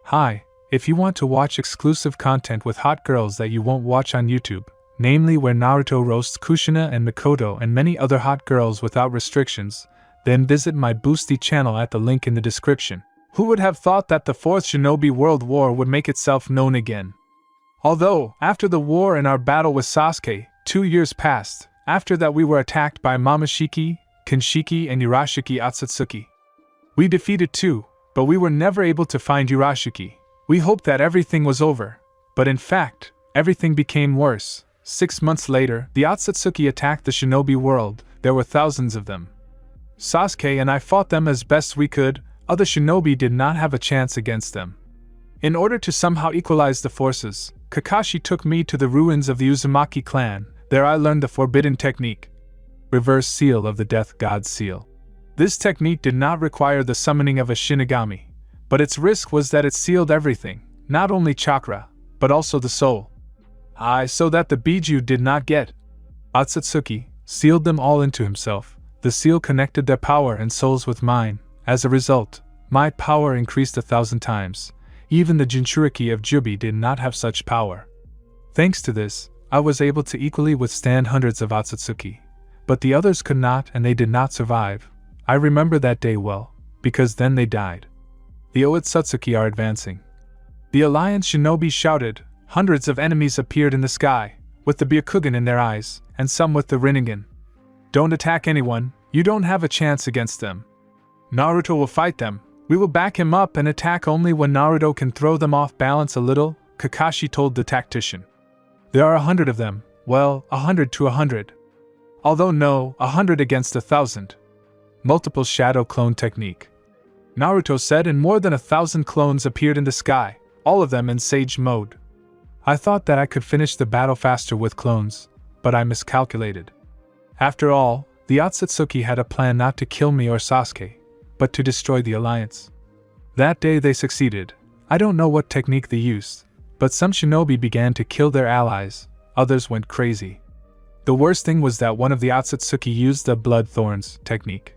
Hi, if you want to watch exclusive content with hot girls that you won't watch on YouTube, namely where Naruto roasts Kushina and Mikoto and many other hot girls without restrictions, then visit my Boosty channel at the link in the description. Who would have thought that the Fourth Shinobi World War would make itself known again? Although, after the war and our battle with Sasuke, 2 years passed. After that we were attacked by Momoshiki, Kinshiki and Urashiki Otsutsuki. We defeated two, but we were never able to find Urashiki. We hoped that everything was over, but in fact, everything became worse. 6 months later, the Otsutsuki attacked the shinobi world. There were thousands of them. Sasuke and I fought them as best we could. Other shinobi did not have a chance against them. In order to somehow equalize the forces, Kakashi took me to the ruins of the Uzumaki clan. There I learned the forbidden technique. Reverse seal of the death god's seal. This technique did not require the summoning of a Shinigami, but its risk was that it sealed everything, not only chakra, but also the soul. So that the Biju did not get. Otsutsuki sealed them all into himself. The seal connected their power and souls with mine. As a result, my power increased 1,000 times. Even the Jinchuriki of Jubi did not have such power. Thanks to this, I was able to equally withstand hundreds of Otsutsuki. But the others could not, and they did not survive. I remember that day well, because then they died. The Otsutsuki are advancing. The Alliance Shinobi shouted. Hundreds of enemies appeared in the sky, with the Byakugan in their eyes, and some with the Rinnegan. Don't attack anyone, you don't have a chance against them. Naruto will fight them. We will back him up and attack only when Naruto can throw them off balance a little, Kakashi told the tactician. There are 100 of them, well, 100 to 100. Although no, 100 against 1,000. Multiple shadow clone technique. Naruto said, and more than 1,000 clones appeared in the sky, all of them in Sage mode. I thought that I could finish the battle faster with clones, but I miscalculated. After all, the Otsutsuki had a plan not to kill me or Sasuke, but to destroy the alliance. That day they succeeded. I don't know what technique they used, but some shinobi began to kill their allies, others went crazy. The worst thing was that one of the Otsutsuki used the blood thorns technique.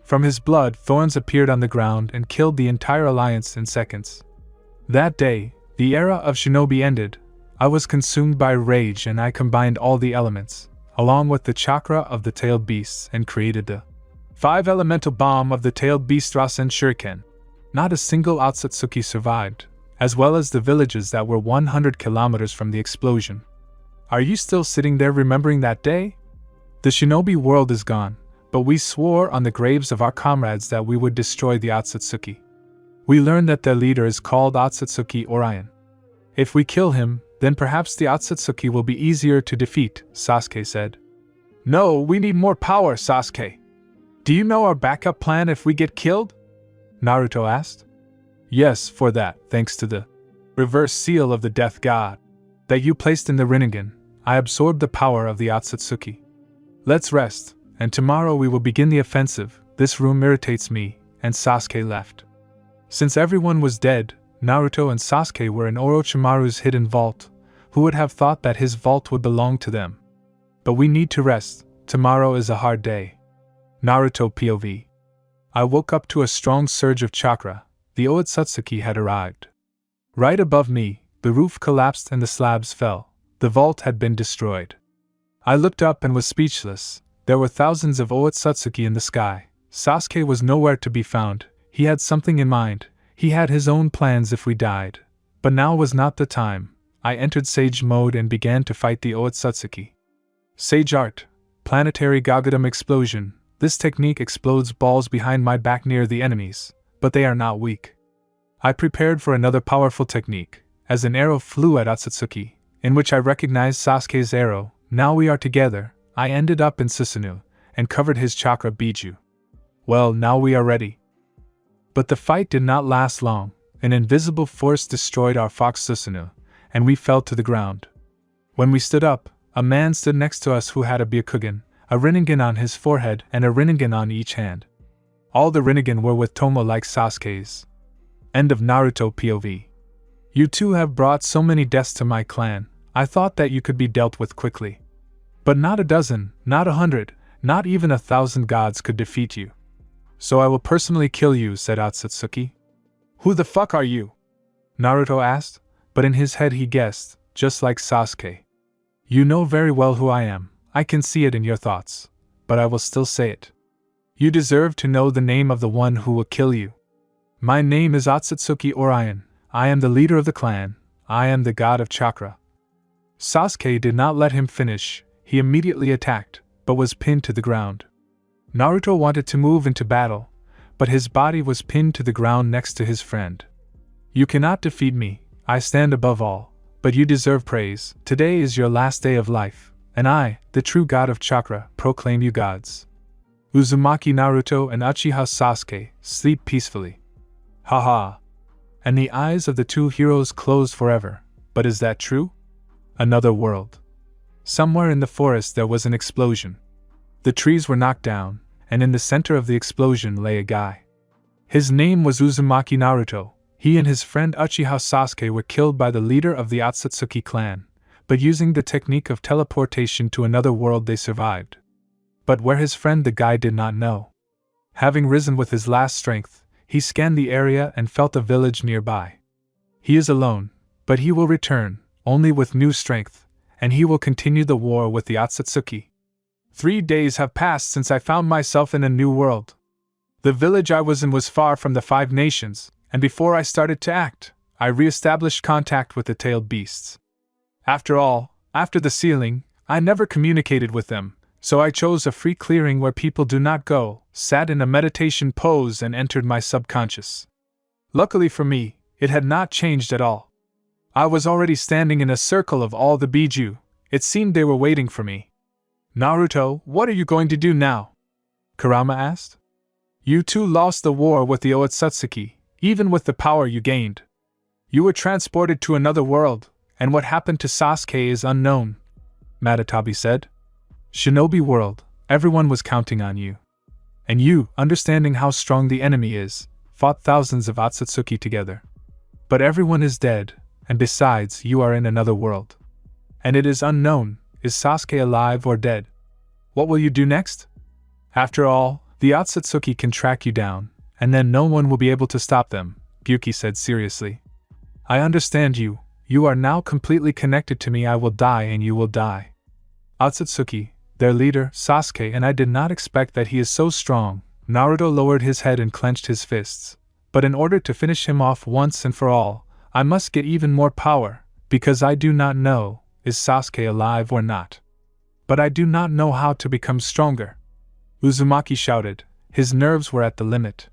From his blood, thorns appeared on the ground and killed the entire alliance in seconds. That day, the era of shinobi ended. I was consumed by rage and I combined all the elements, along with the chakra of the tailed beasts, and created the 5-elemental bomb of the tailed beast Rasen Shuriken. Not a single Otsutsuki survived, as well as the villages that were 100 kilometers from the explosion. Are you still sitting there remembering that day? The shinobi world is gone, but we swore on the graves of our comrades that we would destroy the Otsutsuki. We learned that their leader is called Otsutsuki Orion. If we kill him, then perhaps the Otsutsuki will be easier to defeat, Sasuke said. No, we need more power, Sasuke. Do you know our backup plan if we get killed? Naruto asked. Yes, for that, thanks to the reverse seal of the death god that you placed in the Rinnegan, I absorbed the power of the Otsutsuki. Let's rest, and tomorrow we will begin the offensive. This room irritates me, and Sasuke left. Since everyone was dead, Naruto and Sasuke were in Orochimaru's hidden vault. Who would have thought that his vault would belong to them? But we need to rest, tomorrow is a hard day. Naruto POV. I woke up to a strong surge of chakra. The Otsutsuki had arrived. Right above me, the roof collapsed and the slabs fell. The vault had been destroyed. I looked up and was speechless. There were thousands of Otsutsuki in the sky. Sasuke was nowhere to be found. He had something in mind. He had his own plans if we died. But now was not the time. I entered Sage mode and began to fight the Otsutsuki. Sage Art. Planetary Gagadum Explosion. This technique explodes balls behind my back near the enemies, but they are not weak. I prepared for another powerful technique, as an arrow flew at Otsutsuki, in which I recognized Sasuke's arrow. Now we are together. I ended up in Susanoo, and covered his chakra Biju. Well, now we are ready. But the fight did not last long. An invisible force destroyed our fox Susanoo, and we fell to the ground. When we stood up, a man stood next to us who had a Byakugan, a Rinnegan on his forehead and a Rinnegan on each hand. All the Rinnegan were with Tomo like Sasuke's. End of Naruto POV. You two have brought so many deaths to my clan. I thought that you could be dealt with quickly. But not a dozen, not 100, not even 1,000 gods could defeat you. So I will personally kill you, said Otsutsuki. Who the fuck are you? Naruto asked, but in his head he guessed, just like Sasuke. You know very well who I am, I can see it in your thoughts, but I will still say it. You deserve to know the name of the one who will kill you. My name is Otsutsuki Orion, I am the leader of the clan, I am the god of chakra. Sasuke did not let him finish, he immediately attacked, but was pinned to the ground. Naruto wanted to move into battle, but his body was pinned to the ground next to his friend. You cannot defeat me, I stand above all, but you deserve praise. Today is your last day of life, and I, the true god of chakra, proclaim you gods. Uzumaki Naruto and Uchiha Sasuke sleep peacefully. Haha. And the eyes of the two heroes closed forever, but is that true? Another world. Somewhere in the forest there was an explosion. The trees were knocked down, and in the center of the explosion lay a guy. His name was Uzumaki Naruto. He and his friend Uchiha Sasuke were killed by the leader of the Otsutsuki clan, but using the technique of teleportation to another world they survived. But where his friend the guy did not know. Having risen with his last strength, he scanned the area and felt a village nearby. He is alone, but he will return, only with new strength, and he will continue the war with the Otsutsuki. 3 days have passed since I found myself in a new world. The village I was in was far from the 5 nations, and before I started to act, I re-established contact with the tailed beasts. After all, after the sealing, I never communicated with them, so I chose a free clearing where people do not go, sat in a meditation pose and entered my subconscious. Luckily for me, it had not changed at all. I was already standing in a circle of all the Biju, it seemed they were waiting for me. Naruto, what are you going to do now? Kurama asked. You too lost the war with the Otsutsuki, even with the power you gained. You were transported to another world, and what happened to Sasuke is unknown, Matatabi said. Shinobi world, everyone was counting on you. And you, understanding how strong the enemy is, fought thousands of Otsutsuki together. But everyone is dead, and besides you are in another world. And it is unknown, is Sasuke alive or dead? What will you do next? After all, the Otsutsuki can track you down, and then no one will be able to stop them, Gyuki said seriously. I understand you, you are now completely connected to me. I will die and you will die. Otsutsuki, their leader, Sasuke, and I did not expect that he is so strong. Naruto lowered his head and clenched his fists. But in order to finish him off once and for all, I must get even more power, because I do not know, is Sasuke alive or not. But I do not know how to become stronger. Uzumaki shouted, his nerves were at the limit.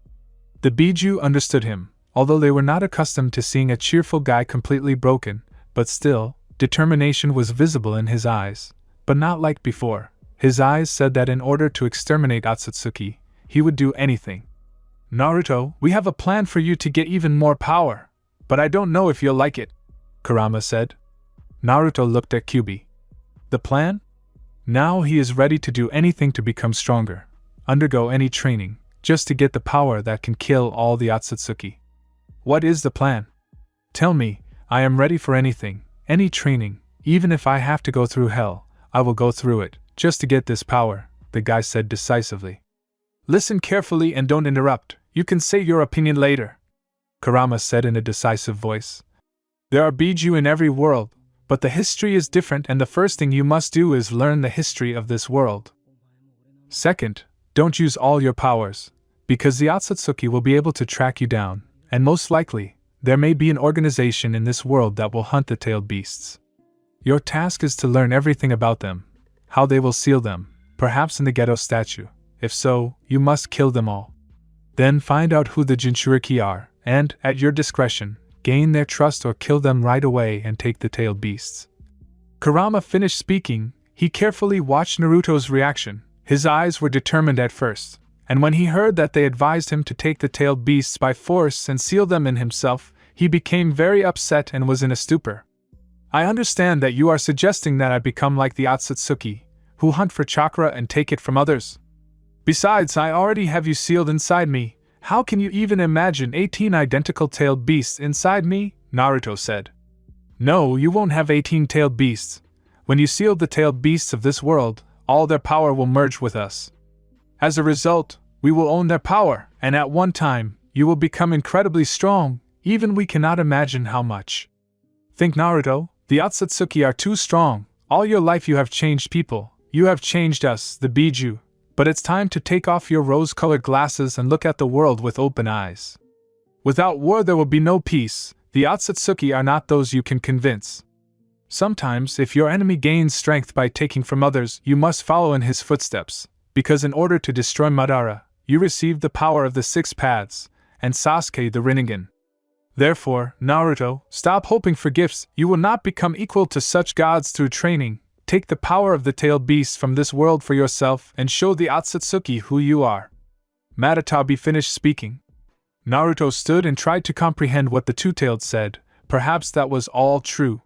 The Biju understood him, although they were not accustomed to seeing a cheerful guy completely broken, but still, determination was visible in his eyes, but not like before. His eyes said that in order to exterminate Otsutsuki, he would do anything. Naruto, we have a plan for you to get even more power, but I don't know if you'll like it, Kurama said. Naruto looked at Kyuubi. The plan? Now he is ready to do anything to become stronger, undergo any training, just to get the power that can kill all the Otsutsuki. What is the plan? Tell me, I am ready for anything, any training, even if I have to go through hell, I will go through it, just to get this power, the guy said decisively. Listen carefully and don't interrupt, you can say your opinion later, Kurama said in a decisive voice. There are Biju in every world, but the history is different, and the first thing you must do is learn the history of this world. Second, don't use all your powers, because the Otsutsuki will be able to track you down, and most likely, there may be an organization in this world that will hunt the tailed beasts. Your task is to learn everything about them, how they will seal them, perhaps in the ghetto statue. If so, you must kill them all. Then find out who the Jinchuriki are, and, at your discretion, gain their trust or kill them right away and take the tailed beasts. Kurama finished speaking. He carefully watched Naruto's reaction. His eyes were determined at first, and when he heard that they advised him to take the tailed beasts by force and seal them in himself, he became very upset and was in a stupor. I understand that you are suggesting that I become like the Otsutsuki, who hunt for chakra and take it from others. Besides, I already have you sealed inside me. How can you even imagine 18 identical tailed beasts inside me? Naruto said. No, you won't have 18 tailed beasts. When you seal the tailed beasts of this world, all their power will merge with us. As a result, we will own their power, and at one time, you will become incredibly strong, Even we cannot imagine how much. Think Naruto, the Otsutsuki are too strong. All your life you have changed people. You have changed us, the Biju. But it's time to take off your rose-colored glasses and look at the world with open eyes. Without war there will be no peace. The Otsutsuki are not those you can convince. Sometimes, if your enemy gains strength by taking from others, you must follow in his footsteps, because in order to destroy Madara, you received the power of the 6 paths, and Sasuke the Rinnegan. Therefore, Naruto, stop hoping for gifts. You will not become equal to such gods through training. Take the power of the tailed beast from this world for yourself and show the Otsutsuki who you are. Matatabi finished speaking. Naruto stood and tried to comprehend what the two-tailed said. Perhaps that was all true.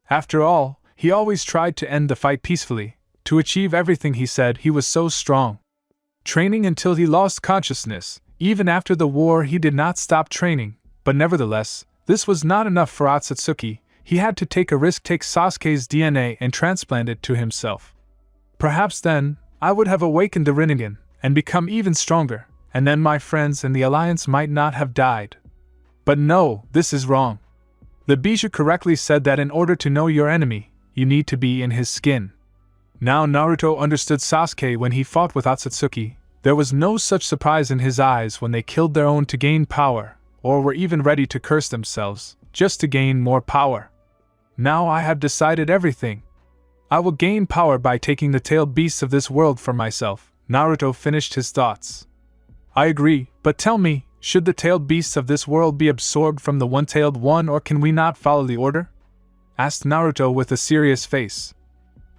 After all, he always tried to end the fight peacefully. To achieve everything he said, he was so strong. Training until he lost consciousness. Even after the war he did not stop training. But nevertheless, this was not enough for Otsutsuki. He had to take a risk, take Sasuke's DNA and transplant it to himself. Perhaps then, I would have awakened the Rinnegan, and become even stronger, and then my friends and the Alliance might not have died. But no, this is wrong. The Biju correctly said that in order to know your enemy, you need to be in his skin. Now Naruto understood Sasuke when he fought with Otsutsuki. There was no such surprise in his eyes when they killed their own to gain power, or were even ready to curse themselves, just to gain more power. Now I have decided everything. I will gain power by taking the tailed beasts of this world for myself. Naruto finished his thoughts. I agree, but tell me, should the tailed beasts of this world be absorbed from the one-tailed one, or can we not follow the order? Asked Naruto with a serious face.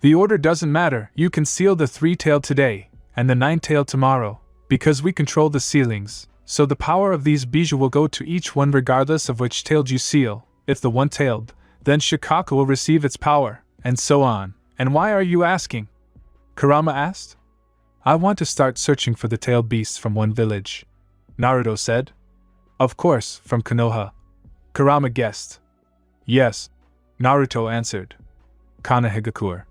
The order doesn't matter. You can seal the 3-tailed today, and the 9-tailed tomorrow, because we control the sealings, so the power of these Biju will go to each one regardless of which tailed you seal. If the one-tailed, then Shikaku will receive its power, and so on. And why are you asking? Kurama asked. I want to start searching for the tailed beasts from one village. Naruto said. Of course, from Konoha. Kurama guessed. Yes. Naruto answered. Kanehigakure.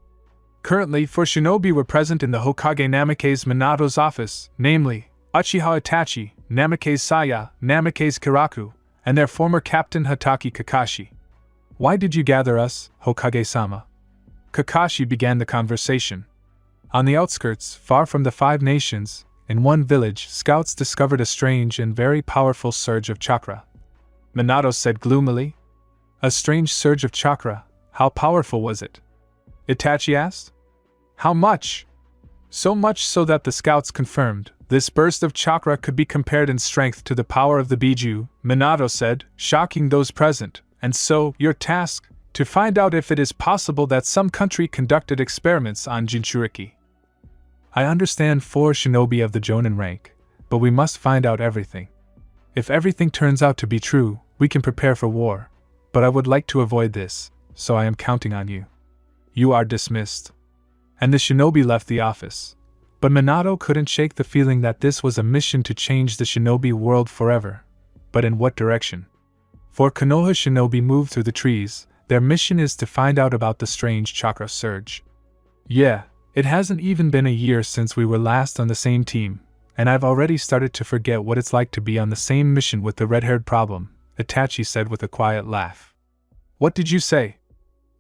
Currently, 4 shinobi were present in the Hokage Namake's Minato's office, namely, Uchiha Itachi, Namake's Saya, Namake's Kiraku, and their former captain Hatake Kakashi. Why did you gather us, Hokage-sama? Kakashi began the conversation. On the outskirts, far from the 5 nations, in one village, scouts discovered a strange and very powerful surge of chakra. Minato said gloomily. A strange surge of chakra, how powerful was it? Itachi asked. How much? So much so that the scouts confirmed, this burst of chakra could be compared in strength to the power of the Biju, Minato said, shocking those present. And so, your task, to find out if it is possible that some country conducted experiments on Jinchuriki. I understand 4 shinobi of the Jonin rank, but we must find out everything. If everything turns out to be true, we can prepare for war, but I would like to avoid this, so I am counting on you. You are dismissed. And the shinobi left the office. But Minato couldn't shake the feeling that this was a mission to change the shinobi world forever. But in what direction? For Konoha shinobi move through the trees. Their mission is to find out about the strange chakra surge. Yeah, it hasn't even been a year since we were last on the same team, and I've already started to forget what it's like to be on the same mission with the red-haired problem, Itachi said with a quiet laugh. What did you say?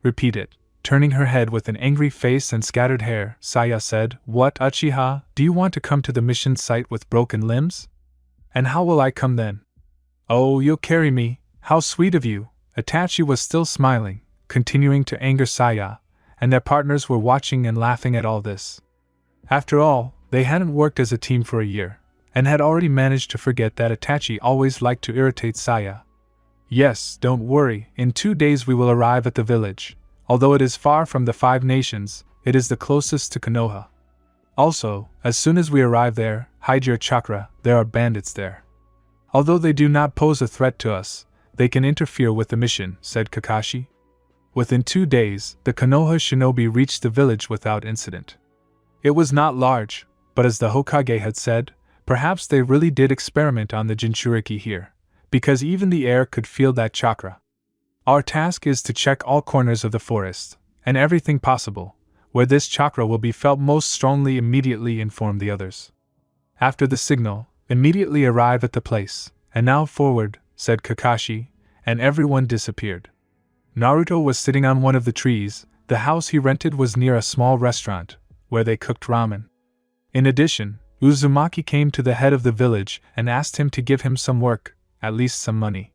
Repeat it. Turning her head with an angry face and scattered hair, Saya said, What, Uchiha, do you want to come to the mission site with broken limbs? And how will I come then? Oh, you'll carry me. How sweet of you. Itachi was still smiling, continuing to anger Saya, and their partners were watching and laughing at all this. After all, they hadn't worked as a team for a year, and had already managed to forget that Itachi always liked to irritate Saya. Yes, don't worry, in 2 days we will arrive at the village. Although it is far from the 5 nations, it is the closest to Konoha. Also, as soon as we arrive there, hide your chakra, there are bandits there. Although they do not pose a threat to us, they can interfere with the mission, said Kakashi. Within 2 days, the Konoha shinobi reached the village without incident. It was not large, but as the Hokage had said, perhaps they really did experiment on the Jinchuriki here, because even the air could feel that chakra. Our task is to check all corners of the forest, and everything possible, where this chakra will be felt most strongly. Immediately inform the others. After the signal, immediately arrive at the place, and now forward, said Kakashi, and everyone disappeared. Naruto was sitting on one of the trees. The house he rented was near a small restaurant, where they cooked ramen. In addition, Uzumaki came to the head of the village and asked him to give him some work, at least some money.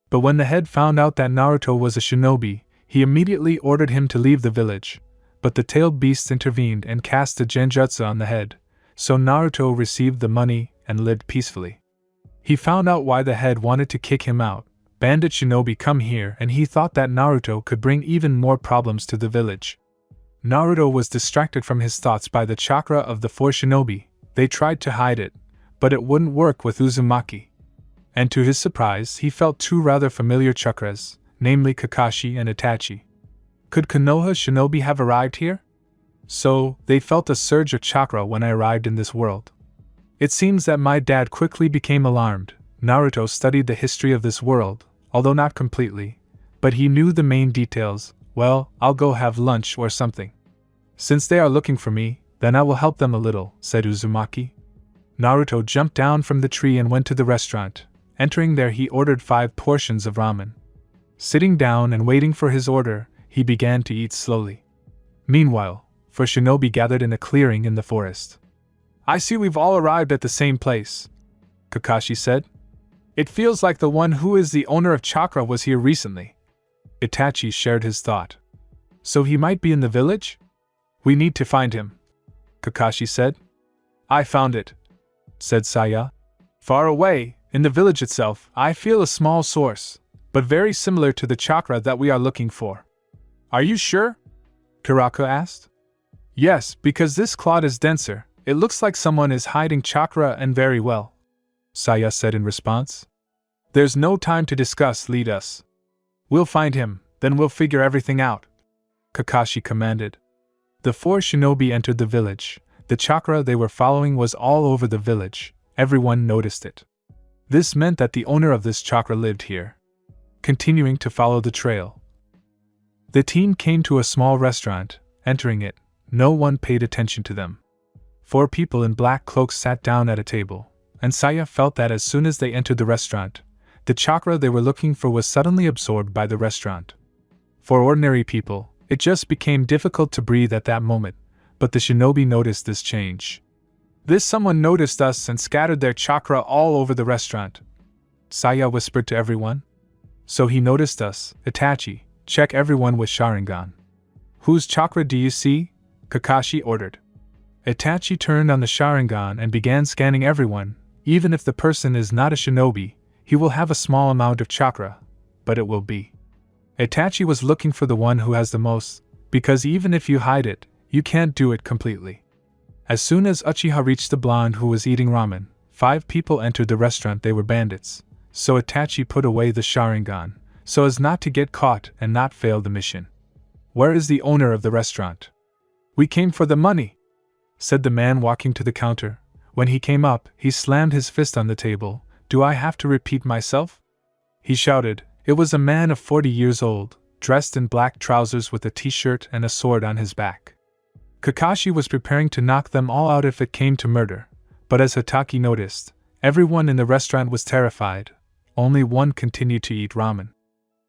But when the head found out that Naruto was a shinobi, he immediately ordered him to leave the village, but the tailed beast intervened and cast a genjutsu on the head, so Naruto received the money and lived peacefully. He found out why the head wanted to kick him out. Bandit shinobi come here, and he thought that Naruto could bring even more problems to the village. Naruto was distracted from his thoughts by the chakra of the 4 shinobi. They tried to hide it, but it wouldn't work with Uzumaki. And to his surprise, he felt 2 rather familiar chakras, namely Kakashi and Itachi. Could Konoha shinobi have arrived here? So, they felt a surge of chakra when I arrived in this world. It seems that my dad quickly became alarmed. Naruto studied the history of this world, although not completely, but he knew the main details. Well, I'll go have lunch or something. Since they are looking for me, then I will help them a little, said Uzumaki. Naruto jumped down from the tree and went to the restaurant. Entering there, he ordered 5 portions of ramen. Sitting down and waiting for his order, he began to eat slowly. Meanwhile, 4 shinobi gathered in a clearing in the forest. I see we've all arrived at the same place, Kakashi said. It feels like the one who is the owner of chakra was here recently. Itachi shared his thought. So he might be in the village? We need to find him, Kakashi said. I found it, said Saya. Far away, in the village itself, I feel a small source, but very similar to the chakra that we are looking for. Are you sure? Kuraka asked. Yes, because this cloud is denser. It looks like someone is hiding chakra, and very well, Saya said in response. There's no time to discuss, lead us. We'll find him, then we'll figure everything out, Kakashi commanded. The 4 shinobi entered the village. The chakra they were following was all over the village. Everyone noticed it. This meant that the owner of this chakra lived here. Continuing to follow the trail, the team came to a small restaurant. Entering it, no one paid attention to them. 4 people in black cloaks sat down at a table, and Saya felt that as soon as they entered the restaurant, the chakra they were looking for was suddenly absorbed by the restaurant. For ordinary people, it just became difficult to breathe at that moment, but the shinobi noticed this change. This someone noticed us and scattered their chakra all over the restaurant, Saya whispered to everyone. So he noticed us. Itachi, check everyone with Sharingan. Whose chakra do you see? Kakashi ordered. Itachi turned on the Sharingan and began scanning everyone. Even if the person is not a shinobi, he will have a small amount of chakra, but it will be. Itachi was looking for the one who has the most, because even if you hide it, you can't do it completely. As soon as Uchiha reached the blonde who was eating ramen, 5 people entered the restaurant. They were bandits, so Itachi put away the Sharingan, so as not to get caught and not fail the mission. Where is the owner of the restaurant? We came for the money, said the man walking to the counter. When he came up, he slammed his fist on the table. Do I have to repeat myself? He shouted. It was a man of 40 years old, dressed in black trousers with a t-shirt and a sword on his back. Kakashi was preparing to knock them all out if it came to murder, but as Hataki noticed, everyone in the restaurant was terrified. Only one continued to eat ramen.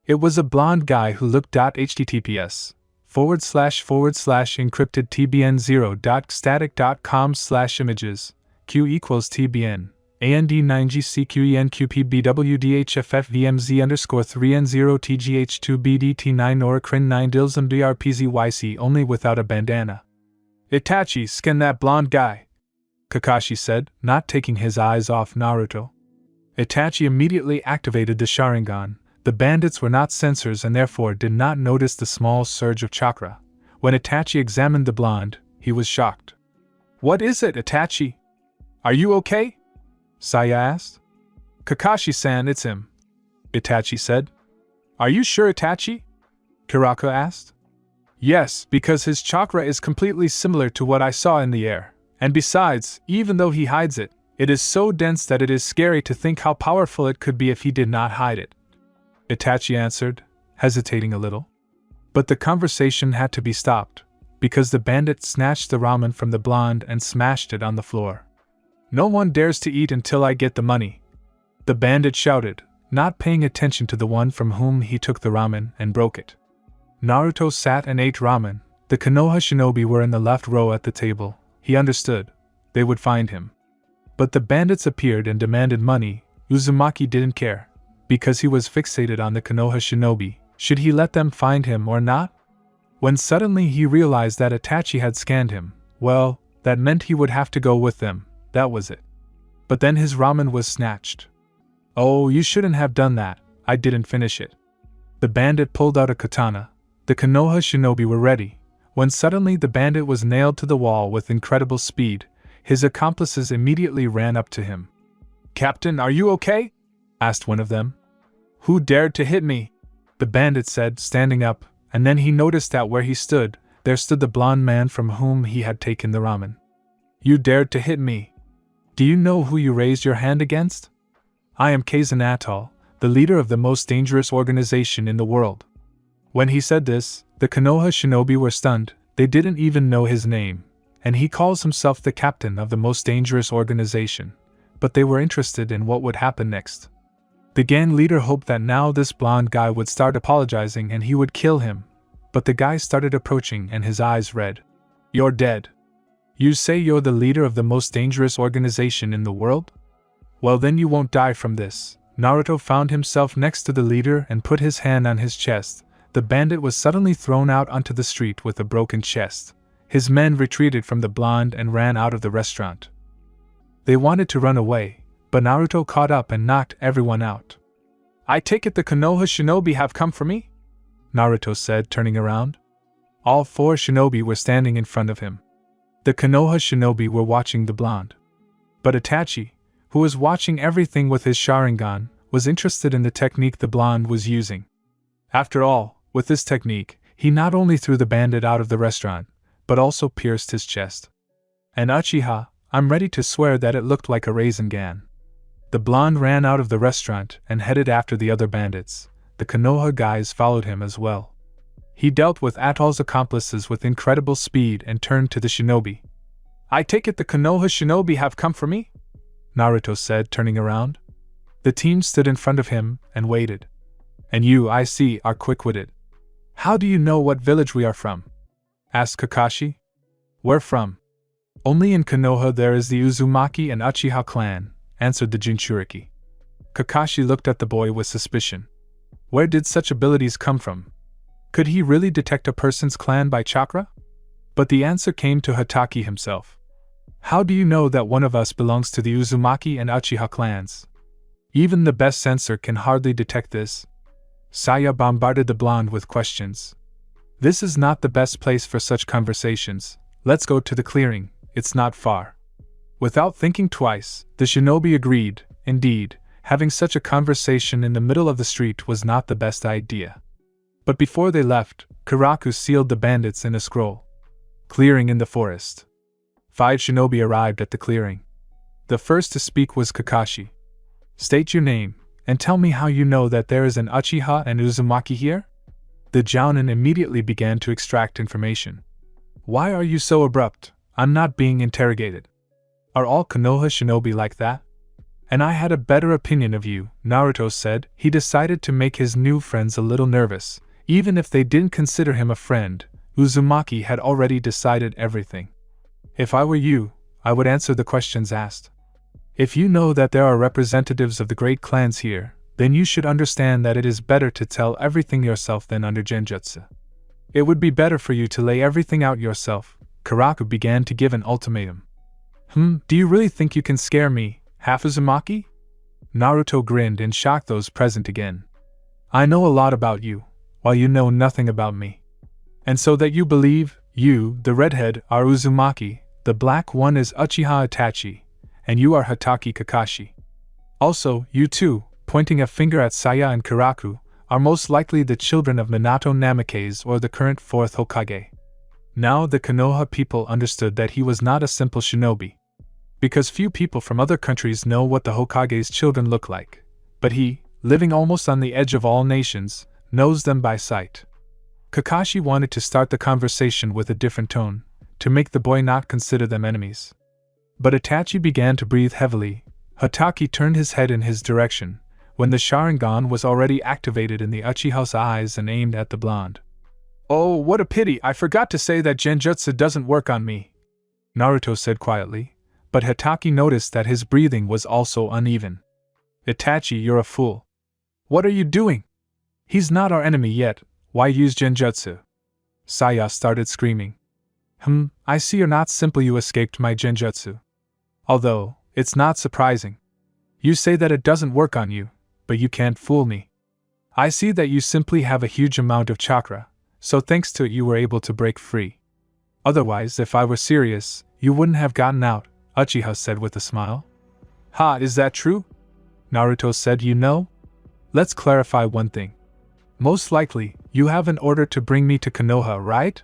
It was a blonde guy who looked https://encrypted tbn0.static.com/images, q equals tbn, and9gcqenqpbwdhffvmz_3n0tgh2bdt9 oricrin 9 dilsum drpzyc only without a bandana. Itachi, scan that blonde guy, Kakashi said, not taking his eyes off Naruto. Itachi immediately activated the Sharingan. The bandits were not censors and therefore did not notice the small surge of chakra. When Itachi examined the blonde, he was shocked. What is it, Itachi? Are you okay? Saya asked. Kakashi-san, it's him, Itachi said. Are you sure, Itachi? Kuraka asked. Yes, because his chakra is completely similar to what I saw in the air, and besides, even though he hides it, it is so dense that it is scary to think how powerful it could be if he did not hide it, Itachi answered, hesitating a little. But the conversation had to be stopped, because the bandit snatched the ramen from the blonde and smashed it on the floor. No one dares to eat until I get the money, the bandit shouted, not paying attention to the one from whom he took the ramen and broke it. Naruto sat and ate ramen. The Konoha shinobi were in the left row at the table. He understood. They would find him. But the bandits appeared and demanded money. Uzumaki didn't care. Because he was fixated on the Konoha shinobi, should he let them find him or not? When suddenly he realized that Itachi had scanned him, well, that meant he would have to go with them, that was it. But then his ramen was snatched. Oh, you shouldn't have done that, I didn't finish it. The bandit pulled out a katana. The Konoha shinobi were ready. When suddenly the bandit was nailed to the wall with incredible speed, his accomplices immediately ran up to him. "Captain, are you okay?" asked one of them. "Who dared to hit me?" the bandit said, standing up, and then he noticed that where he stood, there stood the blond man from whom he had taken the ramen. "You dared to hit me. Do you know who you raised your hand against? I am Kaizen Atoll, the leader of the most dangerous organization in the world." When he said this, the Konoha shinobi were stunned. They didn't even know his name, and he calls himself the captain of the most dangerous organization, but they were interested in what would happen next. The gang leader hoped that now this blonde guy would start apologizing and he would kill him, but the guy started approaching and his eyes read. "You're dead. You say you're the leader of the most dangerous organization in the world? Well, then you won't die from this." Naruto found himself next to the leader and put his hand on his chest. The bandit was suddenly thrown out onto the street with a broken chest. His men retreated from the blonde and ran out of the restaurant. They wanted to run away, but Naruto caught up and knocked everyone out. "I take it the Konoha shinobi have come for me?" Naruto said, turning around. All 4 shinobi were standing in front of him. The Konoha shinobi were watching the blonde. But Itachi, who was watching everything with his Sharingan, was interested in the technique the blonde was using. After all, with this technique, he not only threw the bandit out of the restaurant, but also pierced his chest. And Uchiha, I'm ready to swear that it looked like a Rasengan. The blonde ran out of the restaurant and headed after the other bandits. The Konoha guys followed him as well. He dealt with Atoll's accomplices with incredible speed and turned to the shinobi. "I take it the Konoha shinobi have come for me?" Naruto said, turning around. The team stood in front of him and waited. "And you, I see, are quick-witted. How do you know what village we are from?" asked Kakashi. "Where from?" "Only in Konoha there is the Uzumaki and Uchiha clan," answered the Jinchuriki. Kakashi looked at the boy with suspicion. Where did such abilities come from? Could he really detect a person's clan by chakra? But the answer came to Hatake himself. "How do you know that one of us belongs to the Uzumaki and Uchiha clans? Even the best sensor can hardly detect this." Saya bombarded the blonde with questions. "This is not the best place for such conversations. Let's go to the clearing, it's not far." Without thinking twice, the shinobi agreed. Indeed, having such a conversation in the middle of the street was not the best idea. But before they left, Karaku sealed the bandits in a scroll. Clearing in the forest. 5 shinobi arrived at the clearing. The first to speak was Kakashi. "State your name, and tell me how you know that there is an Uchiha and Uzumaki here?" The Jounin immediately began to extract information. "Why are you so abrupt? I'm not being interrogated. Are all Konoha shinobi like that?" "And I had a better opinion of you," Naruto said. He decided to make his new friends a little nervous. Even if they didn't consider him a friend, Uzumaki had already decided everything. "If I were you, I would answer the questions asked. If you know that there are representatives of the great clans here, then you should understand that it is better to tell everything yourself than under genjutsu. It would be better for you to lay everything out yourself." Karaku began to give an ultimatum. Do you really think you can scare me, half Uzumaki?" Naruto grinned and shocked those present again. "I know a lot about you, while you know nothing about me. And so that you believe, you, the redhead, are Uzumaki, the black one is Uchiha Itachi, and you are Hatake Kakashi. Also, you two, pointing a finger at Saya and Karaku, are most likely the children of Minato Namikaze or the current 4th Hokage." Now the Konoha people understood that he was not a simple shinobi. Because few people from other countries know what the Hokage's children look like. But he, living almost on the edge of all nations, knows them by sight. Kakashi wanted to start the conversation with a different tone, to make the boy not consider them enemies. But Itachi began to breathe heavily. Hatake turned his head in his direction. when the Sharingan was already activated in the Uchiha's eyes and aimed at the blonde. "Oh, what a pity, I forgot to say that genjutsu doesn't work on me," Naruto said quietly, but Hatake noticed that his breathing was also uneven. "Itachi, you're a fool. What are you doing? He's not our enemy yet, why use genjutsu?" Saya started screaming. I see you're not simple, you escaped my genjutsu. Although, it's not surprising. You say that it doesn't work on you, but you can't fool me. I see that you simply have a huge amount of chakra, so thanks to it you were able to break free. Otherwise, if I were serious, you wouldn't have gotten out, Uchiha said with a smile. Ha, is that true? Naruto said, you know? Let's clarify one thing. Most likely, you have an order to bring me to Konoha, right?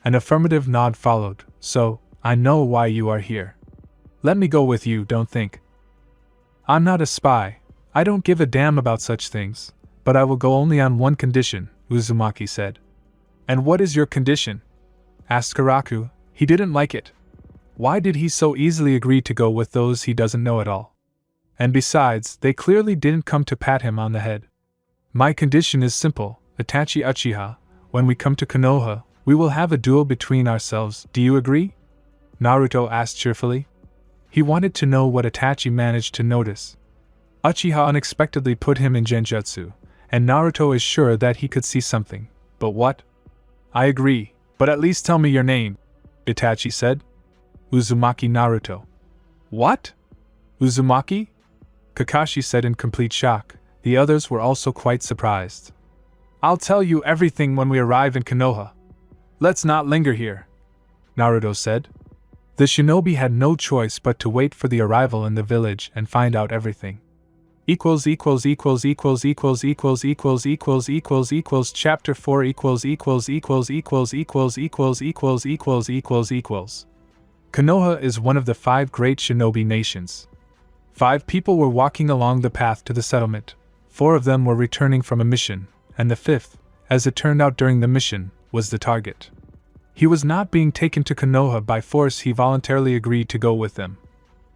An affirmative nod followed, so, I know why you are here. Let me go with you, don't think. I'm not a spy, I don't give a damn about such things, but I will go only on one condition, Uzumaki said. And what is your condition? Asked Karaku. He didn't like it. Why did he so easily agree to go with those he doesn't know at all? And besides, they clearly didn't come to pat him on the head. My condition is simple, Itachi Uchiha. When we come to Konoha, we will have a duel between ourselves, do you agree? Naruto asked cheerfully. He wanted to know what Itachi managed to notice. Uchiha unexpectedly put him in genjutsu, and Naruto is sure that he could see something. But what? I agree, but at least tell me your name, Itachi said. Uzumaki Naruto. What? Uzumaki? Kakashi said in complete shock. The others were also quite surprised. I'll tell you everything when we arrive in Konoha. Let's not linger here, Naruto said. The shinobi had no choice but to wait for the arrival in the village and find out everything. Chapter 4 Konoha is one of the 5 great shinobi nations. 5 people were walking along the path to the settlement. 4 of them were returning from a mission, and the 5th, as it turned out during the mission, was the target. He was not being taken to Konoha by force, he voluntarily agreed to go with them.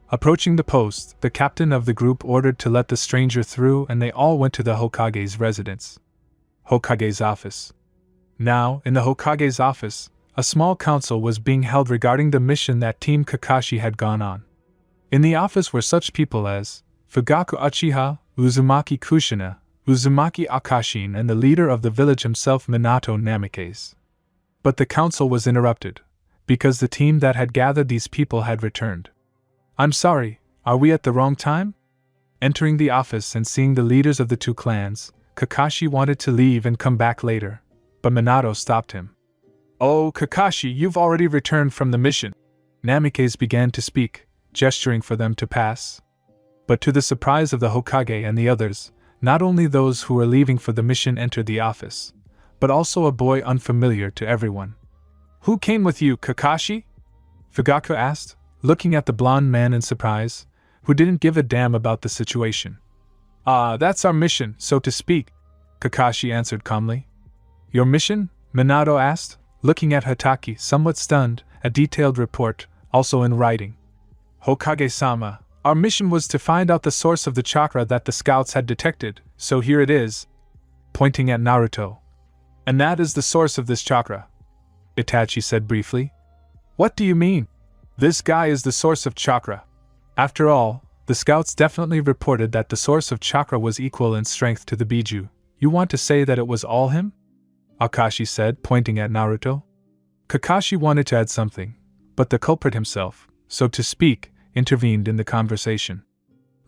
Approaching the post, the captain of the group ordered to let the stranger through and they all went to the Hokage's residence. Hokage's office. Now, in the Hokage's office, a small council was being held regarding the mission that Team Kakashi had gone on. In the office were such people as Fugaku Uchiha, Uzumaki Kushina, Uzumaki Akashin, and the leader of the village himself, Minato Namikaze. But the council was interrupted, because the team that had gathered these people had returned. I'm sorry, are we at the wrong time? Entering the office and seeing the leaders of the 2 clans, Kakashi wanted to leave and come back later, but Minato stopped him. Oh, Kakashi, you've already returned from the mission. Namikaze began to speak, gesturing for them to pass. But to the surprise of the Hokage and the others, not only those who were leaving for the mission entered the office, but also a boy unfamiliar to everyone. Who came with you, Kakashi? Fugaku asked, looking at the blonde man in surprise, who didn't give a damn about the situation. That's our mission, so to speak, Kakashi answered calmly. Your mission? Minato asked, looking at Hatake, somewhat stunned, a detailed report, also in writing. Hokage-sama, our mission was to find out the source of the chakra that the scouts had detected, so here it is, pointing at Naruto. And that is the source of this chakra, Itachi said briefly. What do you mean? This guy is the source of chakra. After all, the scouts definitely reported that the source of chakra was equal in strength to the Biju. You want to say that it was all him? Akashi said, pointing at Naruto. Kakashi wanted to add something, but the culprit himself, so to speak, intervened in the conversation.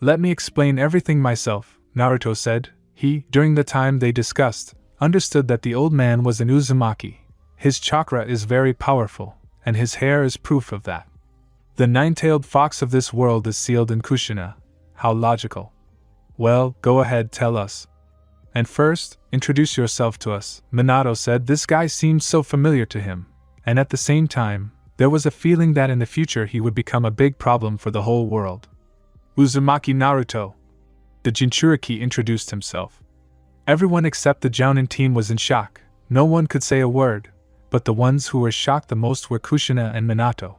Let me explain everything myself, Naruto said. He, during the time they discussed, understood that the old man was an Uzumaki. His chakra is very powerful, and his hair is proof of that. The 9-tailed fox of this world is sealed in Kushina. How logical. Well, go ahead, tell us. And first, introduce yourself to us, Minato said. This guy seemed so familiar to him, and at the same time, there was a feeling that in the future he would become a big problem for the whole world. Uzumaki Naruto. The Jinchuriki introduced himself. Everyone except the Jounin team was in shock. No one could say a word, but the ones who were shocked the most were Kushina and Minato.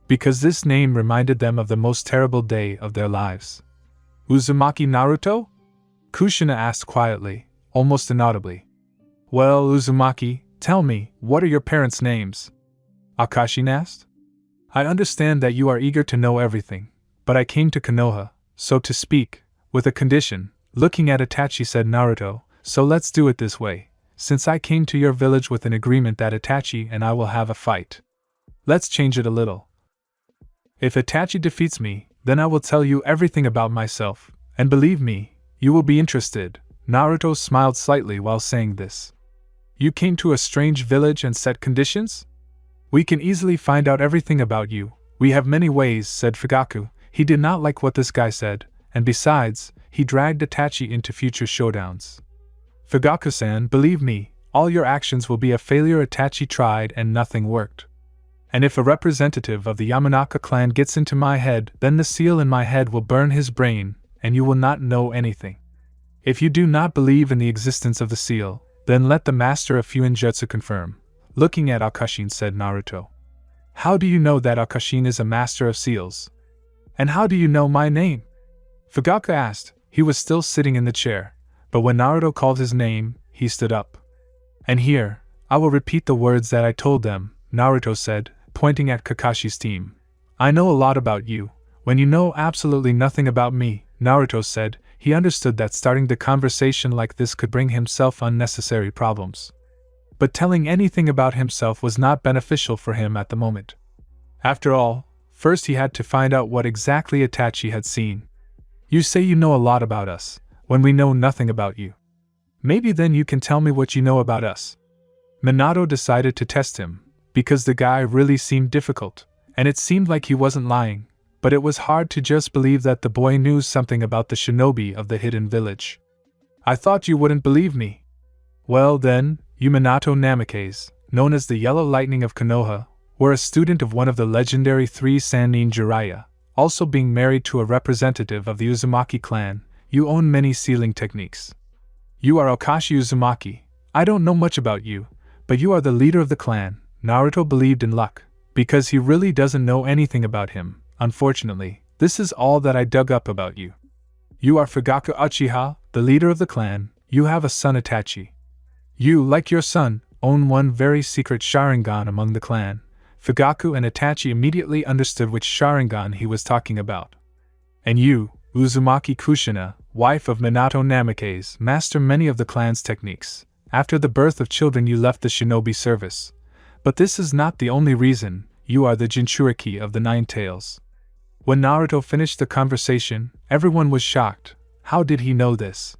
Because this name reminded them of the most terrible day of their lives. Uzumaki Naruto? Kushina asked quietly, almost inaudibly. Well, Uzumaki, tell me, what are your parents' names? Akashin asked. I understand that you are eager to know everything, but I came to Konoha, so to speak, with a condition. Looking at Itachi said Naruto, so let's do it this way. Since I came to your village with an agreement that Itachi and I will have a fight. Let's change it a little. If Itachi defeats me, then I will tell you everything about myself, and believe me, you will be interested. Naruto smiled slightly while saying this. You came to a strange village and set conditions? We can easily find out everything about you. We have many ways, said Fugaku. He did not like what this guy said, and besides, he dragged Itachi into future showdowns. Fugaku-san, believe me, all your actions will be a failure. Itachi tried and nothing worked. And if a representative of the Yamanaka clan gets into my head, then the seal in my head will burn his brain, and you will not know anything. If you do not believe in the existence of the seal, then let the master of Fuinjutsu confirm. Looking at Akashin said Naruto. How do you know that Akashin is a master of seals? And how do you know my name? Fugaku asked. He was still sitting in the chair, but when Naruto called his name, he stood up. And here, I will repeat the words that I told them, Naruto said, pointing at Kakashi's team. I know a lot about you, when you know absolutely nothing about me, Naruto said. He understood that starting the conversation like this could bring himself unnecessary problems. But telling anything about himself was not beneficial for him at the moment. After all, first he had to find out what exactly Itachi had seen. You say you know a lot about us, when we know nothing about you. Maybe then you can tell me what you know about us. Minato decided to test him, because the guy really seemed difficult, and it seemed like he wasn't lying. But it was hard to just believe that the boy knew something about the shinobi of the hidden village. I thought you wouldn't believe me. Well then, you Minato Namikaze, known as the Yellow Lightning of Konoha, were a student of one of the legendary 3 Sannin Jiraiya, also being married to a representative of the Uzumaki clan. You own many sealing techniques. You are Okashi Uzumaki. I don't know much about you, but you are the leader of the clan. Naruto believed in luck, because he really doesn't know anything about him. Unfortunately, this is all that I dug up about you. You are Fugaku Uchiha, the leader of the clan. You have a son Itachi. You, like your son, own one very secret Sharingan among the clan. Fugaku and Itachi immediately understood which Sharingan he was talking about. And you, Uzumaki Kushina, wife of Minato Namikaze, master many of the clan's techniques. After the birth of children you left the shinobi service. But this is not the only reason. You are the Jinchuriki of the 9 Tails. When Naruto finished the conversation, everyone was shocked. How did he know this?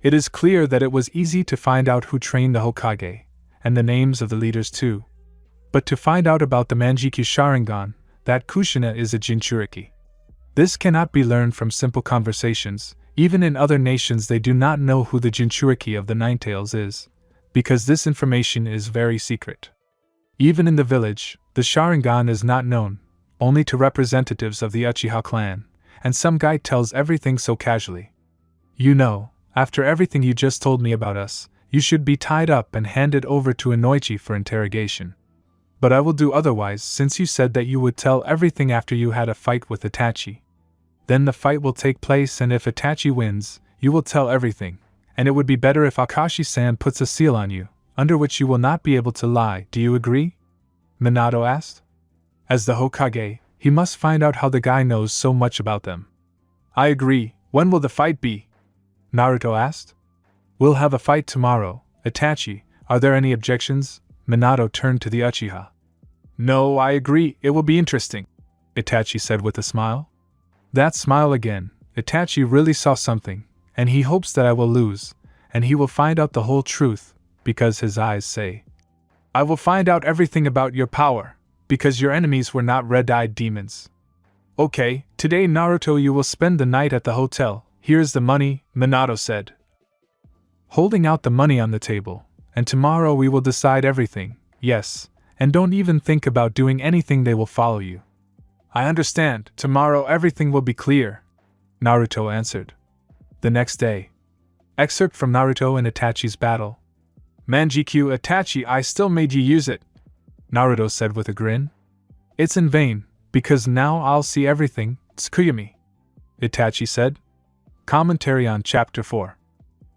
It is clear that it was easy to find out who trained the Hokage, and the names of the leaders too. But to find out about the Manjikyu Sharingan, that Kushina is a Jinchuriki. This cannot be learned from simple conversations. Even in other nations they do not know who the Jinchuriki of the 9 Tails is, because this information is very secret. Even in the village, the Sharingan is not known, only to representatives of the Uchiha clan, and some guy tells everything so casually. You know, after everything you just told me about us, you should be tied up and handed over to Inoichi for interrogation. But I will do otherwise since you said that you would tell everything after you had a fight with Itachi. Then the fight will take place and if Itachi wins, you will tell everything, and it would be better if Akashi-san puts a seal on you, under which you will not be able to lie. Do you agree? Minato asked. As the Hokage, he must find out how the guy knows so much about them. I agree. When will the fight be? Naruto asked. We'll have a fight tomorrow. Itachi, are there any objections? Minato turned to the Uchiha. No, I agree. It will be interesting, Itachi said with a smile. That smile again. Itachi really saw something, and he hopes that I will lose, and he will find out the whole truth, because his eyes say, I will find out everything about your power, because your enemies were not red-eyed demons. Okay, today Naruto you will spend the night at the hotel. Here's the money, Minato said, holding out the money on the table, and tomorrow we will decide everything. Yes, and don't even think about doing anything, they will follow you. I understand, tomorrow everything will be clear, Naruto answered. The next day. Excerpt from Naruto and Itachi's battle. Manjikyu Itachi, I still made you use it, Naruto said with a grin. It's in vain, because now I'll see everything, Tsukuyami, Itachi said. Commentary on Chapter 4.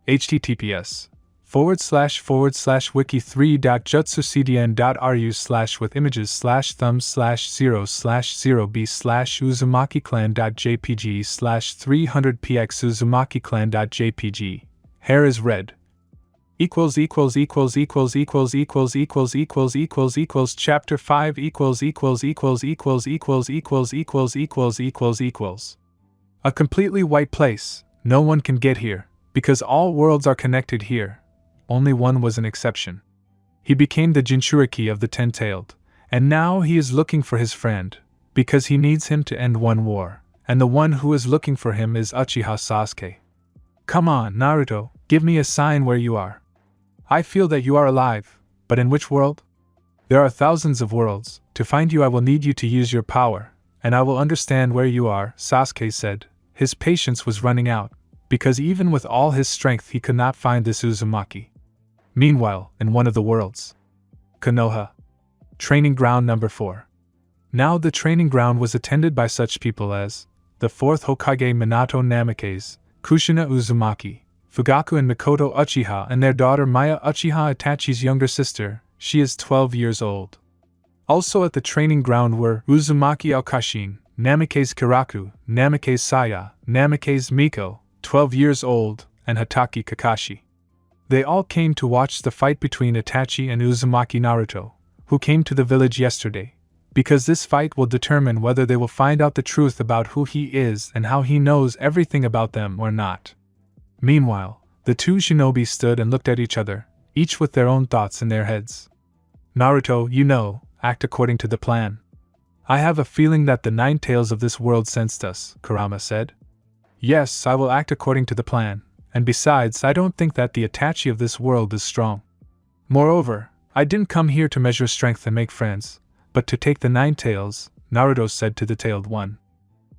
https://wiki3.jutsucdn.ru/with images/thumbs/0/0b/uzumaki-clan.jpg. Hair is red. Chapter 5 A completely white place. No one can get here, because all worlds are connected here. Only one was an exception. He became the Jinchuriki of the Ten-Tailed, and now he is looking for his friend, because he needs him to end one war, and the one who is looking for him is Uchiha Sasuke. Come on, Naruto, give me a sign where you are. I feel that you are alive, but in which world? There are thousands of worlds. To find you I will need you to use your power, and I will understand where you are, Sasuke said. His patience was running out, because even with all his strength he could not find this Uzumaki. Meanwhile, in one of the worlds, Konoha. Training Ground Number 4. Now the training ground was attended by such people as the 4th Hokage Minato Namikaze, Kushina Uzumaki, Fugaku and Mikoto Uchiha and their daughter Maya Uchiha, Itachi's younger sister. She is 12 years old. Also at the training ground were Uzumaki Alkashin, Namikaze Kiraku, Namikaze Saya, Namikaze Miko, 12 years old, and Hatake Kakashi. They all came to watch the fight between Itachi and Uzumaki Naruto, who came to the village yesterday, because this fight will determine whether they will find out the truth about who he is and how he knows everything about them or not. Meanwhile, the two shinobi stood and looked at each other, each with their own thoughts in their heads. Naruto, you know, act according to the plan. I have a feeling that the 9 tails of this world sensed us, Kurama said. Yes, I will act according to the plan, and besides, I don't think that the Itachi of this world is strong. Moreover, I didn't come here to measure strength and make friends, but to take the 9 tails, Naruto said to the tailed one.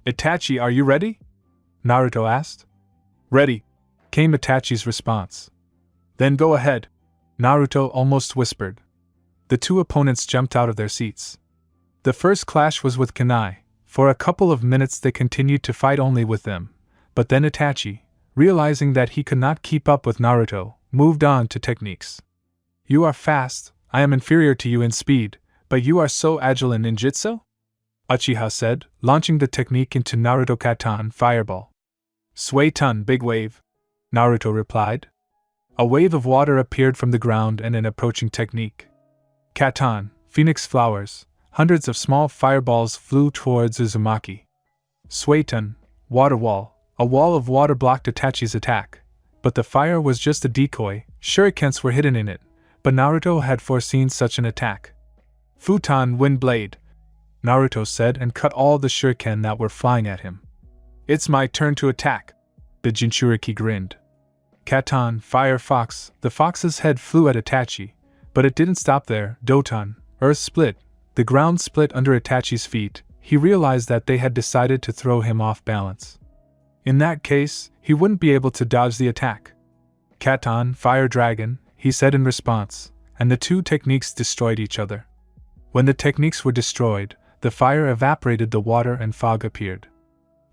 Itachi, are you ready? Naruto asked. Ready, came Itachi's response. Then go ahead, Naruto almost whispered. The two opponents jumped out of their seats. The first clash was with Kunai. For a couple of minutes they continued to fight only with them, but then Itachi, realizing that he could not keep up with Naruto, moved on to techniques. You are fast, I am inferior to you in speed, but you are so agile in ninjutsu? Uchiha said, launching the technique into Naruto Katan Fireball. Sway-tun, big wave, Naruto replied. A wave of water appeared from the ground and an approaching technique. Katan, phoenix flowers, hundreds of small fireballs flew towards Uzumaki. Sway-tun, water wall, a wall of water blocked Itachi's attack, but the fire was just a decoy, shurikens were hidden in it, but Naruto had foreseen such an attack. Futon, wind blade, Naruto said and cut all the shuriken that were flying at him. It's my turn to attack, the Jinchuriki grinned. Katan, fire fox, the fox's head flew at Itachi, but it didn't stop there. Doton, earth split, the ground split under Itachi's feet. He realized that they had decided to throw him off balance. In that case, he wouldn't be able to dodge the attack. Katan, fire dragon, he said in response, and the two techniques destroyed each other. When the techniques were destroyed, the fire evaporated the water and fog appeared.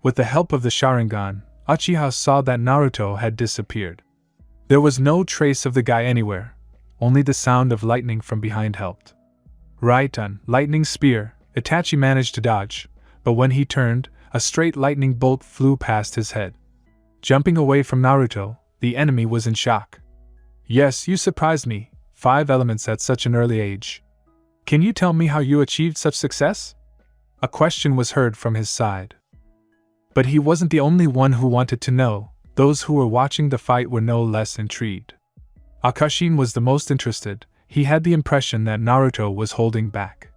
With the help of the Sharingan, Uchiha saw that Naruto had disappeared. There was no trace of the guy anywhere, only the sound of lightning from behind helped. Right-on, lightning spear, Itachi managed to dodge, but when he turned, a straight lightning bolt flew past his head. Jumping away from Naruto, the enemy was in shock. Yes, you surprised me, 5 elements at such an early age. Can you tell me how you achieved such success? A question was heard from his side. But he wasn't the only one who wanted to know. Those who were watching the fight were no less intrigued. Akashin was the most interested. He had the impression that Naruto was holding back.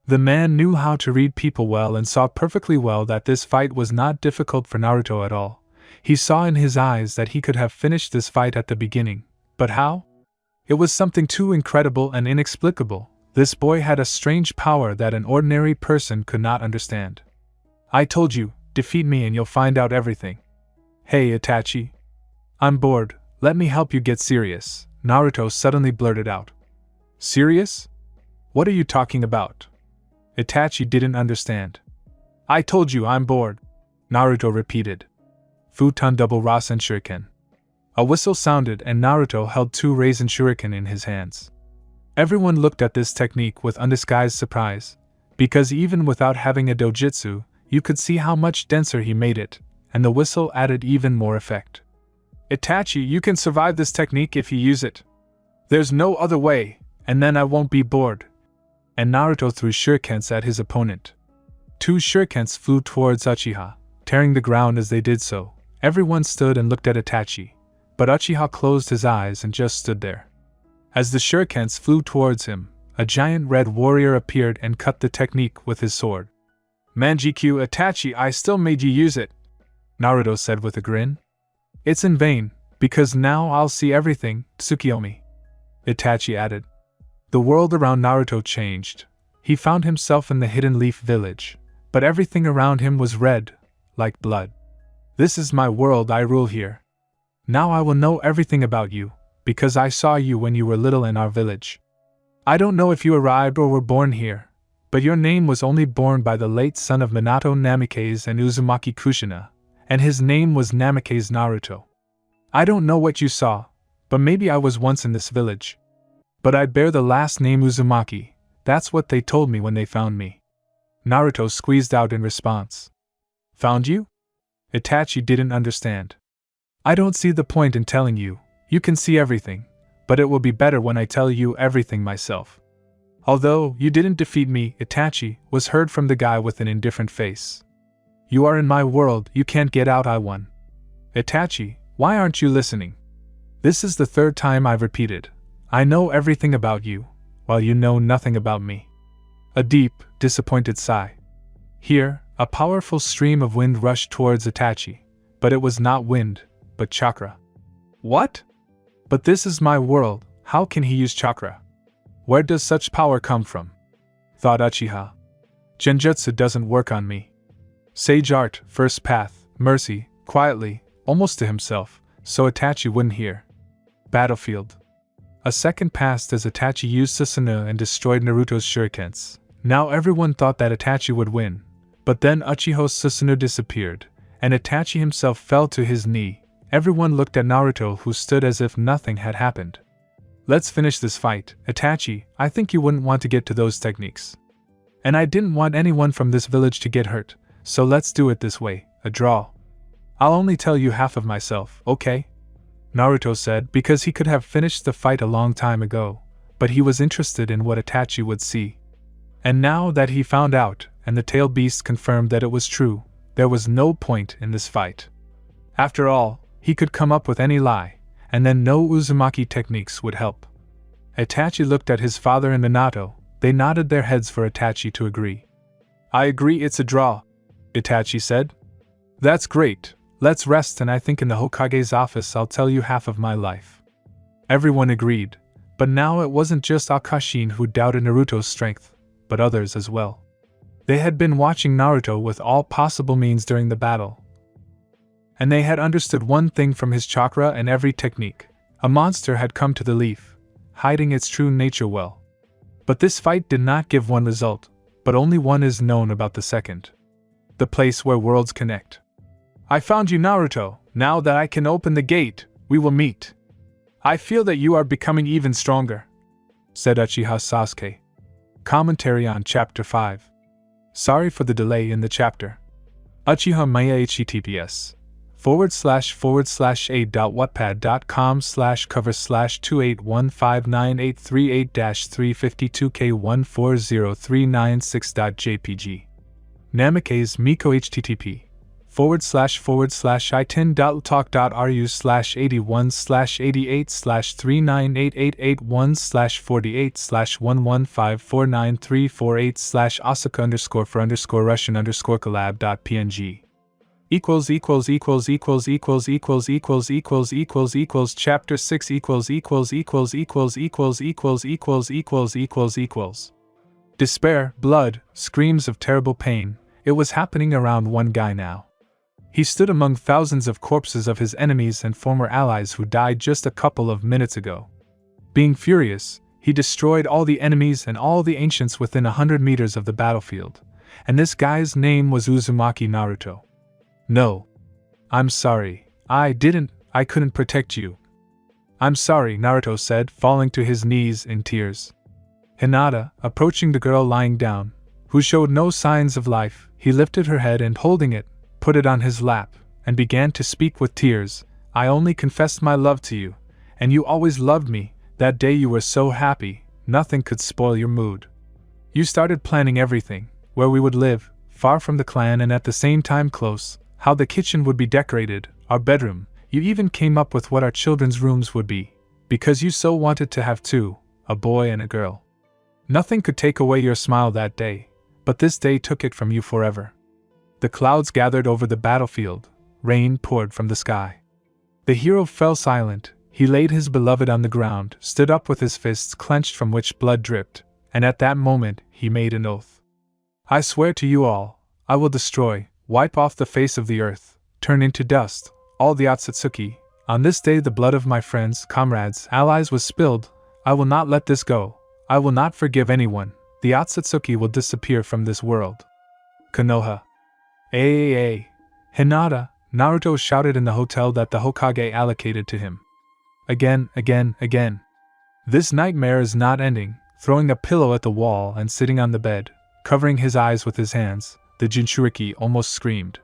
The man knew how to read people well and saw perfectly well that this fight was not difficult for Naruto at all. He saw in his eyes that he could have finished this fight at the beginning. But how? It was something too incredible and inexplicable. This boy had a strange power that an ordinary person could not understand. I told you, defeat me and you'll find out everything. Hey Itachi. I'm bored, let me help you get serious, Naruto suddenly blurted out. Serious? What are you talking about? Itachi didn't understand. I told you I'm bored, Naruto repeated. Futon double Rasen Shuriken. A whistle sounded and Naruto held 2 raisin shuriken in his hands. Everyone looked at this technique with undisguised surprise, because even without having a dojutsu, you could see how much denser he made it, and the whistle added even more effect. Itachi, you can survive this technique if you use it. There's no other way, and then I won't be bored. And Naruto threw shurikens at his opponent. 2 shurikens flew towards Uchiha, tearing the ground as they did so. Everyone stood and looked at Itachi, but Uchiha closed his eyes and just stood there. As the shurikens flew towards him, a giant red warrior appeared and cut the technique with his sword. Manjikyu, Itachi, I still made you use it, Naruto said with a grin. It's in vain, because now I'll see everything, Tsukiyomi, Itachi added. The world around Naruto changed. He found himself in the Hidden Leaf Village, but everything around him was red, like blood. This is my world, I rule here. Now I will know everything about you, because I saw you when you were little in our village. I don't know if you arrived or were born here, but your name was only borne by the late son of Minato Namikaze and Uzumaki Kushina, and his name was Namikaze Naruto. I don't know what you saw, but maybe I was once in this village. But I bear the last name Uzumaki, that's what they told me when they found me. Naruto squeezed out in response. Found you? Itachi didn't understand. I don't see the point in telling you, you can see everything, but it will be better when I tell you everything myself. Although you didn't defeat me, Itachi, was heard from the guy with an indifferent face. You are in my world, you can't get out, I won. Itachi, why aren't you listening? This is the 3rd time I've repeated. I know everything about you, while you know nothing about me. A deep, disappointed sigh. Here, a powerful stream of wind rushed towards Itachi, but it was not wind, but chakra. What? But this is my world, how can he use chakra? Where does such power come from? Thought Uchiha. Genjutsu doesn't work on me. Sage art, first path, mercy, quietly, almost to himself, so Itachi wouldn't hear. Battlefield. A second passed as Itachi used Susanoo and destroyed Naruto's shurikens. Now everyone thought that Itachi would win, but then Uchiha's Susanoo disappeared, and Itachi himself fell to his knee. Everyone looked at Naruto, who stood as if nothing had happened. Let's finish this fight, Itachi, I think you wouldn't want to get to those techniques. And I didn't want anyone from this village to get hurt, so let's do it this way, a draw. I'll only tell you half of myself, okay? Naruto said, because he could have finished the fight a long time ago, but he was interested in what Itachi would see. And now that he found out, and the tail beast confirmed that it was true, there was no point in this fight. After all, he could come up with any lie, and then no Uzumaki techniques would help. Itachi looked at his father and Minato. They nodded their heads for Itachi to agree. I agree, it's a draw, Itachi said. That's great. Let's rest, and I think in the Hokage's office I'll tell you half of my life. Everyone agreed, but now it wasn't just Akashin who doubted Naruto's strength, but others as well. They had been watching Naruto with all possible means during the battle, and they had understood one thing from his chakra and every technique. A monster had come to the leaf, hiding its true nature well. But this fight did not give one result, but only one is known about the second. The place where worlds connect. I found you, Naruto. Now that I can open the gate, we will meet. I feel that you are becoming even stronger, said Uchiha Sasuke. Commentary on Chapter 5. Sorry for the delay in the chapter. Uchiha Maya https://a.wattpad.com/cover/281598388-352k1403996.jpg. Namikaze Miko http://81/81/88/39888/1154938/Asuka_for_Russian_collab.png Chapter 6 Despair, blood, screams of terrible pain. It was happening around one guy now. He stood among thousands of corpses of his enemies and former allies who died just a couple of minutes ago. Being furious, he destroyed all the enemies and all the ancients within 100 meters of the battlefield, and this guy's name was Uzumaki Naruto. No. I'm sorry, I didn't. I couldn't protect you. I'm sorry, Naruto said, falling to his knees in tears. Hinata, approaching the girl lying down, who showed no signs of life, he lifted her head and holding it, put it on his lap, and began to speak with tears. I only confessed my love to you, and you always loved me. That day you were so happy, nothing could spoil your mood. You started planning everything, where we would live, far from the clan and at the same time close, how the kitchen would be decorated, our bedroom. You even came up with what our children's rooms would be, because you so wanted to have two, a boy and a girl. Nothing could take away your smile that day, but this day took it from you forever. The clouds gathered over the battlefield, rain poured from the sky. The hero fell silent, he laid his beloved on the ground, stood up with his fists clenched from which blood dripped, and at that moment he made an oath. I swear to you all, I will destroy, wipe off the face of the earth, turn into dust, all the Otsutsuki. On this day the blood of my friends, comrades, allies was spilled. I will not let this go. I will not forgive anyone. The Otsutsuki will disappear from this world. Konoha. Hinata, Naruto shouted in the hotel that the Hokage allocated to him. Again. This nightmare is not ending. Throwing a pillow at the wall and sitting on the bed, covering his eyes with his hands, the Jinchuriki almost screamed.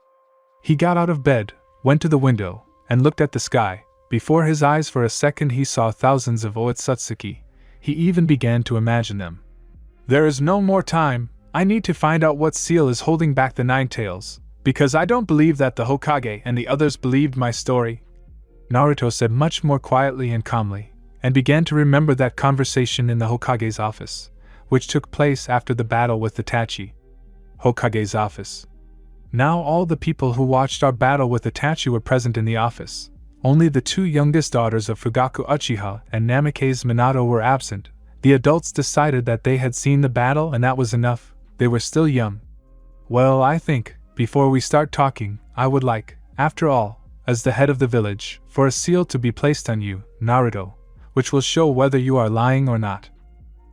He got out of bed, went to the window, and looked at the sky. Before his eyes for a second he saw thousands of Otsutsuki. He even began to imagine them. There is no more time. I need to find out what seal is holding back the Nine Tails, because I don't believe that the Hokage and the others believed my story. Naruto said much more quietly and calmly, and began to remember that conversation in the Hokage's office, which took place after the battle with Itachi. Hokage's office. Now all the people who watched our battle with Itachi were present in the office. Only the two youngest daughters of Fugaku Uchiha and Namikaze Minato were absent. The adults decided that they had seen the battle and that was enough. They were still young. Well, I think, before we start talking, I would like, after all, as the head of the village, for a seal to be placed on you, Naruto, which will show whether you are lying or not.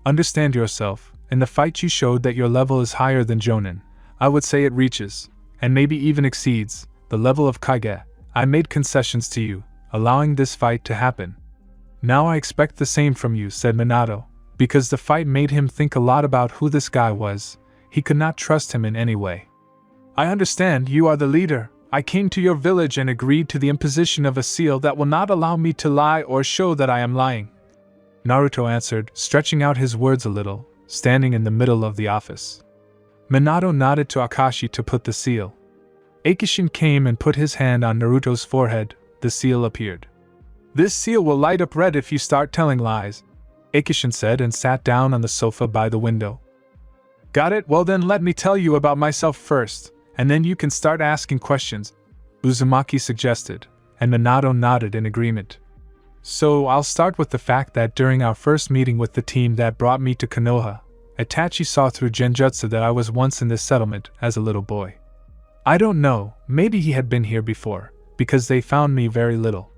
Understand yourself. In the fight you showed that your level is higher than Jonin. I would say it reaches, and maybe even exceeds, the level of Kage. I made concessions to you, allowing this fight to happen. Now I expect the same from you, said Minato, because the fight made him think a lot about who this guy was. He could not trust him in any way. I understand you are the leader. I came to your village and agreed to the imposition of a seal that will not allow me to lie or show that I am lying. Naruto answered, stretching out his words a little, standing in the middle of the office. Minato nodded to Akashi to put the seal. Akishin came and put his hand on Naruto's forehead. The seal appeared. This seal will light up red if you start telling lies, Akishin said and sat down on the sofa by the window. Got it? Well then let me tell you about myself first, and then you can start asking questions, Uzumaki suggested, and Minato nodded in agreement. So I'll start with the fact that during our first meeting with the team that brought me to Konoha, Itachi saw through genjutsu that I was once in this settlement as a little boy. I don't know, maybe he had been here before, because they found me very little.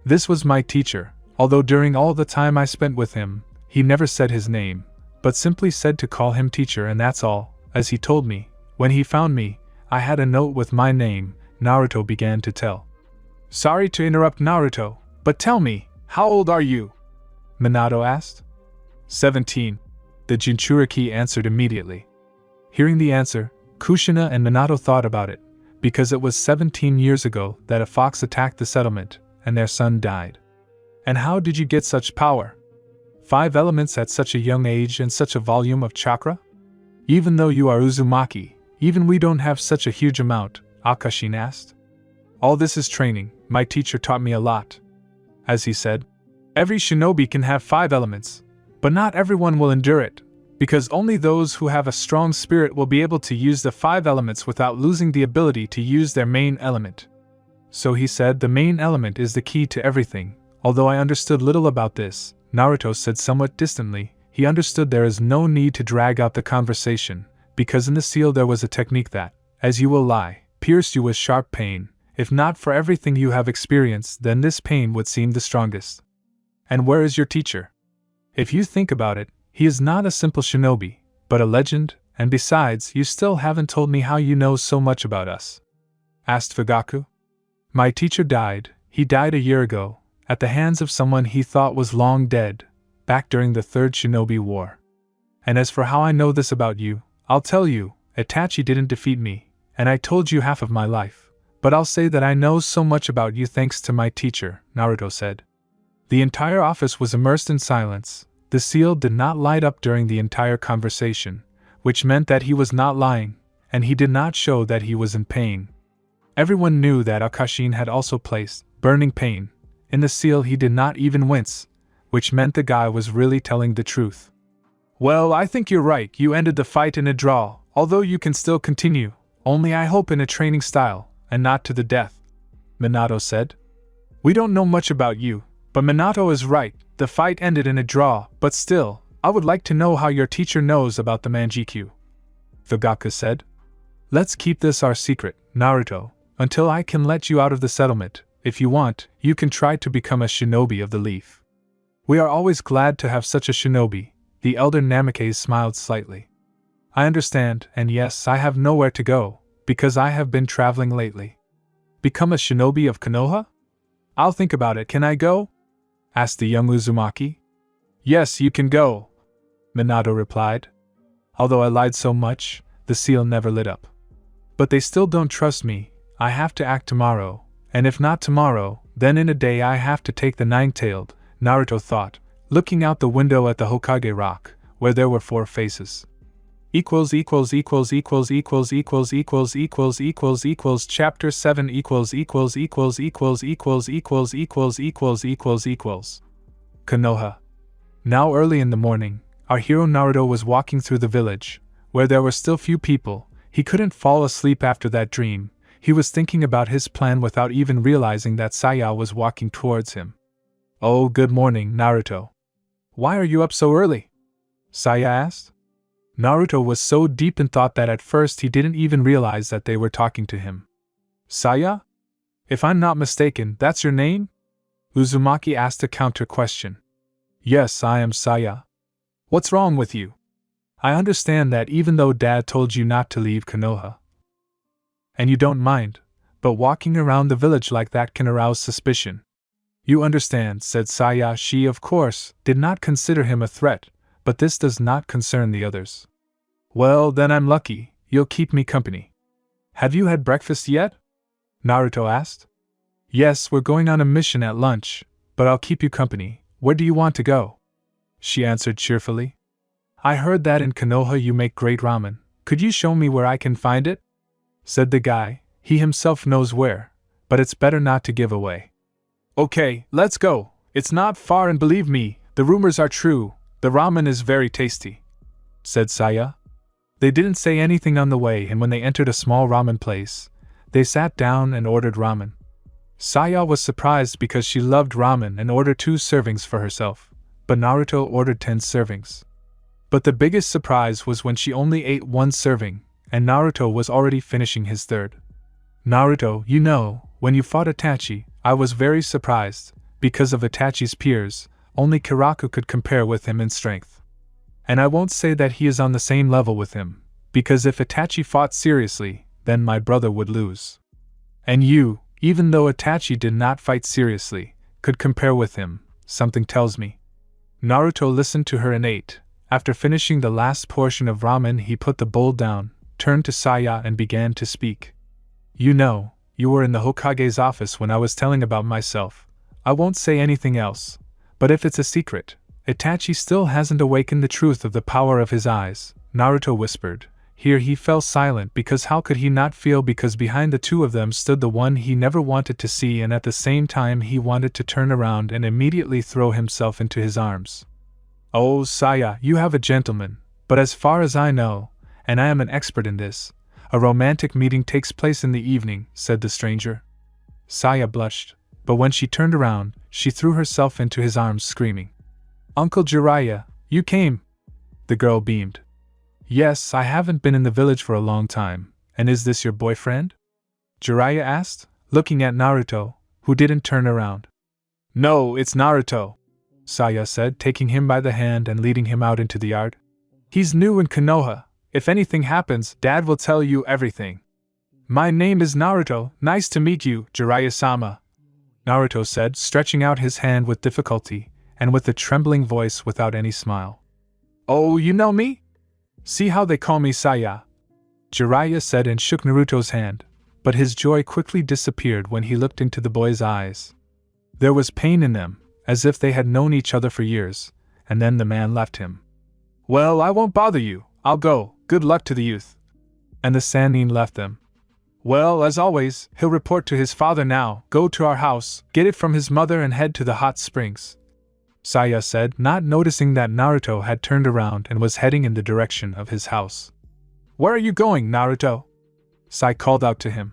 This was my teacher, although during all the time I spent with him, he never said his name, but simply said to call him teacher and that's all. As he told me, when he found me, I had a note with my name. Naruto began to tell. Sorry to interrupt Naruto, but tell me, how old are you? Minato asked. 17. The Jinchuriki answered immediately. Hearing the answer, Kushina and Minato thought about it, because it was 17 years ago that a fox attacked the settlement, and their son died. And how did you get such power? 5 elements at such a young age and such a volume of chakra? Even though you are Uzumaki, even we don't have such a huge amount, Akashin asked. All this is training, my teacher taught me a lot. As he said, every shinobi can have 5 elements, but not everyone will endure it, because only those who have a strong spirit will be able to use the 5 elements without losing the ability to use their main element. So he said the main element is the key to everything. Although I understood little about this, Naruto said somewhat distantly, he understood there is no need to drag out the conversation, because in the seal there was a technique that, as you will lie, pierced you with sharp pain. If not for everything you have experienced, then this pain would seem the strongest. And where is your teacher? If you think about it, he is not a simple shinobi, but a legend, and besides, you still haven't told me how you know so much about us, asked Fugaku. My teacher died, He died a year ago, at the hands of someone he thought was long dead, back during the Third Shinobi War. And as for how I know this about you, I'll tell you, Itachi didn't defeat me, and I told you half of my life. But I'll say that I know so much about you thanks to my teacher, Naruto said. The entire office was immersed in silence. The seal did not light up during the entire conversation, which meant that he was not lying, and he did not show that he was in pain. Everyone knew that Akashin had also placed burning pain in the seal. He did not even wince, which meant the guy was really telling the truth. Well, I think you're right, you ended the fight in a draw, although you can still continue, only I hope in a training style, and not to the death, Minato said. We don't know much about you, but Minato is right, the fight ended in a draw, but still, I would like to know how your teacher knows about the Manjikyu, Fugaku said. Let's keep this our secret, Naruto, until I can let you out of the settlement. If you want, you can try to become a shinobi of the leaf. We are always glad to have such a shinobi, the elder Namikaze smiled slightly. I understand, and yes, I have nowhere to go, because I have been traveling lately. Become a shinobi of Konoha? I'll think about it, can I go? Asked the young Uzumaki. Yes, you can go, Minato replied. Although I lied so much, the seal never lit up. But they still don't trust me, I have to act tomorrow, and if not tomorrow, then in a day I have to take the nine-tailed, Naruto thought, looking out the window at the Hokage rock, where there were 4 faces. Chapter 7 Konoha. Now early in the morning, our hero Naruto was walking through the village, where there were still few people. He couldn't fall asleep after that dream. He was thinking about his plan without even realizing that Saya was walking towards him. Oh, good morning, Naruto. Why are you up so early? Saya asked. Naruto was so deep in thought that at first he didn't even realize that they were talking to him. Saya? If I'm not mistaken, that's your name? Uzumaki asked a counter question. Yes, I am Saya. What's wrong with you? I understand that even though Dad told you not to leave Konoha, and you don't mind, but walking around the village like that can arouse suspicion. You understand, said Saya. She, of course, did not consider him a threat, but this does not concern the others. Well, then I'm lucky, you'll keep me company. Have you had breakfast yet? Naruto asked. Yes, we're going on a mission at lunch, but I'll keep you company. Where do you want to go? She answered cheerfully. I heard that in Konoha you make great ramen. Could you show me where I can find it? Said the guy. He himself knows where, but it's better not to give away. Okay, let's go. It's not far and believe me, the rumors are true. The ramen is very tasty, said Saya. They didn't say anything on the way, and when they entered a small ramen place, they sat down and ordered ramen. Saya was surprised because she loved ramen and ordered 2 servings for herself, but Naruto ordered 10 servings. But the biggest surprise was when she only ate 1 serving, and Naruto was already finishing his 3rd. Naruto, you know, when you fought Itachi, I was very surprised, because of Itachi's peers, only Kiraku could compare with him in strength. And I won't say that he is on the same level with him, because if Itachi fought seriously, then my brother would lose. And you, even though Itachi did not fight seriously, could compare with him, something tells me. Naruto listened to her and ate. After finishing the last portion of ramen, he put the bowl down, turned to Saya and began to speak. You know, you were in the Hokage's office when I was telling about myself. I won't say anything else. But if it's a secret, Itachi still hasn't awakened the truth of the power of his eyes, Naruto whispered. Here he fell silent because how could he not feel, because behind the 2 of them stood the one he never wanted to see, and at the same time he wanted to turn around and immediately throw himself into his arms. Oh, Saya, you have a gentleman, but as far as I know, and I am an expert in this, a romantic meeting takes place in the evening, said the stranger. Saya blushed, but when she turned around, she threw herself into his arms screaming. Uncle Jiraiya, you came! The girl beamed. Yes, I haven't been in the village for a long time, and is this your boyfriend? Jiraiya asked, looking at Naruto, who didn't turn around. No, it's Naruto, Saya said, taking him by the hand and leading him out into the yard. He's new in Konoha. If anything happens, Dad will tell you everything. My name is Naruto, nice to meet you, Jiraiya-sama. Naruto said, stretching out his hand with difficulty, and with a trembling voice without any smile. Oh, you know me? See how they call me Saya? Jiraiya said and shook Naruto's hand, but his joy quickly disappeared when he looked into the boy's eyes. There was pain in them, as if they had known each other for years, and then the man left him. Well, I won't bother you, I'll go, good luck to the youth. And the Sannin left them. Well, as always, he'll report to his father now, go to our house, get it from his mother and head to the hot springs. Saya said, not noticing that Naruto had turned around and was heading in the direction of his house. Where are you going, Naruto? Sai called out to him.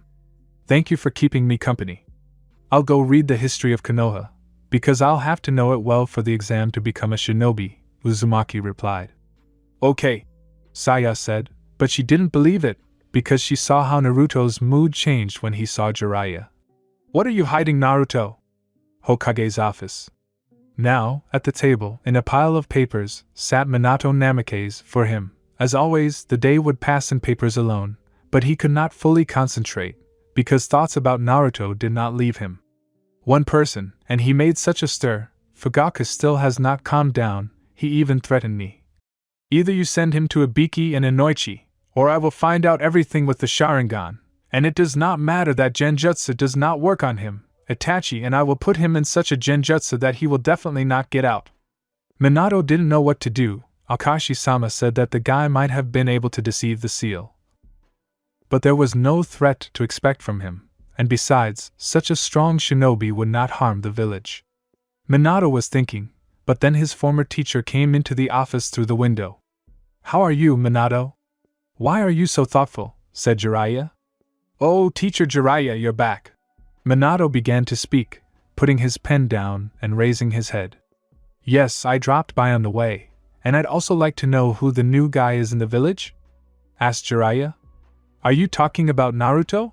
Thank you for keeping me company. I'll go read the history of Konoha, because I'll have to know it well for the exam to become a shinobi, Uzumaki replied. Okay, Saya said, but she didn't believe it, because she saw how Naruto's mood changed when he saw Jiraiya. What are you hiding, Naruto? Hokage's office. Now, at the table, in a pile of papers, sat Minato Namikaze. For him, as always, the day would pass in papers alone, but he could not fully concentrate, because thoughts about Naruto did not leave him. One person, and he made such a stir, Fugaku still has not calmed down, he even threatened me. Either you send him to Ibiki and Inoichi, or I will find out everything with the Sharingan, and it does not matter that Genjutsu does not work on him, Itachi, and I will put him in such a Genjutsu that he will definitely not get out. Minato didn't know what to do. Akashi-sama said that the guy might have been able to deceive the seal. But there was no threat to expect from him, and besides, such a strong shinobi would not harm the village. Minato was thinking, but then his former teacher came into the office through the window. How are you, Minato? Why are you so thoughtful? Said Jiraiya. Oh, Teacher Jiraiya, you're back. Minato began to speak, putting his pen down and raising his head. Yes, I dropped by on the way, and I'd also like to know who the new guy is in the village? Asked Jiraiya. Are you talking about Naruto?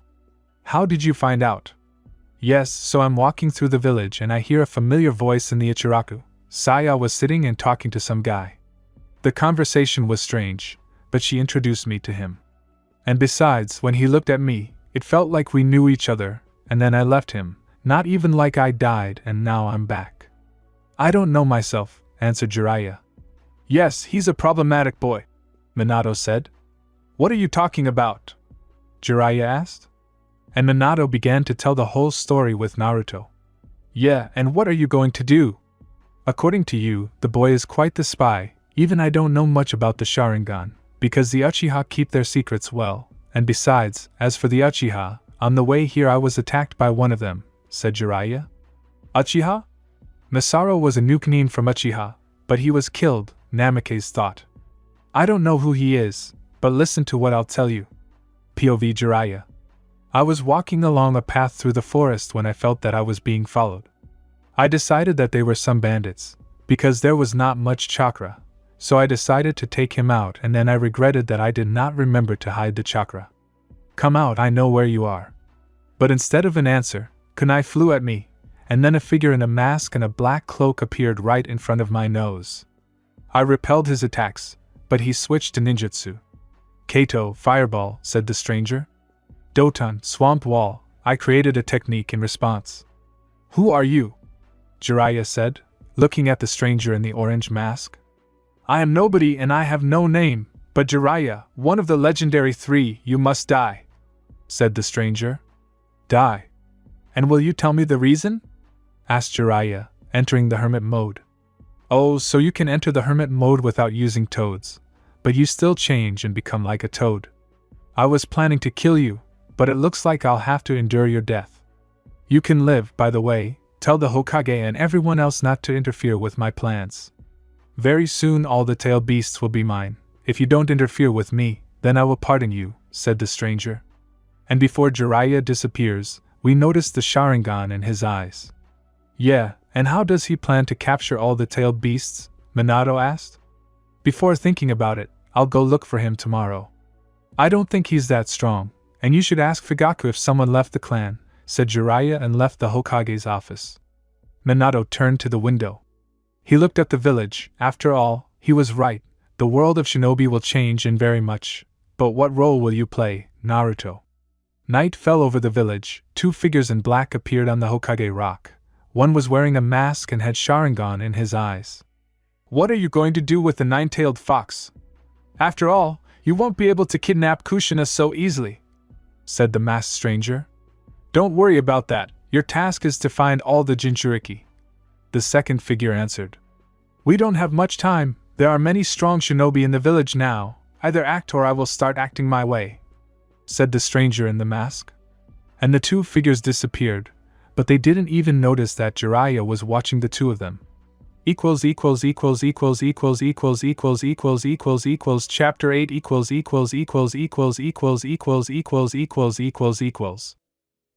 How did you find out? Yes, so I'm walking through the village and I hear a familiar voice in the Ichiraku. Saya was sitting and talking to some guy. The conversation was strange, but she introduced me to him. And besides, when he looked at me, it felt like we knew each other, and then I left him, not even like I died and now I'm back. I don't know myself, answered Jiraiya. Yes, he's a problematic boy, Minato said. What are you talking about? Jiraiya asked. And Minato began to tell the whole story with Naruto. Yeah, and what are you going to do? According to you, the boy is quite the spy. Even I don't know much about the Sharingan, because the Uchiha keep their secrets well, and besides, as for the Uchiha, on the way here I was attacked by one of them, said Jiraiya. Uchiha? Masaru was a Nukenin from Uchiha, but he was killed, Namikaze thought. I don't know who he is, but listen to what I'll tell you. POV Jiraiya. I was walking along a path through the forest when I felt that I was being followed. I decided that they were some bandits, because there was not much chakra, so I decided to take him out and then I regretted that I did not remember to hide the chakra. Come out, I know where you are. But instead of an answer, Kunai flew at me, and then a figure in a mask and a black cloak appeared right in front of my nose. I repelled his attacks, but he switched to ninjutsu. Kato, fireball, said the stranger. Doton, swamp wall, I created a technique in response. Who are you? Jiraiya said, looking at the stranger in the orange mask. I am nobody and I have no name, but Jiraiya, one of the legendary three, you must die, said the stranger. Die? And will you tell me the reason? Asked Jiraiya, entering the hermit mode. Oh, so you can enter the hermit mode without using toads, but you still change and become like a toad. I was planning to kill you, but it looks like I'll have to endure your death. You can live, by the way, tell the Hokage and everyone else not to interfere with my plans. Very soon all the tail beasts will be mine. If you don't interfere with me, then I will pardon you, said the stranger. And before Jiraiya disappears, we notice the Sharingan in his eyes. Yeah, and how does he plan to capture all the tailed beasts? Minato asked. Before thinking about it, I'll go look for him tomorrow. I don't think he's that strong, and you should ask Fugaku if someone left the clan, said Jiraiya and left the Hokage's office. Minato turned to the window. He looked at the village. After all, he was right, the world of shinobi will change and very much, but what role will you play, Naruto? Night fell over the village. 2 figures in black appeared on the Hokage rock. One was wearing a mask and had Sharingan in his eyes. "What are you going to do with the 9-tailed fox? After all, you won't be able to kidnap Kushina so easily," said the masked stranger. "Don't worry about that. Your task is to find all the Jinchuriki," the second figure answered. "We don't have much time. There are many strong shinobi in the village now. Either act or I will start acting my way," said the stranger in the mask. And the 2 figures disappeared, but they didn't even notice that Jiraiya was watching the 2 of them. Chapter 8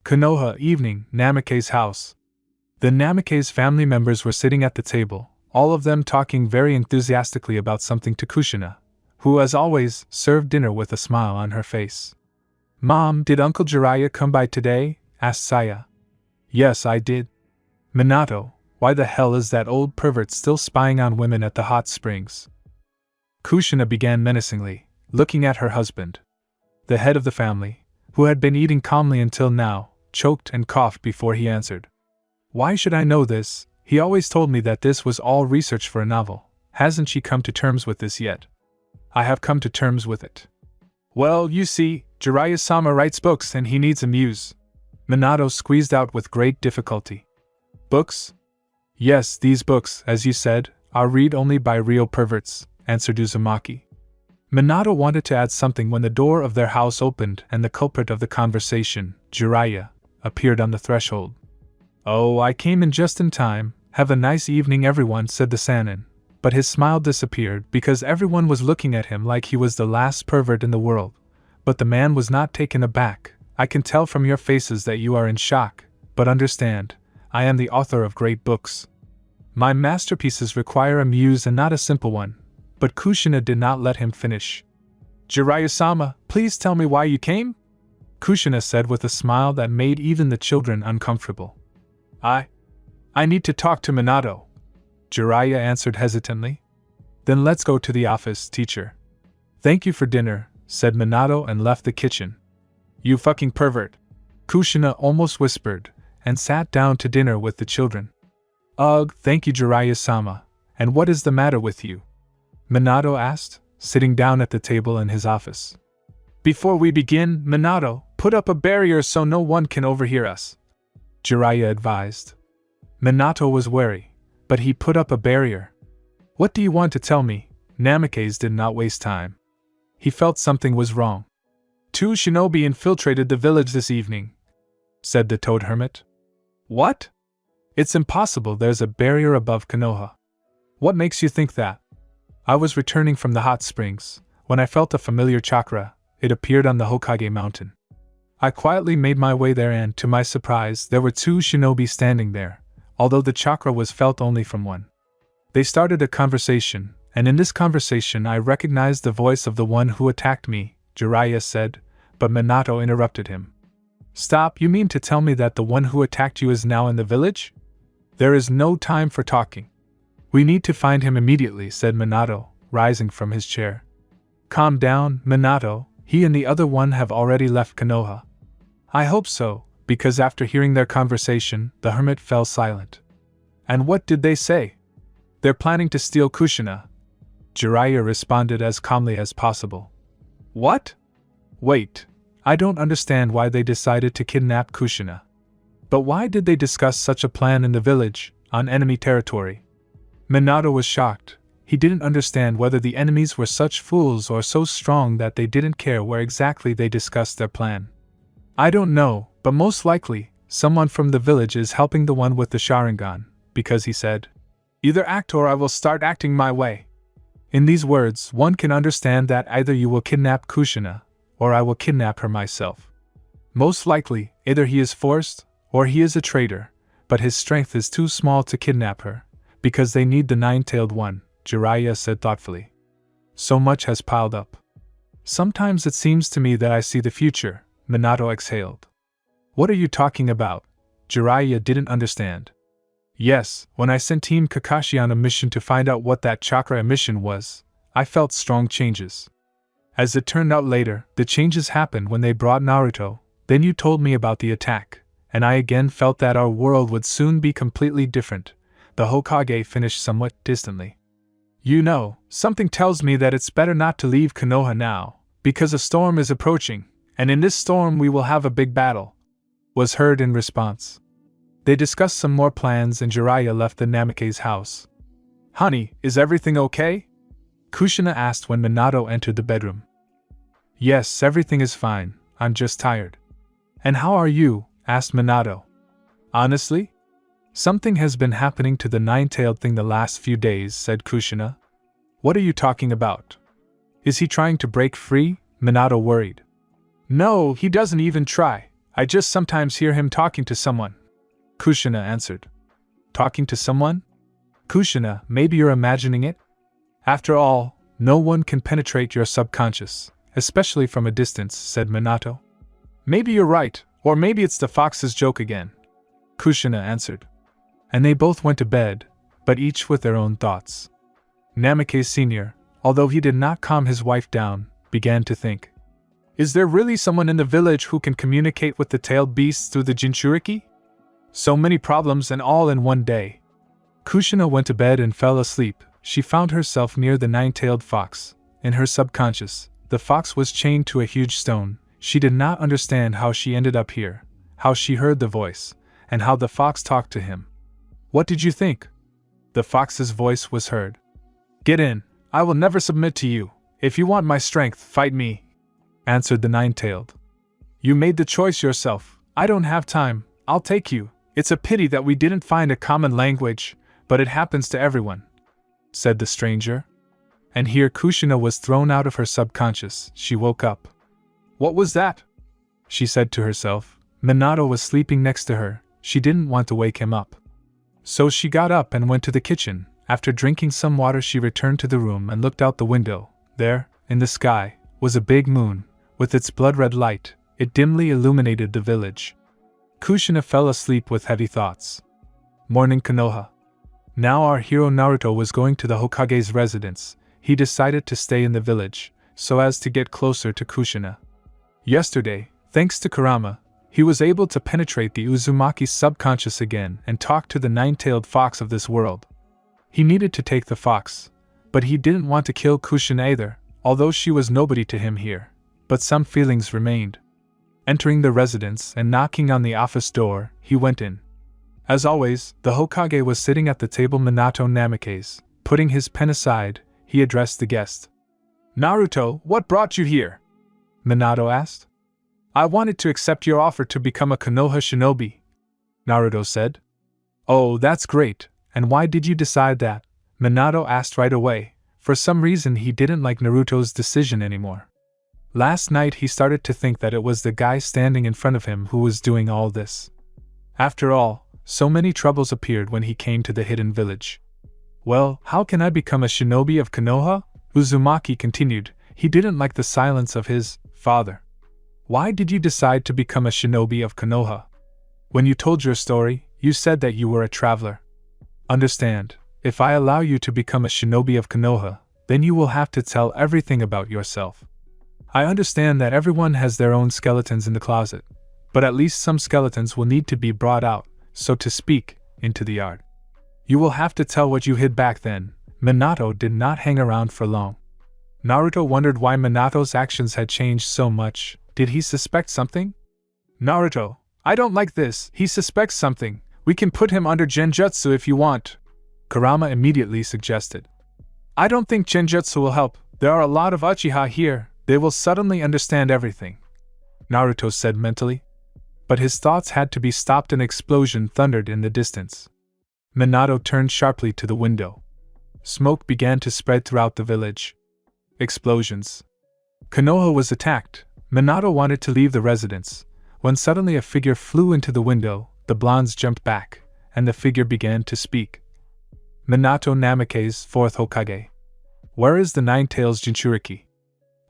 Konoha, evening, Namake's house. The Namake's family members were sitting at the table, all of them talking very enthusiastically about something to Kushina, who, as always, served dinner with a smile on her face. "Mom, did Uncle Jiraiya come by today?" asked Saya. "Yes, I did." "Minato, why the hell is that old pervert still spying on women at the hot springs?" Kushina began menacingly, looking at her husband. The head of the family, who had been eating calmly until now, choked and coughed before he answered. "Why should I know this? He always told me that this was all research for a novel. Hasn't she come to terms with this yet?" "I have come to terms with it." "Well, you see, Jiraiya-sama writes books and he needs a muse," Minato squeezed out with great difficulty. "Books?" "Yes, these books, as you said, are read only by real perverts," answered Uzumaki. Minato wanted to add something when the door of their house opened and the culprit of the conversation, Jiraiya, appeared on the threshold. "Oh, I came in just in time. Have a nice evening, everyone," said the Sannin. But his smile disappeared because everyone was looking at him like he was the last pervert in the world. But the man was not taken aback. "I can tell from your faces that you are in shock, but understand, I am the author of great books. My masterpieces require a muse and not a simple one." But Kushina did not let him finish. "Jiraiya-sama, please tell me why you came?" Kushina said with a smile that made even the children uncomfortable. I need to talk to Minato," Jiraiya answered hesitantly. "Then let's go to the office, teacher." "Thank you for dinner," said Minato and left the kitchen. "You fucking pervert," Kushina almost whispered, and sat down to dinner with the children. "Ugh, thank you, Jiraiya-sama. And what is the matter with you?" Minato asked, sitting down at the table in his office. "Before we begin, Minato, put up a barrier so no one can overhear us," Jiraiya advised. Minato was wary, but he put up a barrier. "What do you want to tell me?" Namakes did not waste time. He felt something was wrong. "2 shinobi infiltrated the village this evening," said the Toad Hermit. "What?" "It's impossible, there's a barrier above Konoha." "What makes you think that?" "I was returning from the hot springs, when I felt a familiar chakra. It appeared on the Hokage mountain. I quietly made my way there and, to my surprise, there were 2 shinobi standing there, although the chakra was felt only from one. They started a conversation, and in this conversation I recognized the voice of the one who attacked me," Jiraiya said, but Minato interrupted him. "Stop, you mean to tell me that the one who attacked you is now in the village?" "There is no time for talking. We need to find him immediately," said Minato, rising from his chair. "Calm down, Minato, he and the other one have already left Konoha." "I hope so," because after hearing their conversation, the hermit fell silent. "And what did they say?" "They're planning to steal Kushina," Jiraiya responded as calmly as possible. "What?" "Wait, I don't understand why they decided to kidnap Kushina. But why did they discuss such a plan in the village, on enemy territory?" Minato was shocked. He didn't understand whether the enemies were such fools or so strong that they didn't care where exactly they discussed their plan. "I don't know, but most likely, someone from the village is helping the one with the Sharingan, because he said, 'Either act or I will start acting my way.' In these words, one can understand that either you will kidnap Kushina, or I will kidnap her myself. Most likely, either he is forced, or he is a traitor, but his strength is too small to kidnap her, because they need the 9-tailed one," Jiraiya said thoughtfully. "So much has piled up. Sometimes it seems to me that I see the future," Minato exhaled. "What are you talking about?" Jiraiya didn't understand. "Yes, when I sent Team Kakashi on a mission to find out what that chakra emission was, I felt strong changes. As it turned out later, the changes happened when they brought Naruto, Then you told me about the attack, and I again felt that our world would soon be completely different, the Hokage finished somewhat distantly. You know, something tells me that it's better not to leave Konoha now, because a storm is approaching, and in this storm we will have a big battle, was heard in response. They discussed some more plans and Jiraiya left the Namake's house. Honey, is everything okay? Kushina asked when Minato entered the bedroom. Yes, everything is fine, I'm just tired. And how are you? Asked Minato. Honestly? Something has been happening to the nine-tailed thing the last few days, said Kushina. What are you talking about? Is he trying to break free? Minato worried. No, he doesn't even try. I just sometimes hear him talking to someone. Kushina answered. Talking to someone? Kushina, maybe you're imagining it? After all, no one can penetrate your subconscious, especially from a distance, said Minato. Maybe you're right, or maybe it's the fox's joke again. Kushina answered. And they both went to bed, but each with their own thoughts. Namake Sr., although he did not calm his wife down, began to think. Is there really someone in the village who can communicate with the tailed beasts through the Jinchuriki? So many problems and all in one day. Kushina went to bed and fell asleep. She found herself near the nine-tailed fox. In her subconscious, the fox was chained to a huge stone. She did not understand how she ended up here, how she heard the voice, and how the fox talked to him. What did you think? The fox's voice was heard. Get in, I will never submit to you. If you want my strength, fight me, answered the nine-tailed. You made the choice yourself. I don't have time. I'll take you. It's a pity that we didn't find a common language, but it happens to everyone, said the stranger. And here Kushina was thrown out of her subconscious. She woke up. What was that? She said to herself. Minato was sleeping next to her. She didn't want to wake him up. So she got up and went to the kitchen. After drinking some water, she returned to the room and looked out the window. There, in the sky, was a big moon. With its blood-red light, it dimly illuminated the village. Kushina fell asleep with heavy thoughts. Morning, Konoha. Now our hero Naruto was going to the Hokage's residence. He decided to stay in the village, so as to get closer to Kushina. Yesterday, thanks to Kurama, he was able to penetrate the Uzumaki's subconscious again and talk to the nine-tailed fox of this world. He needed to take the fox, but he didn't want to kill Kushina either, although she was nobody to him here. But some feelings remained. Entering the residence and knocking on the office door, he went in. As always, the Hokage was sitting at the table Minato Namake's. Putting his pen aside, he addressed the guest. Naruto, what brought you here? Minato asked. I wanted to accept your offer to become a Konoha shinobi, Naruto said. Oh, that's great, and why did you decide that? Minato asked right away. For some reason he didn't like Naruto's decision anymore. Last night he started to think that it was the guy standing in front of him who was doing all this. After all, so many troubles appeared when he came to the hidden village. Well, how can I become a shinobi of Konoha? Uzumaki continued. He didn't like the silence of his father. Why did you decide to become a shinobi of Konoha? When you told your story, you said that you were a traveler. Understand, if I allow you to become a shinobi of Konoha, then you will have to tell everything about yourself. I understand that everyone has their own skeletons in the closet, but at least some skeletons will need to be brought out, so to speak, into the yard. You will have to tell what you hid back then. Minato did not hang around for long. Naruto wondered why Minato's actions had changed so much. Did he suspect something? Naruto, I don't like this. He suspects something. We can put him under genjutsu if you want, Kurama immediately suggested. I don't think genjutsu will help. There are a lot of Uchiha here. They will suddenly understand everything, Naruto said mentally. But his thoughts had to be stopped. An explosion thundered in the distance. Minato turned sharply to the window. Smoke began to spread throughout the village. Explosions. Konoha was attacked. Minato wanted to leave the residence, when suddenly a figure flew into the window. The blondes jumped back, and the figure began to speak. Minato Namake's fourth Hokage. Where is the Nine-Tails Jinchuriki?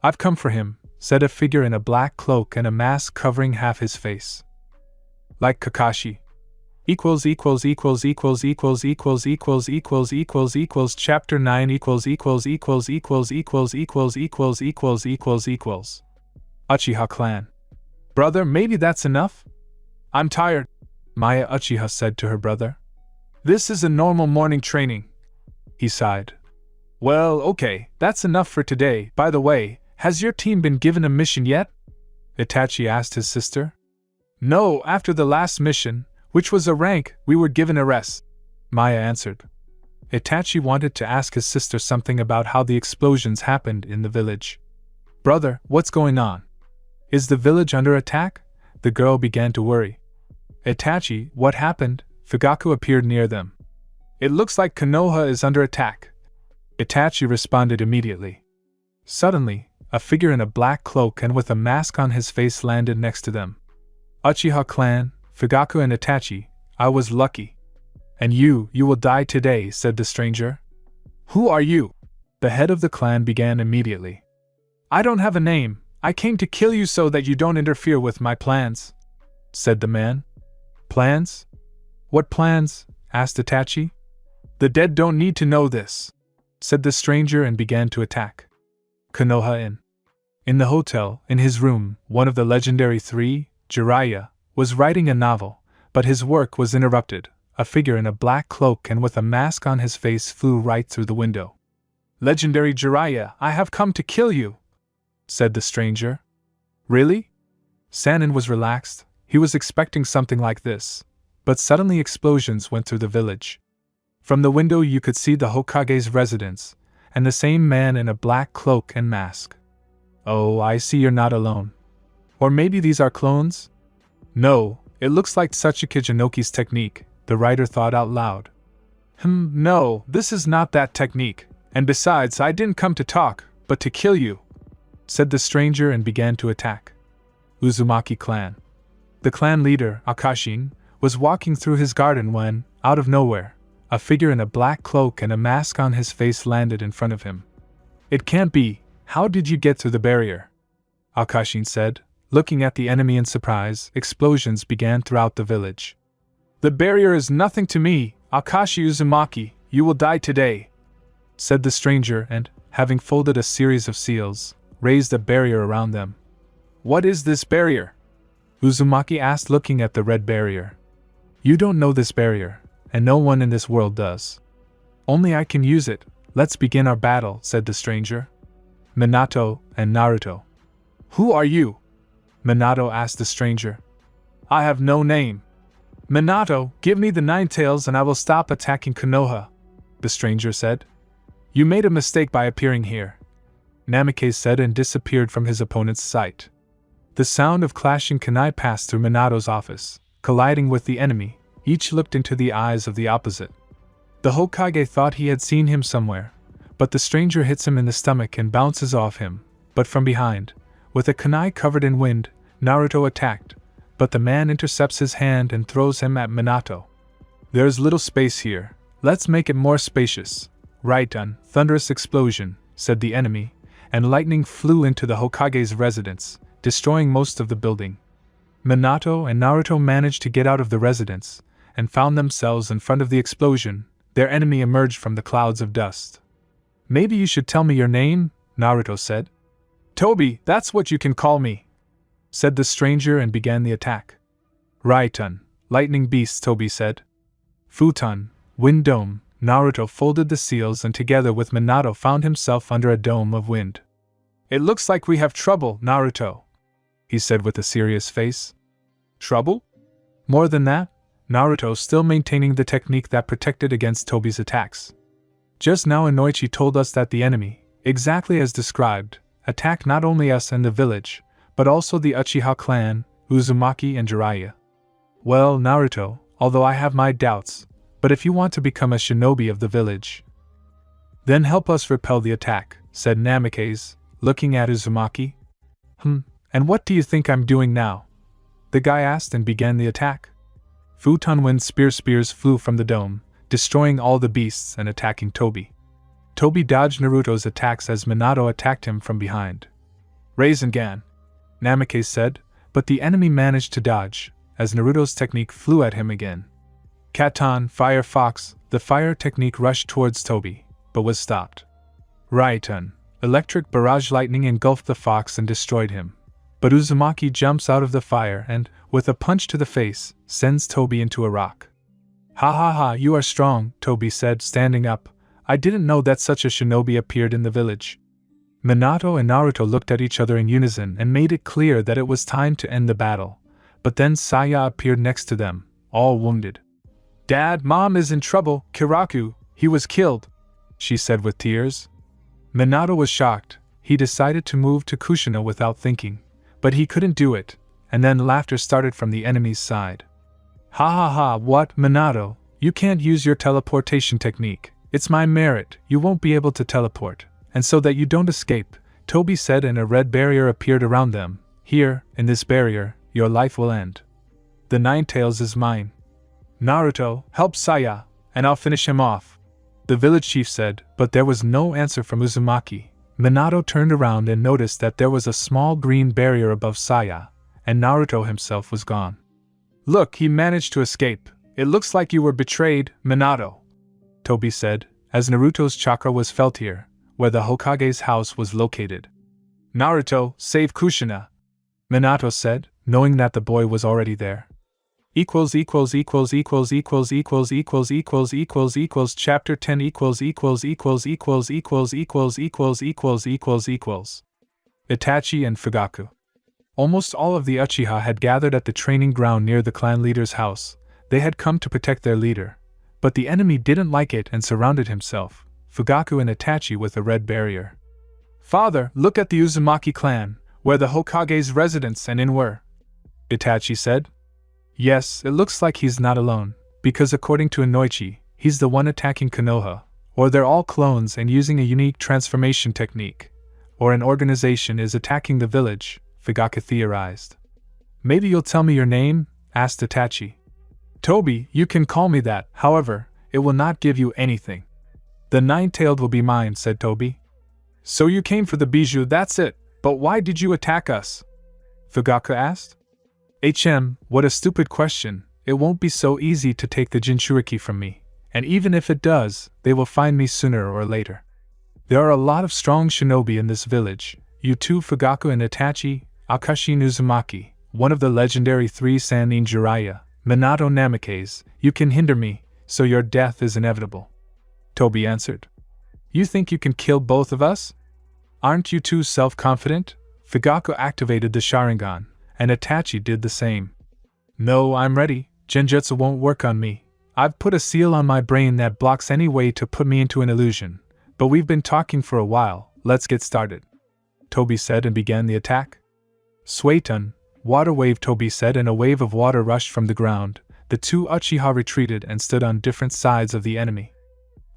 I've come for him, said a figure in a black cloak and a mask covering half his face. Like Kakashi. Chapter 9 Uchiha clan. Brother, maybe that's enough? I'm tired, Maya Uchiha said to her brother. This is a normal morning training. He sighed. Well, okay, that's enough for today. By the way, has your team been given a mission yet? Itachi asked his sister. No, after the last mission, which was a rank, we were given a rest, Maya answered. Itachi wanted to ask his sister something about how the explosions happened in the village. Brother, what's going on? Is the village under attack? The girl began to worry. Itachi, what happened? Fugaku appeared near them. It looks like Konoha is under attack. Itachi responded immediately. Suddenly, a figure in a black cloak and with a mask on his face landed next to them. Uchiha clan, Fugaku and Itachi, I was lucky. And you will die today, said the stranger. Who are you? The head of the clan began immediately. I don't have a name, I came to kill you so that you don't interfere with my plans, said the man. Plans? What plans? Asked Itachi. The dead don't need to know this, said the stranger and began to attack. Konoha Inn. In the hotel, in his room, one of the legendary three, Jiraiya, was writing a novel, but his work was interrupted. A figure in a black cloak and with a mask on his face flew right through the window. Legendary Jiraiya, I have come to kill you, said the stranger. Really? Sanin was relaxed. He was expecting something like this. But suddenly explosions went through the village. From the window you could see the Hokage's residence, and the same man in a black cloak and mask. Oh, I see you're not alone. Or maybe these are clones? No, it looks like Tsuchika Jinoki's technique, the writer thought out loud. No, this is not that technique, and besides I didn't come to talk, but to kill you, said the stranger and began to attack. Uzumaki clan. The clan leader, Akashin, was walking through his garden when, out of nowhere, a figure in a black cloak and a mask on his face landed in front of him. It can't be, how did you get through the barrier? Akashin said, looking at the enemy in surprise. Explosions began throughout the village. The barrier is nothing to me, Akashi Uzumaki, you will die today, said the stranger and, having folded a series of seals, raised a barrier around them. What is this barrier? Uzumaki asked, looking at the red barrier. You don't know this barrier, and no one in this world does. Only I can use it. Let's begin our battle, said the stranger. Minato and Naruto. Who are you? Minato asked the stranger. I have no name. Minato, give me the 9 tails and I will stop attacking Konoha, the stranger said. You made a mistake by appearing here, Namikaze said and disappeared from his opponent's sight. The sound of clashing kunai passed through Minato's office, colliding with the enemy. Each looked into the eyes of the opposite. The Hokage thought he had seen him somewhere, but the stranger hits him in the stomach and bounces off him. But from behind, with a kunai covered in wind, Naruto attacked, but the man intercepts his hand and throws him at Minato. There's little space here, let's make it more spacious. Right on, thunderous explosion, said the enemy, and lightning flew into the Hokage's residence, destroying most of the building. Minato and Naruto managed to get out of the residence, and found themselves in front of the explosion. Their enemy emerged from the clouds of dust. Maybe you should tell me your name, Naruto said. Tobi, that's what you can call me, said the stranger and began the attack. Raiton, lightning beast, Tobi said. Futon, wind dome, Naruto folded the seals and together with Minato found himself under a dome of wind. It looks like we have trouble, Naruto, he said with a serious face. Trouble? More than that, Naruto still maintaining the technique that protected against Tobi's attacks. Just now Inoichi told us that the enemy, exactly as described, attacked not only us and the village, but also the Uchiha clan, Uzumaki and Jiraiya. Well, Naruto, although I have my doubts, but if you want to become a shinobi of the village, then help us repel the attack, said Namikaze, looking at Uzumaki. And what do you think I'm doing now? The guy asked and began the attack. Futon wind spears flew from the dome, destroying all the beasts and attacking Tobi. Tobi dodged Naruto's attacks as Minato attacked him from behind. Rasengan, Namikaze said, but the enemy managed to dodge, as Naruto's technique flew at him again. Katon, Fire Fox, the fire technique rushed towards Tobi, but was stopped. Raiton, electric barrage lightning engulfed the fox and destroyed him. but Uzumaki jumps out of the fire and, with a punch to the face, sends Toby into a rock. Ha ha ha, you are strong, Toby said, standing up. I didn't know that such a shinobi appeared in the village. Minato and Naruto looked at each other in unison and made it clear that it was time to end the battle, but then Saya appeared next to them, all wounded. Dad, Mom is in trouble, Kiraku, he was killed, she said with tears. Minato was shocked. He decided to move to Kushina without thinking, but he couldn't do it, and then laughter started from the enemy's side. Ha ha ha, what, Minato? You can't use your teleportation technique. It's my merit, you won't be able to teleport, and so that you don't escape, Toby said, and a red barrier appeared around them. Here, in this barrier, your life will end. The Ninetales is mine. Naruto, help Saya, and I'll finish him off, the village chief said, but there was no answer from Uzumaki. Minato turned around and noticed that there was a small green barrier above Saya, and Naruto himself was gone. Look, he managed to escape. It looks like you were betrayed, Minato, Toby said, as Naruto's chakra was felt here, where the Hokage's house was located. Naruto, save Kushina, Minato said, knowing that the boy was already there. Chapter 10 Itachi and Fugaku. Almost all of the Uchiha had gathered at the training ground near the clan leader's house. They had come to protect their leader, but the enemy didn't like it and surrounded himself, Fugaku and Itachi, with a red barrier. Father, look at the Uzumaki clan, where the Hokage's residence and inn were, Itachi said. Yes, it looks like he's not alone, because according to Inoichi, he's the one attacking Konoha, or they're all clones and using a unique transformation technique, or an organization is attacking the village, Fugaku theorized. Maybe you'll tell me your name? Asked Itachi. Toby, you can call me that, however, it will not give you anything. The Nine-Tailed will be mine, said Toby. So you came for the bijou, that's it, but why did you attack us? Fugaku asked. What a stupid question. It won't be so easy to take the Jinchuriki from me, and even if it does, they will find me sooner or later. There are a lot of strong shinobi in this village, you two, Fugaku and Itachi, Akashi and Uzumaki, one of the legendary 3 Sannin Jiraiya, Minato Namikaze, you can hinder me, so your death is inevitable, Toby answered. You think you can kill both of us? Aren't you too self-confident? Fugaku activated the Sharingan, and Itachi did the same. No, I'm ready. Genjutsu won't work on me. I've put a seal on my brain that blocks any way to put me into an illusion. But we've been talking for a while, let's get started, Toby said and began the attack. Suiton, water wave, Toby said, and a wave of water rushed from the ground. The two Uchiha retreated and stood on different sides of the enemy.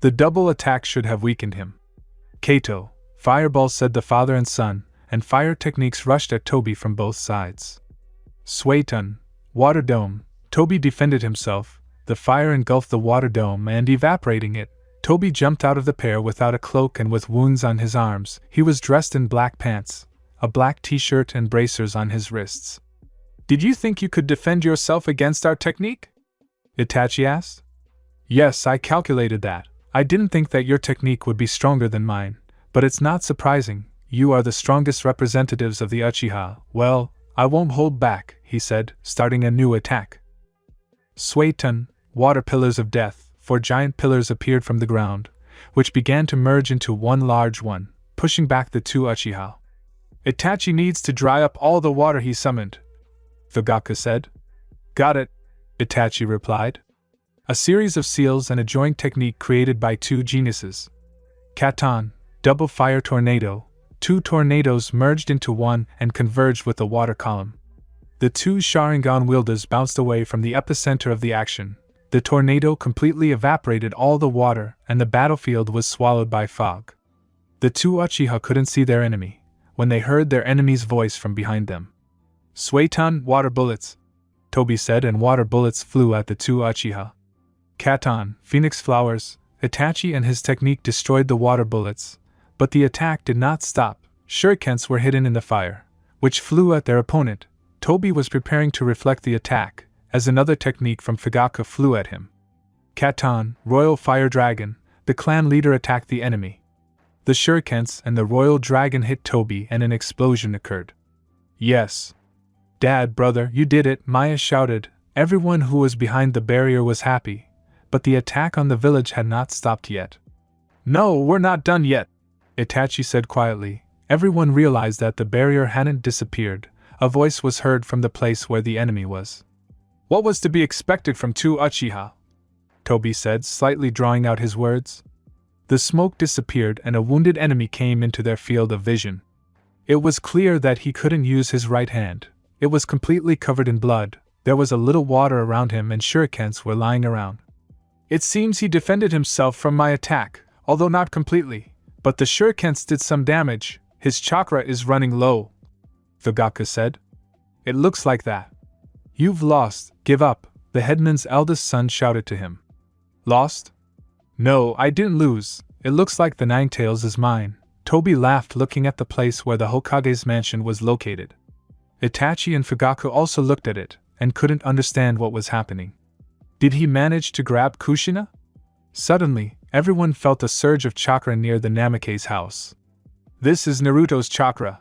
The double attack should have weakened him. Kato, fireball, said the father and son, and fire techniques rushed at Toby from both sides. Suiton, water dome, Toby defended himself. The fire engulfed the water dome and evaporating it, Toby jumped out of the pair without a cloak and with wounds on his arms. He was dressed in black pants, a black t-shirt and bracers on his wrists. Did you think you could defend yourself against our technique? Itachi asked. Yes, I calculated that. I didn't think that your technique would be stronger than mine, but it's not surprising. You are the strongest representatives of the Uchiha. Well, I won't hold back, he said, starting a new attack. Suiton, water pillars of death, 4 giant pillars appeared from the ground, which began to merge into one large one, pushing back the two Uchiha. Itachi needs to dry up all the water he summoned, Fugaku said. Got it, Itachi replied. A series of seals and a joint technique created by 2 geniuses. Katon, double fire tornado. 2 tornadoes merged into one and converged with the water column. The 2 Sharingan wielders bounced away from the epicenter of the action. The tornado completely evaporated all the water, and the battlefield was swallowed by fog. The 2 Uchiha couldn't see their enemy, when they heard their enemy's voice from behind them. Suiton, water bullets, Toby said, and water bullets flew at the 2 Uchiha. Katon, phoenix flowers, Itachi and his technique destroyed the water bullets, but the attack did not stop. Shurikens were hidden in the fire, which flew at their opponent. Toby was preparing to reflect the attack, as another technique from Fugaku flew at him. Katon, royal fire dragon, the clan leader attacked the enemy. The shurikens and the royal dragon hit Toby and an explosion occurred. Yes. Dad, brother, you did it, Maya shouted. Everyone who was behind the barrier was happy, but the attack on the village had not stopped yet. No, we're not done yet, Itachi said quietly. Everyone realized that the barrier hadn't disappeared. A voice was heard from the place where the enemy was. What was to be expected from two Uchiha? Toby said, slightly drawing out his words. The smoke disappeared and a wounded enemy came into their field of vision. It was clear that he couldn't use his right hand. It was completely covered in blood. There was a little water around him and shurikens were lying around. It seems he defended himself from my attack, although not completely, but the shurikens did some damage. His chakra is running low, Fugaku said. It looks like that. You've lost, give up, the headman's eldest son shouted to him. Lost? No, I didn't lose. It looks like the Ninetales is mine. Toby laughed, looking at the place where the Hokage's mansion was located. Itachi and Fugaku also looked at it, and couldn't understand what was happening. Did he manage to grab Kushina? Suddenly, everyone felt a surge of chakra near the Namake's house. This is Naruto's chakra,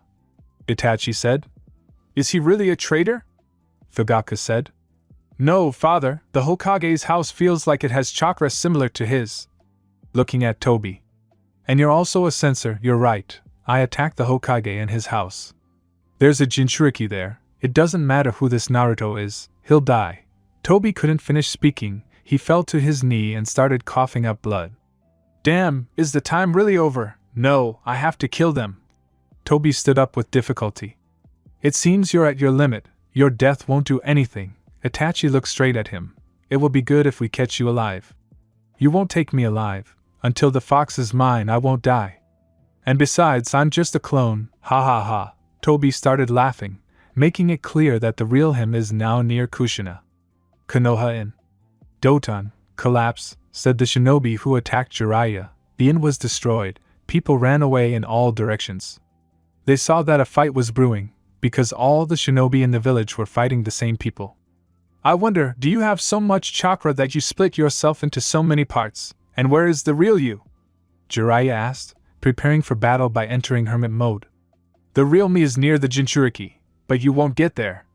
Itachi said. Is he really a traitor? Fugaku said. No, father, the Hokage's house feels like it has chakra similar to his. Looking at Toby. And you're also a censor, you're right. I attacked the Hokage and his house. There's a Jinchuriki there. It doesn't matter who this Naruto is, he'll die. Toby couldn't finish speaking. He fell to his knee and started coughing up blood. Damn, is the time really over? No, I have to kill them. Toby stood up with difficulty. It seems you're at your limit. Your death won't do anything. Itachi looked straight at him. It will be good if we catch you alive. You won't take me alive. Until the fox is mine, I won't die. And besides, I'm just a clone. Ha ha ha. Toby started laughing, making it clear that the real him is now near Kushina. Konoha Inn. Doton, collapse, said the shinobi who attacked Jiraiya. The inn was destroyed. People ran away in all directions. They saw that a fight was brewing, because all the shinobi in the village were fighting the same people. I wonder, do you have so much chakra that you split yourself into so many parts? And where is the real you? Jiraiya asked, preparing for battle by entering hermit mode. The real me is near the Jinchuriki, but you won't get there,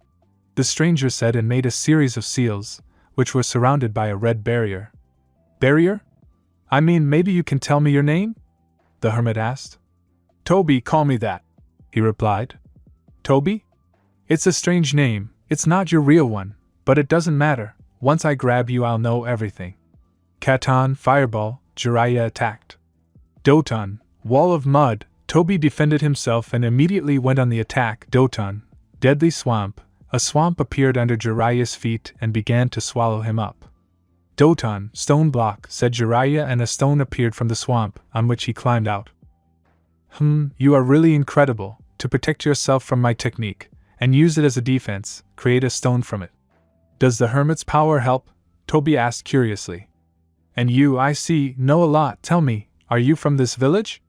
the stranger said and made a series of seals, which were surrounded by a red barrier. Barrier? I mean, maybe you can tell me your name? The hermit asked. Toby, call me that, he replied. Toby? It's a strange name, it's not your real one, but it doesn't matter. Once I grab you, I'll know everything. Katan, fireball, Jiraiya attacked. Doton, wall of mud, Toby defended himself and immediately went on the attack. Doton, deadly swamp, a swamp appeared under Jiraiya's feet and began to swallow him up. Doton, stone block, said Jiraiya, and a stone appeared from the swamp, on which he climbed out. You are really incredible. To protect yourself from my technique, and use it as a defense, create a stone from it. Does the hermit's power help? Toby asked curiously. And you, I see, know a lot. Tell me, are you from this village?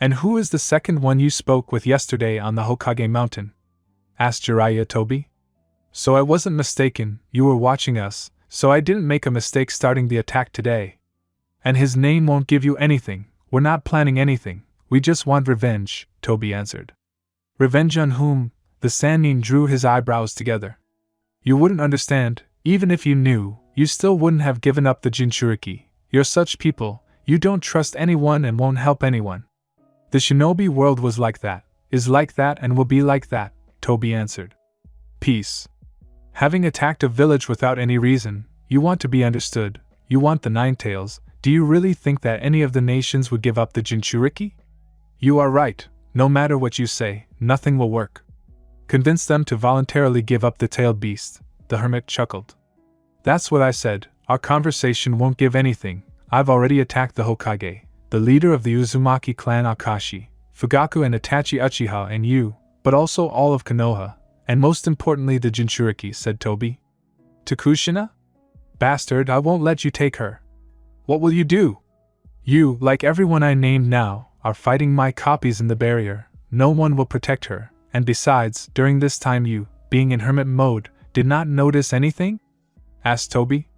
And who is the second one you spoke with yesterday on the Hokage mountain? Asked Jiraiya Toby. So I wasn't mistaken, you were watching us, so I didn't make a mistake starting the attack today. And his name won't give you anything, we're not planning anything, we just want revenge, Toby answered. Revenge on whom? The Sannin drew his eyebrows together. You wouldn't understand, even if you knew, you still wouldn't have given up the Jinchuriki. You're such people, you don't trust anyone and won't help anyone. The shinobi world was like that, is like that and will be like that, Toby answered. Peace. Having attacked a village without any reason, you want to be understood, you want the Ninetales. Do you really think that any of the nations would give up the Jinchuriki? You are right. No matter what you say, nothing will work. Convince them to voluntarily give up the tailed beast, the hermit chuckled. That's what I said, our conversation won't give anything. I've already attacked the Hokage, the leader of the Uzumaki clan Akashi, Fugaku and Itachi Uchiha and you, but also all of Konoha, and most importantly the Jinchuriki, said Toby. To Kushina? Bastard, I won't let you take her. What will you do? You, like everyone I named now, are fighting my copies in the barrier. No one will protect her, and besides, during this time you, being in hermit mode, did not notice anything? Asked Toby.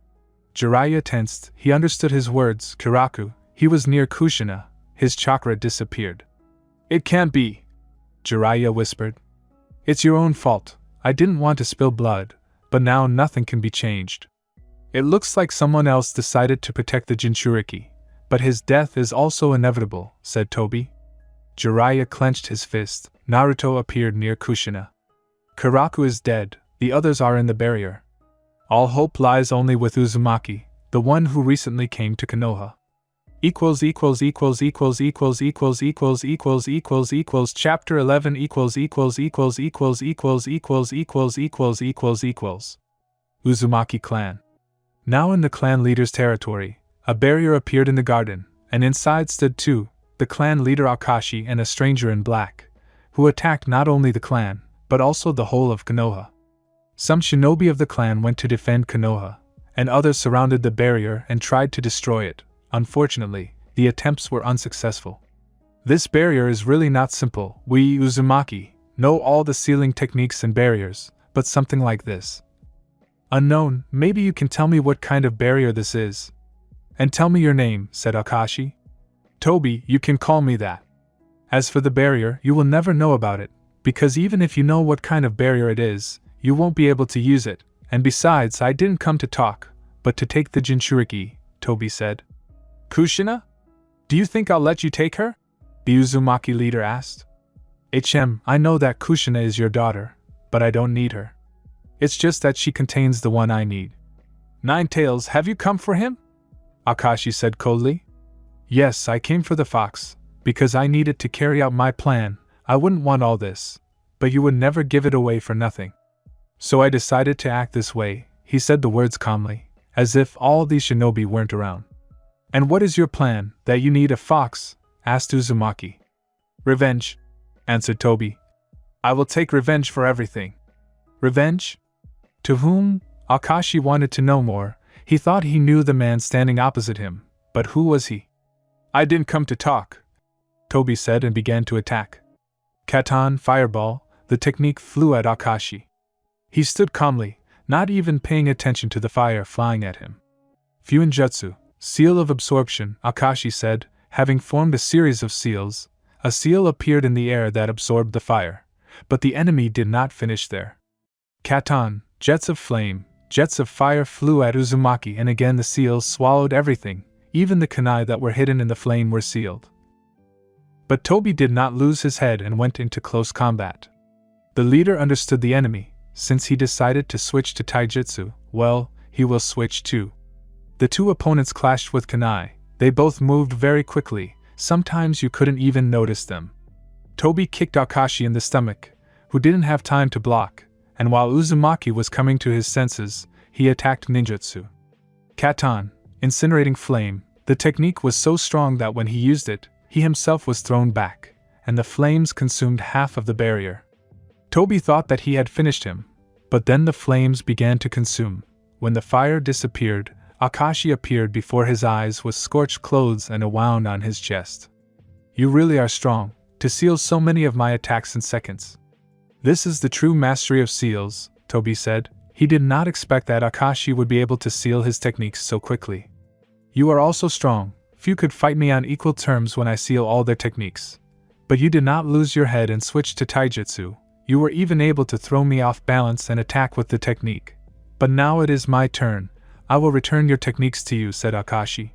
Jiraiya tensed, he understood his words. Kiraku, he was near Kushina, his chakra disappeared. It can't be, Jiraiya whispered. It's your own fault. I didn't want to spill blood, but now nothing can be changed. It looks like someone else decided to protect the Jinchuriki, but his death is also inevitable, said Toby. Jiraiya clenched his fist. Naruto appeared near Kushina. Karaku is dead, the others are in the barrier. All hope lies only with Uzumaki, the one who recently came to Konoha. Chapter 11 Uzumaki clan. Now in the clan leader's territory, a barrier appeared in the garden, and inside stood two, the clan leader Akashi and a stranger in black, who attacked not only the clan, but also the whole of Konoha. Some shinobi of the clan went to defend Konoha, and others surrounded the barrier and tried to destroy it. Unfortunately, the attempts were unsuccessful. This barrier is really not simple. We, Uzumaki, know all the sealing techniques and barriers, but something like this. Unknown, maybe you can tell me what kind of barrier this is. And tell me your name, said Akashi. Toby, you can call me that. As for the barrier, you will never know about it, because even if you know what kind of barrier it is, you won't be able to use it, and besides, I didn't come to talk, but to take the Jinchuriki, Toby said. Kushina? Do you think I'll let you take her? The Uzumaki leader asked. I know that Kushina is your daughter, but I don't need her. It's just that she contains the one I need. Ninetales, have you come for him? Akashi said coldly. Yes, I came for the fox, because I needed to carry out my plan. I wouldn't want all this, but you would never give it away for nothing. So I decided to act this way, he said the words calmly, as if all these shinobi weren't around. And what is your plan, that you need a fox? Asked Uzumaki. Revenge, answered Toby. I will take revenge for everything. Revenge? To whom? Akashi wanted to know more. He thought he knew the man standing opposite him, but who was he? I didn't come to talk, Toby said and began to attack. Katan, fireball, the technique flew at Akashi. He stood calmly, not even paying attention to the fire flying at him. Fuinjutsu, seal of absorption, Akashi said, having formed a series of seals. A seal appeared in the air that absorbed the fire, but the enemy did not finish there. Katan, jets of flame, jets of fire flew at Uzumaki, and again the seals swallowed everything, even the kunai that were hidden in the flame were sealed. But Toby did not lose his head and went into close combat. The leader understood the enemy. Since he decided to switch to taijutsu, well, he will switch too. The two opponents clashed with kunai. They both moved very quickly, sometimes you couldn't even notice them. Toby kicked Akashi in the stomach, who didn't have time to block, and while Uzumaki was coming to his senses, he attacked ninjutsu. Katan, incinerating flame, the technique was so strong that when he used it, he himself was thrown back, and the flames consumed half of the barrier. Toby thought that he had finished him, but then the flames began to consume. When the fire disappeared, Akashi appeared before his eyes with scorched clothes and a wound on his chest. You really are strong, to seal so many of my attacks in seconds. This is the true mastery of seals, Toby said. He did not expect that Akashi would be able to seal his techniques so quickly. You are also strong, few could fight me on equal terms when I seal all their techniques. But you did not lose your head and switch to taijutsu. You were even able to throw me off balance and attack with the technique. But now it is my turn. I will return your techniques to you, said Akashi.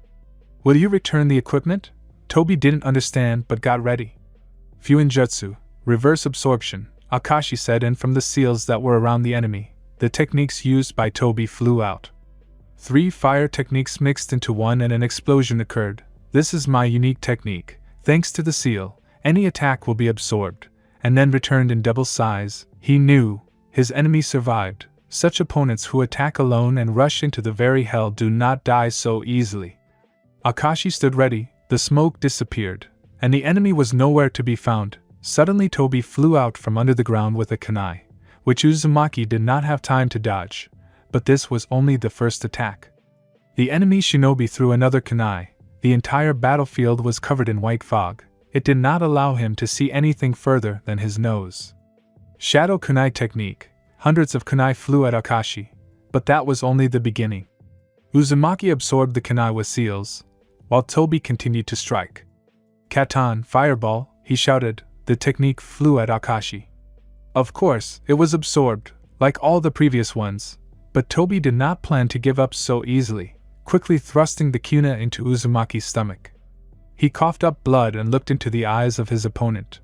Will you return the equipment? Toby didn't understand but got ready. Fuinjutsu, reverse absorption, Akashi said, and from the seals that were around the enemy, the techniques used by Toby flew out. 3 fire techniques mixed into one and an explosion occurred. This is my unique technique. Thanks to the seal, any attack will be absorbed, and then returned in double size. He knew his enemy survived. Such opponents who attack alone and rush into the very hell do not die so easily. Akashi stood ready, the smoke disappeared, and the enemy was nowhere to be found. Suddenly Toby flew out from under the ground with a kunai, which Uzumaki did not have time to dodge, but this was only the first attack. The enemy shinobi threw another kunai. The entire battlefield was covered in white fog. It did not allow him to see anything further than his nose. Shadow kunai technique. Hundreds of kunai flew at Akashi, but that was only the beginning. Uzumaki absorbed the kunai with seals, while Toby continued to strike. Katan, fireball, he shouted. The technique flew at Akashi. Of course, it was absorbed, like all the previous ones, but Toby did not plan to give up so easily, quickly thrusting the kuna into Uzumaki's stomach. He coughed up blood and looked into the eyes of his opponent.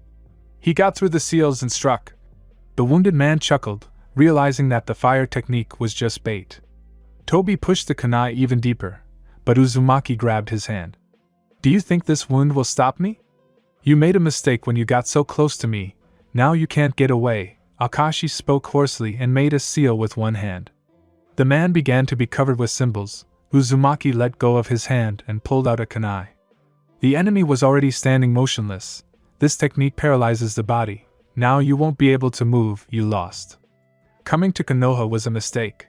He got through the seals and struck. The wounded man chuckled, realizing that the fire technique was just bait. Toby pushed the kunai even deeper, but Uzumaki grabbed his hand. Do you think this wound will stop me? You made a mistake when you got so close to me. Now you can't get away. Akashi spoke hoarsely and made a seal with one hand. The man began to be covered with symbols. Uzumaki let go of his hand and pulled out a kunai. The enemy was already standing motionless. This technique paralyzes the body. Now you won't be able to move, you lost. Coming to Konoha was a mistake.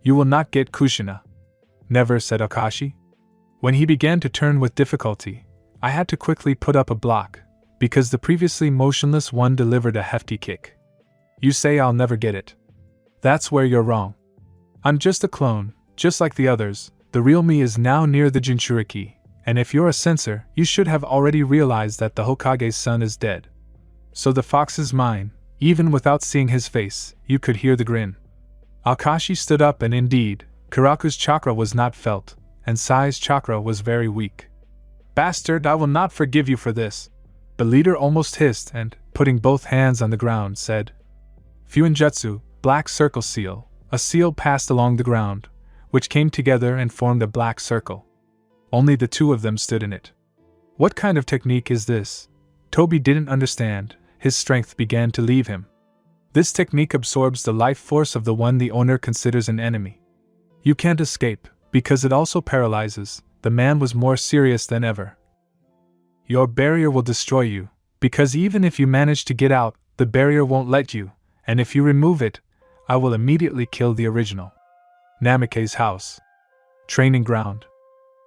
You will not get Kushina. Never, said Akashi. When he began to turn with difficulty, I had to quickly put up a block, because the previously motionless one delivered a hefty kick. You say I'll never get it. That's where you're wrong. I'm just a clone, just like the others. The real me is now near the Jinchuriki, and if you're a censor, you should have already realized that the Hokage's son is dead. So the fox is mine. Even without seeing his face, you could hear the grin. Akashi stood up and indeed, Karaku's chakra was not felt, and Sai's chakra was very weak. Bastard, I will not forgive you for this. The leader almost hissed and, putting both hands on the ground, said, Fuinjutsu, black circle seal. A seal passed along the ground, which came together and formed a black circle. Only the two of them stood in it. What kind of technique is this? Toby didn't understand. His strength began to leave him. This technique absorbs the life force of the one the owner considers an enemy. You can't escape, because it also paralyzes. The man was more serious than ever. Your barrier will destroy you, because even if you manage to get out, the barrier won't let you, and if you remove it, I will immediately kill the original. Namikaze's house. Training ground.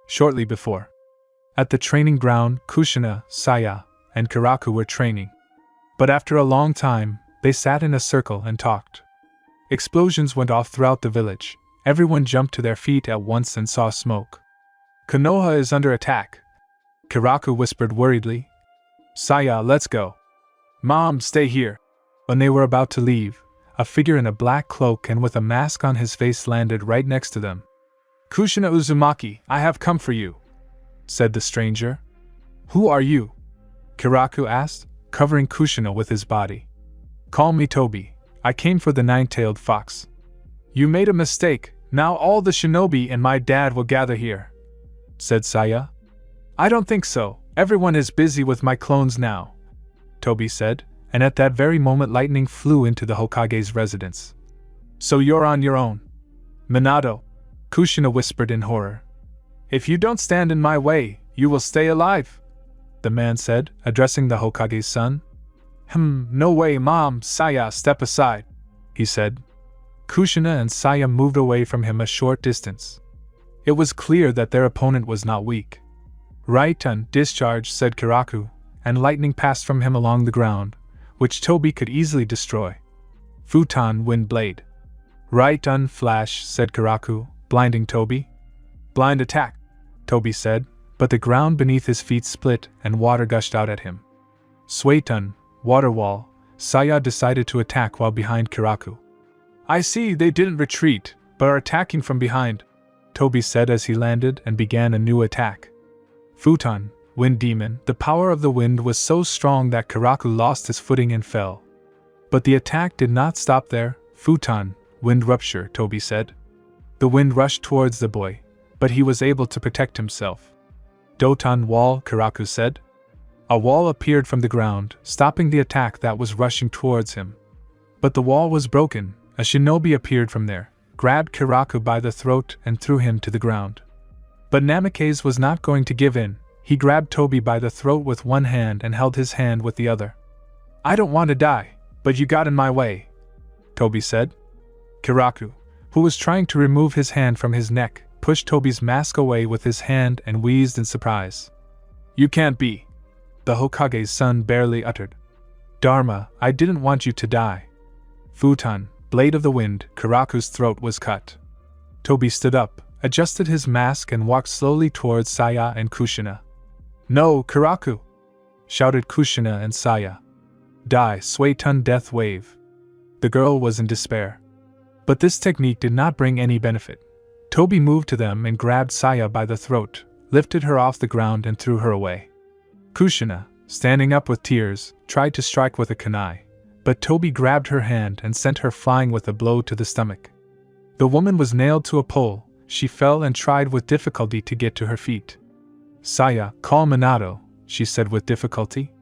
Shortly before. At the training ground, Kushina, Saya, and Karaku were training. But after a long time, they sat in a circle and talked. Explosions went off throughout the village. Everyone jumped to their feet at once and saw smoke. Konoha is under attack. Karaku whispered worriedly. Saya, let's go. Mom, stay here. When they were about to leave, a figure in a black cloak and with a mask on his face landed right next to them. Kushina Uzumaki, I have come for you, said the stranger. Who are you? Karaku asked, covering Kushina with his body. Call me Toby. I came for the nine-tailed fox. You made a mistake. Now all the shinobi and my dad will gather here, said Saya. I don't think so. Everyone is busy with my clones now, Toby said, and at that very moment lightning flew into the Hokage's residence. So you're on your own. Minato, Kushina whispered in horror. If you don't stand in my way, you will stay alive, the man said, addressing the Hokage's son. No way, Mom, Saya, step aside, he said. Kushina and Saya moved away from him a short distance. It was clear that their opponent was not weak. Right-on, discharge, said Karaku, and lightning passed from him along the ground, which Toby could easily destroy. Futon, wind blade. Right-on, flash, said Karaku, blinding Toby. Blind attack, Toby said, but the ground beneath his feet split and water gushed out at him. Suetun, water wall. Saya decided to attack while behind Karaku. I see they didn't retreat, but are attacking from behind, Toby said as he landed and began a new attack. Futon, wind demon. The power of the wind was so strong that Karaku lost his footing and fell. But the attack did not stop there. Futon, wind rupture, Toby said. The wind rushed towards the boy, but he was able to protect himself. Doton wall, Karaku said. A wall appeared from the ground, stopping the attack that was rushing towards him. But the wall was broken. A shinobi appeared from there, grabbed Karaku by the throat and threw him to the ground. But Namikaze was not going to give in. He grabbed Toby by the throat with one hand and held his hand with the other. I don't want to die, but you got in my way, Toby said. Karaku, who was trying to remove his hand from his neck, pushed Toby's mask away with his hand and wheezed in surprise. You can't be, the Hokage's son barely uttered. Dharma, I didn't want you to die. Futon, blade of the wind, Karaku's throat was cut. Toby stood up, adjusted his mask and walked slowly towards Saya and Kushina. No, Karaku! Shouted Kushina and Saya. Die, Suetun death wave. The girl was in despair. But this technique did not bring any benefit. Toby moved to them and grabbed Saya by the throat, lifted her off the ground and threw her away. Kushina, standing up with tears, tried to strike with a kunai, but Toby grabbed her hand and sent her flying with a blow to the stomach. The woman was nailed to a pole. She fell and tried with difficulty to get to her feet. "Saya, call Minato," she said with difficulty.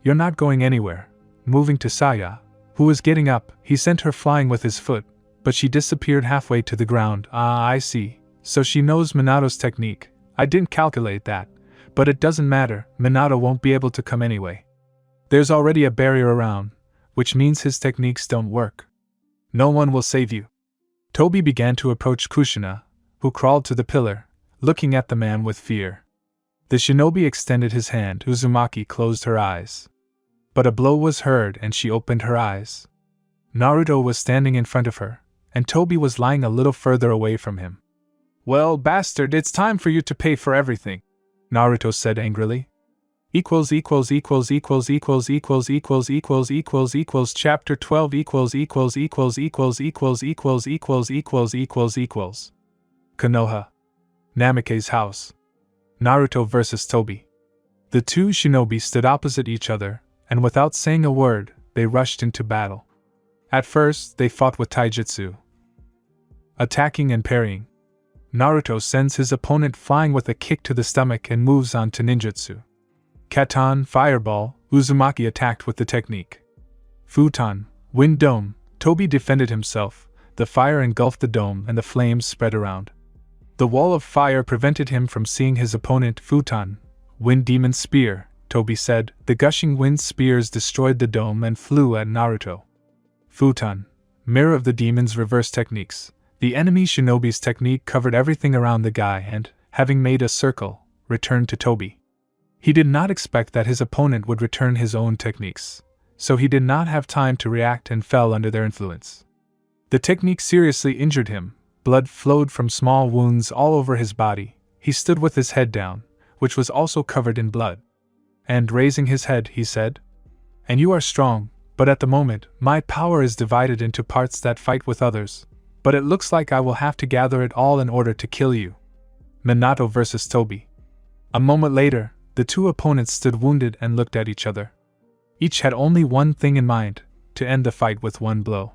"You're not going anywhere." Moving to Saya, who was getting up, he sent her flying with his foot, but she disappeared halfway to the ground. "Ah, I see. So she knows Minato's technique. I didn't calculate that. But it doesn't matter, Minato won't be able to come anyway. There's already a barrier around, which means his techniques don't work. No one will save you." Toby began to approach Kushina, who crawled to the pillar, looking at the man with fear. The shinobi extended his hand. Uzumaki closed her eyes. But a blow was heard and she opened her eyes. Naruto was standing in front of her, and Toby was lying a little further away from him. "Well, bastard, it's time for you to pay for everything," Naruto said angrily. Chapter 12 Konoha. Namikaze's house. Naruto vs. Toby. The two shinobi stood opposite each other, and without saying a word, they rushed into battle. At first, they fought with taijutsu, attacking and parrying. Naruto sends his opponent flying with a kick to the stomach and moves on to ninjutsu. Katan, fireball, Uzumaki attacked with the technique. Futon, wind dome, Toby defended himself, the fire engulfed the dome and the flames spread around. The wall of fire prevented him from seeing his opponent. Futon, wind demon spear, Toby said. The gushing wind spears destroyed the dome and flew at Naruto. Futon, mirror of the demon's reverse techniques. The enemy shinobi's technique covered everything around the guy and, having made a circle, returned to Toby. He did not expect that his opponent would return his own techniques, so he did not have time to react and fell under their influence. The technique seriously injured him. Blood flowed from small wounds all over his body. He stood with his head down, which was also covered in blood. And raising his head, he said, "And you are strong, but at the moment, my power is divided into parts that fight with others. But it looks like I will have to gather it all in order to kill you." Minato vs. Toby. A moment later, the two opponents stood wounded and looked at each other. Each had only one thing in mind, to end the fight with one blow.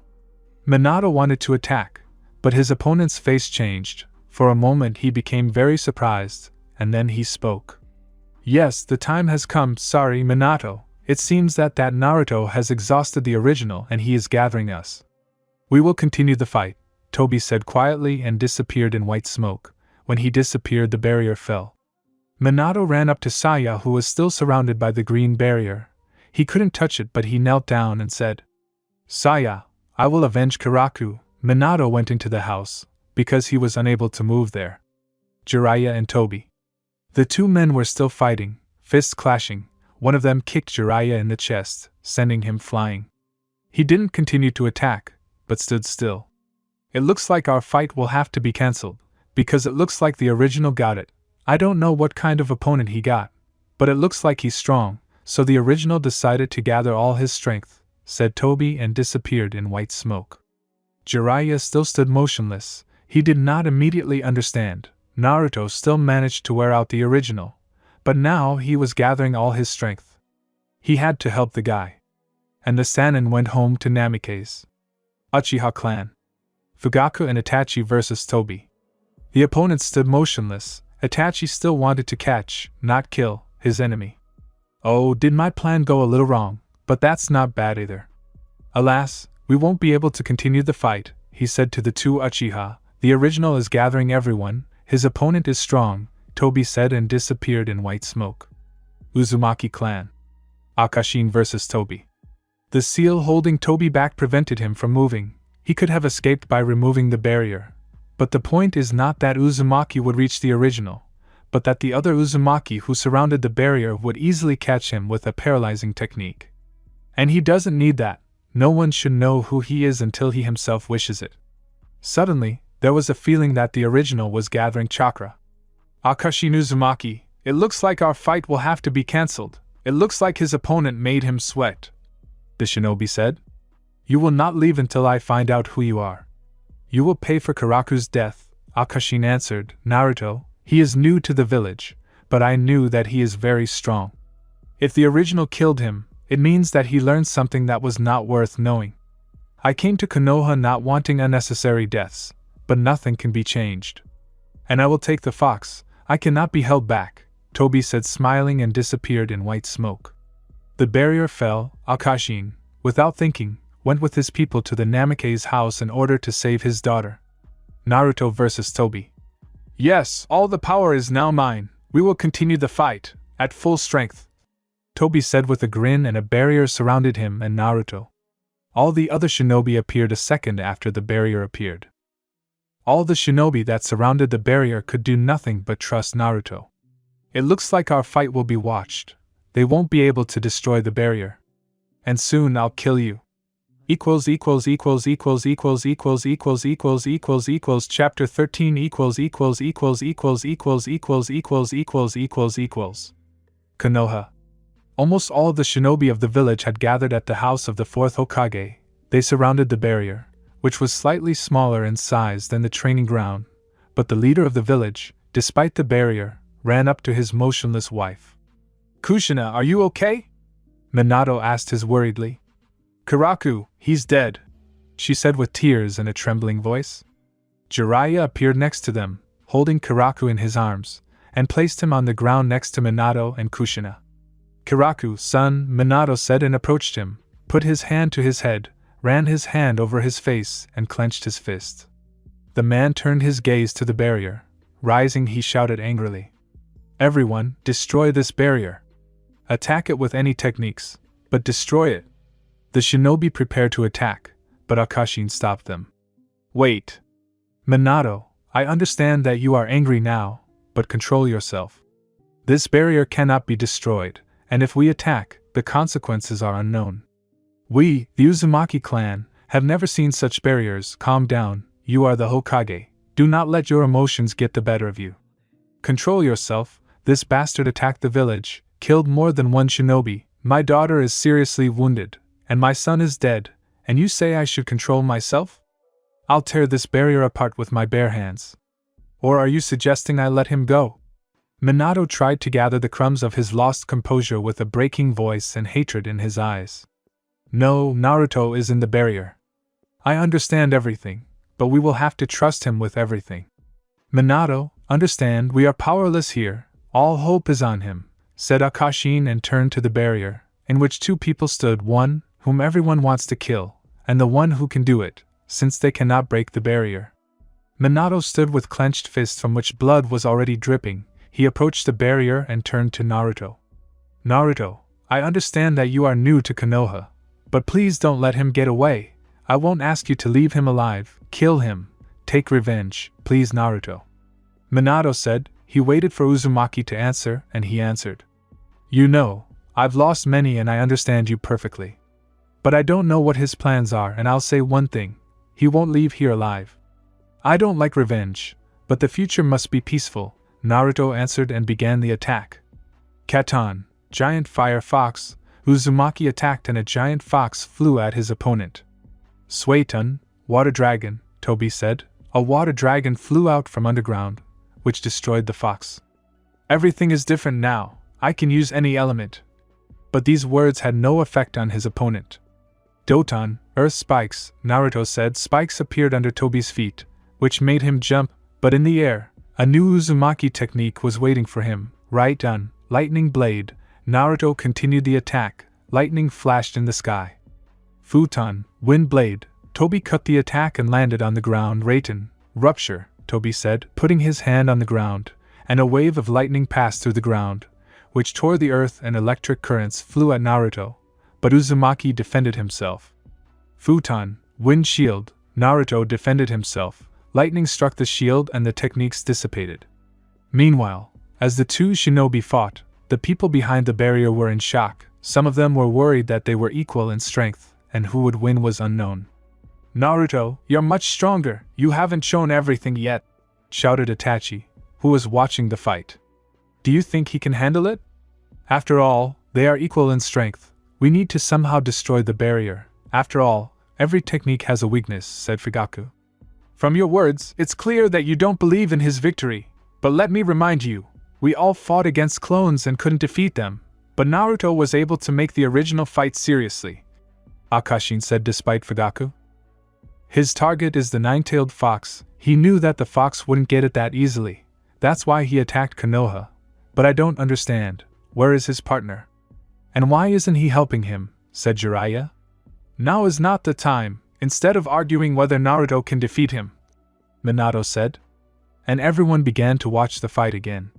Minato wanted to attack, but his opponent's face changed. For a moment he became very surprised, and then he spoke. "Yes, the time has come. Sorry, Minato. It seems that Naruto has exhausted the original and he is gathering us. We will continue the fight," Toby said quietly and disappeared in white smoke. When he disappeared, the barrier fell. Minato ran up to Saya, who was still surrounded by the green barrier. He couldn't touch it, but he knelt down and said, "Saya, I will avenge Karaku." Minato went into the house, because he was unable to move there. Jiraiya and Toby. The two men were still fighting, fists clashing. One of them kicked Jiraiya in the chest, sending him flying. He didn't continue to attack, but stood still. "It looks like our fight will have to be cancelled, because it looks like the original got it. I don't know what kind of opponent he got, but it looks like he's strong, so the original decided to gather all his strength," said Toby and disappeared in white smoke. Jiraiya still stood motionless. He did not immediately understand. Naruto still managed to wear out the original, but now he was gathering all his strength. He had to help the guy. And the Sannin went home to Namikaze. Uchiha clan. Fugaku and Itachi vs. Toby. The opponents stood motionless. Itachi still wanted to catch, not kill, his enemy. "Oh, did my plan go a little wrong? But that's not bad either. Alas, we won't be able to continue the fight," he said to the two Uchiha. "The original is gathering everyone. His opponent is strong," Toby said and disappeared in white smoke. Uzumaki clan. Akashin vs. Toby. The seal holding Toby back prevented him from moving. He could have escaped by removing the barrier. But the point is not that Uzumaki would reach the original, but that the other Uzumaki who surrounded the barrier would easily catch him with a paralyzing technique. And he doesn't need that. No one should know who he is until he himself wishes it. Suddenly, there was a feeling that the original was gathering chakra. "Akashin Uzumaki, it looks like our fight will have to be cancelled. It looks like his opponent made him sweat," the shinobi said. You will not leave until I find out who you are. You will pay for Karaku's death, Akashin answered. Naruto, he is new to the village, but I knew that he is very strong. If the original killed him, it means that he learned something that was not worth knowing. I came to Konoha not wanting unnecessary deaths, but nothing can be changed. And I will take the fox, I cannot be held back, Toby said smiling and disappeared in white smoke. The barrier fell. Akashin, without thinking, went with his people to the Namake's house in order to save his daughter. Naruto versus Toby. Yes, all the power is now mine. We will continue the fight, at full strength, Toby said with a grin, and a barrier surrounded him and Naruto. All the other shinobi appeared a second after the barrier appeared. All the shinobi that surrounded the barrier could do nothing but trust Naruto. It looks like our fight will be watched. They won't be able to destroy the barrier. And soon I'll kill you. Chapter 13 Konoha. Almost all of the shinobi of the village had gathered at the house of the fourth Hokage. They surrounded the barrier, which was slightly smaller in size than the training ground, but the leader of the village, despite the barrier, ran up to his motionless wife. Kushina, are you okay? Minato asked his worriedly. Karaku, he's dead, she said with tears and a trembling voice. Jiraiya appeared next to them, holding Karaku in his arms, and placed him on the ground next to Minato and Kushina. Karaku, son, Minato said and approached him, put his hand to his head, ran his hand over his face and clenched his fist. The man turned his gaze to the barrier. Rising, he shouted angrily. Everyone, destroy this barrier. Attack it with any techniques, but destroy it. The shinobi prepared to attack, but Akashin stopped them. Wait. Minato, I understand that you are angry now, but control yourself. This barrier cannot be destroyed, and if we attack, the consequences are unknown. We, the Uzumaki clan, have never seen such barriers. Calm down, you are the Hokage. Do not let your emotions get the better of you. Control yourself. This bastard attacked the village, killed more than one shinobi. My daughter is seriously wounded, and my son is dead, and you say I should control myself? I'll tear this barrier apart with my bare hands. Or are you suggesting I let him go? Minato tried to gather the crumbs of his lost composure with a breaking voice and hatred in his eyes. No, Naruto is in the barrier. I understand everything, but we will have to trust him with everything. Minato, understand, we are powerless here, all hope is on him, said Akashin and turned to the barrier, in which two people stood, one whom everyone wants to kill, and the one who can do it, since they cannot break the barrier. Minato stood with clenched fists from which blood was already dripping. He approached the barrier and turned to Naruto. Naruto, I understand that you are new to Konoha, but please don't let him get away. I won't ask you to leave him alive. Kill him. Take revenge, please, Naruto. Minato said. He waited for Uzumaki to answer, and he answered. You know, I've lost many and I understand you perfectly. But I don't know what his plans are, and I'll say one thing. He won't leave here alive. I don't like revenge, but the future must be peaceful, Naruto answered and began the attack. Katan, giant fire fox. Uzumaki attacked and a giant fox flew at his opponent. Suetun, water dragon, Toby said. A water dragon flew out from underground, which destroyed the fox. Everything is different now, I can use any element. But these words had no effect on his opponent. Doton, earth spikes, Naruto said. Spikes appeared under Toby's feet, which made him jump, but in the air, a new Uzumaki technique was waiting for him. Raidon, lightning blade. Naruto continued the attack. Lightning flashed in the sky. Futon, wind blade. Toby cut the attack and landed on the ground. Raiden, rupture, Toby said, putting his hand on the ground, and a wave of lightning passed through the ground, which tore the earth and electric currents flew at Naruto, but Uzumaki defended himself. Futon, wind shield. Naruto defended himself. Lightning struck the shield and the techniques dissipated. Meanwhile, as the two shinobi fought, the people behind the barrier were in shock. Some of them were worried that they were equal in strength, and who would win was unknown. Naruto, you're much stronger, you haven't shown everything yet, shouted Itachi, who was watching the fight. Do you think he can handle it? After all, they are equal in strength. We need to somehow destroy the barrier. After all, Every technique has a weakness, said Fugaku. From your words, it's clear that you don't believe in his victory. But let me remind you, we all fought against clones and couldn't defeat them, but Naruto was able to make the original fight seriously, Akashin said despite Fugaku. His target is the nine-tailed fox. He knew that the fox wouldn't get it that easily. That's why he attacked Konoha. But I don't understand. Where is his partner? And why isn't he helping him? Said Jiraiya. Now is not the time, instead of arguing whether Naruto can defeat him, Minato said. And everyone began to watch the fight again.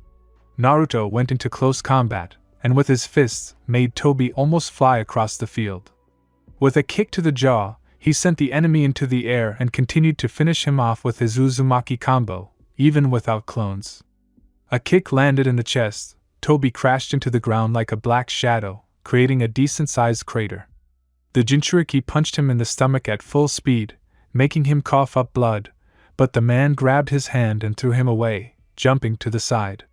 Naruto went into close combat, and with his fists, made Tobi almost fly across the field. With a kick to the jaw, he sent the enemy into the air and continued to finish him off with his Uzumaki combo, even without clones. A kick landed in the chest. Tobi crashed into the ground like a black shadow, creating a decent-sized crater. The Jinchuriki punched him in the stomach at full speed, making him cough up blood, but the man grabbed his hand and threw him away, jumping to the side.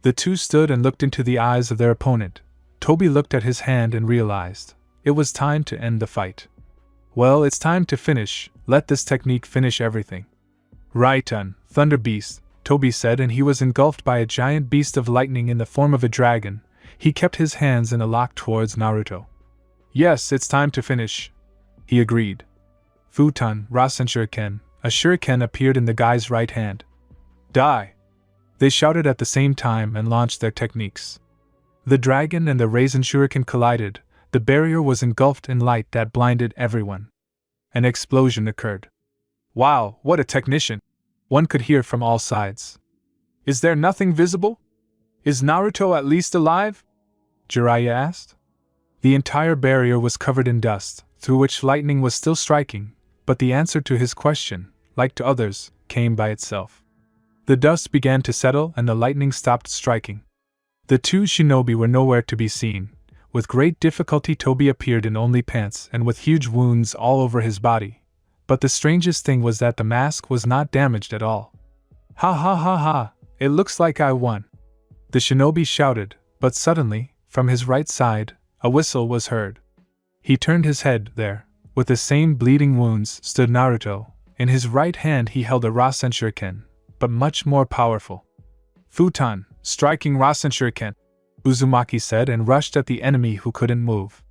The two stood and looked into the eyes of their opponent. Tobi looked at his hand and realized it was time to end the fight. Well, it's time to finish. Let this technique finish everything. Raiton, Thunder Beast, Tobi said, and he was engulfed by a giant beast of lightning in the form of a dragon. He kept his hands in a lock towards Naruto. Yes, it's time to finish, he agreed. Futon, Rasen Shuriken, a shuriken appeared in the guy's right hand. Die! They shouted at the same time and launched their techniques. The dragon and the Raisin Shuriken collided. The barrier was engulfed in light that blinded everyone. An explosion occurred. Wow, what a technician! One could hear from all sides. Is there nothing visible? Is Naruto at least alive? Jiraiya asked. The entire barrier was covered in dust, through which lightning was still striking, but the answer to his question, like to others, came by itself. The dust began to settle and the lightning stopped striking. The two shinobi were nowhere to be seen. With great difficulty Tobi appeared in only pants and with huge wounds all over his body. But the strangest thing was that the mask was not damaged at all. Ha ha ha ha, it looks like I won. The shinobi shouted, but suddenly, from his right side, a whistle was heard. He turned his head. There, with the same bleeding wounds, stood Naruto. In his right hand he held a Rasen Shuriken, but much more powerful. Futon, striking Rasen Shuriken, Uzumaki said and rushed at the enemy who couldn't move.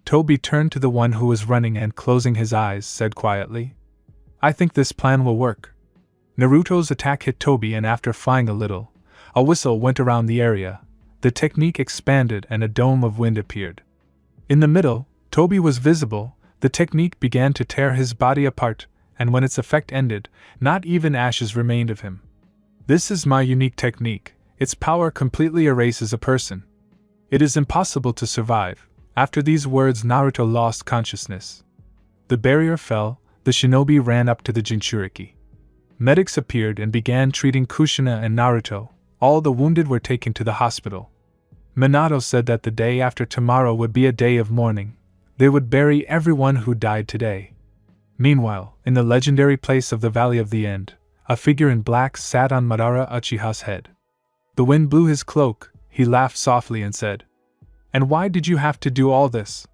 Tobi turned to the one who was running and closing his eyes, said quietly, I think this plan will work. Naruto's attack hit Tobi and after flying a little, a whistle went around the area. The technique expanded and a dome of wind appeared. In the middle, Tobi was visible. The technique began to tear his body apart, and when its effect ended, not even ashes remained of him. This is my unique technique. Its power completely erases a person. It is impossible to survive. After these words, Naruto lost consciousness. The barrier fell. The shinobi ran up to the Jinchuriki. Medics appeared and began treating Kushina and Naruto. All the wounded were taken to the hospital. Minato said that the day after tomorrow would be a day of mourning. They would bury everyone who died today. Meanwhile, in the legendary place of the Valley of the End, a figure in black sat on Madara Uchiha's head. The wind blew his cloak. He laughed softly and said, And why did you have to do all this?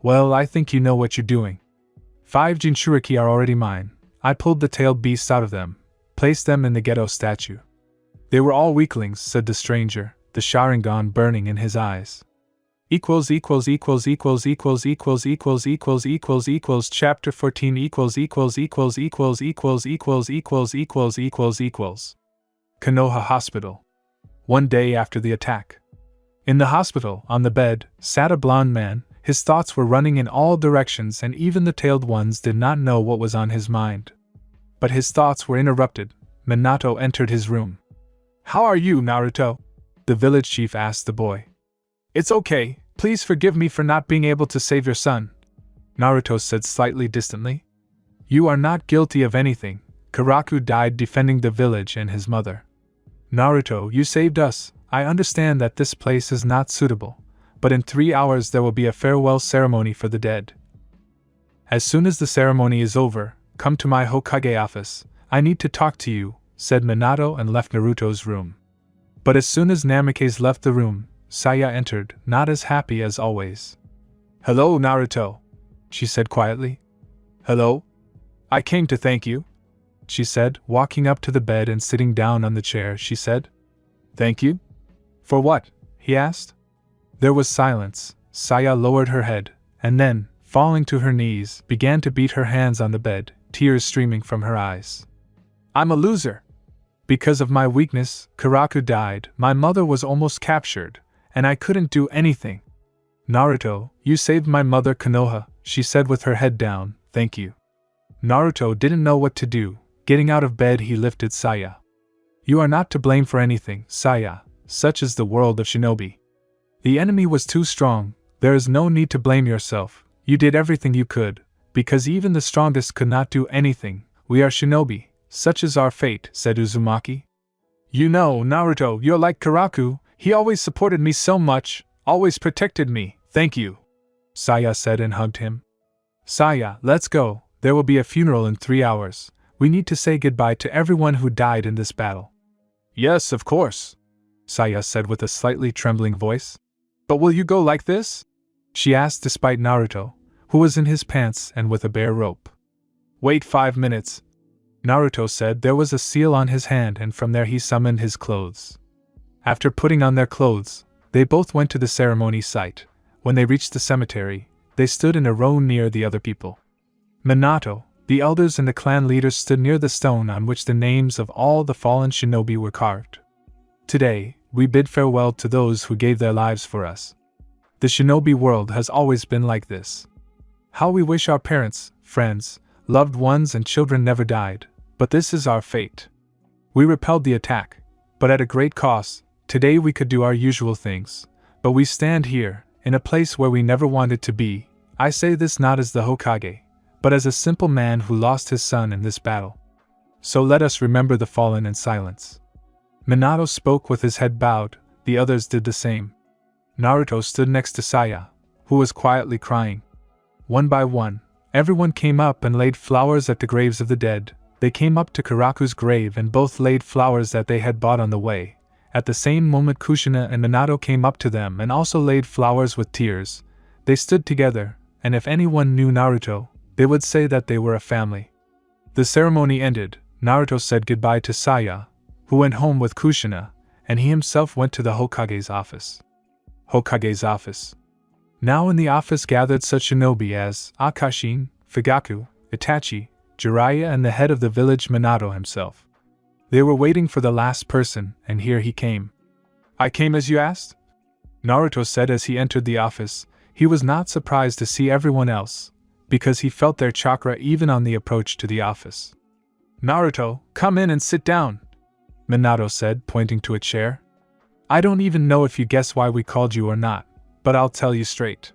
Well, I think you know what you're doing. 5 Jinchuriki are already mine. I pulled the tailed beasts out of them, placed them in the ghetto statue. They were all weaklings, said the stranger, the Sharingan burning in his eyes. Chapter 14 Konoha Hospital. One day after the attack. In the hospital, on the bed, sat a blond man. His thoughts were running in all directions and even the tailed ones did not know what was on his mind. But his thoughts were interrupted. Minato entered his room. How are you, Naruto? The village chief asked the boy. It's okay, please forgive me for not being able to save your son, Naruto said slightly distantly. You are not guilty of anything. Karaku died defending the village and his mother. Naruto, you saved us. I understand that this place is not suitable, but in 3 hours there will be a farewell ceremony for the dead. As soon as the ceremony is over, come to my Hokage office. I need to talk to you, said Minato and left Naruto's room. But as soon as Namikaze left the room, Saya entered, not as happy as always. Hello, Naruto, she said quietly. Hello? I came to thank you, she said, walking up to the bed and sitting down on the chair. She said, Thank you? For what? He asked. There was silence. Saya lowered her head, and then, falling to her knees, began to beat her hands on the bed, tears streaming from her eyes. I'm a loser. Because of my weakness, Karaku died, my mother was almost captured, and I couldn't do anything. Naruto, you saved my mother Konoha, she said with her head down, thank you. Naruto didn't know what to do. Getting out of bed, he lifted Saya. You are not to blame for anything, Saya, such is the world of shinobi. The enemy was too strong, there is no need to blame yourself, you did everything you could, because even the strongest could not do anything, we are shinobi, such is our fate, said Uzumaki. You know, Naruto, you're like Karaku, he always supported me so much, always protected me, thank you, Saya said and hugged him. Saya, let's go, there will be a funeral in 3 hours, we need to say goodbye to everyone who died in this battle. Yes, of course, Saya said with a slightly trembling voice. But will you go like this? She asked despite Naruto, who was in his pants and with a bare rope. Wait 5 minutes. Naruto said. There was a seal on his hand, and from there he summoned his clothes. After putting on their clothes, they both went to the ceremony site. When they reached the cemetery, they stood in a row near the other people. Minato, the elders and the clan leaders stood near the stone on which the names of all the fallen shinobi were carved. Today, we bid farewell to those who gave their lives for us. The shinobi world has always been like this. How we wish our parents, friends, loved ones and children never died, but this is our fate. We repelled the attack, but at a great cost. Today we could do our usual things, but we stand here, in a place where we never wanted to be. I say this not as the Hokage, but as a simple man who lost his son in this battle. So let us remember the fallen in silence. Minato spoke with his head bowed, the others did the same. Naruto stood next to Saya, who was quietly crying. One by one, everyone came up and laid flowers at the graves of the dead. They came up to Karaku's grave and both laid flowers that they had bought on the way. At the same moment Kushina and Minato came up to them and also laid flowers with tears. They stood together, and if anyone knew Naruto, they would say that they were a family. The ceremony ended. Naruto said goodbye to Saya, who went home with Kushina, and he himself went to the Hokage's office. Hokage's office. Now in the office gathered such shinobi as Akashin, Fugaku, Itachi, Jiraiya and the head of the village Minato himself. They were waiting for the last person, and here he came. I came as you asked? Naruto said as he entered the office. He was not surprised to see everyone else, because he felt their chakra even on the approach to the office. Naruto, come in and sit down, Minato said, pointing to a chair. I don't even know if you guess why we called you or not, but I'll tell you straight.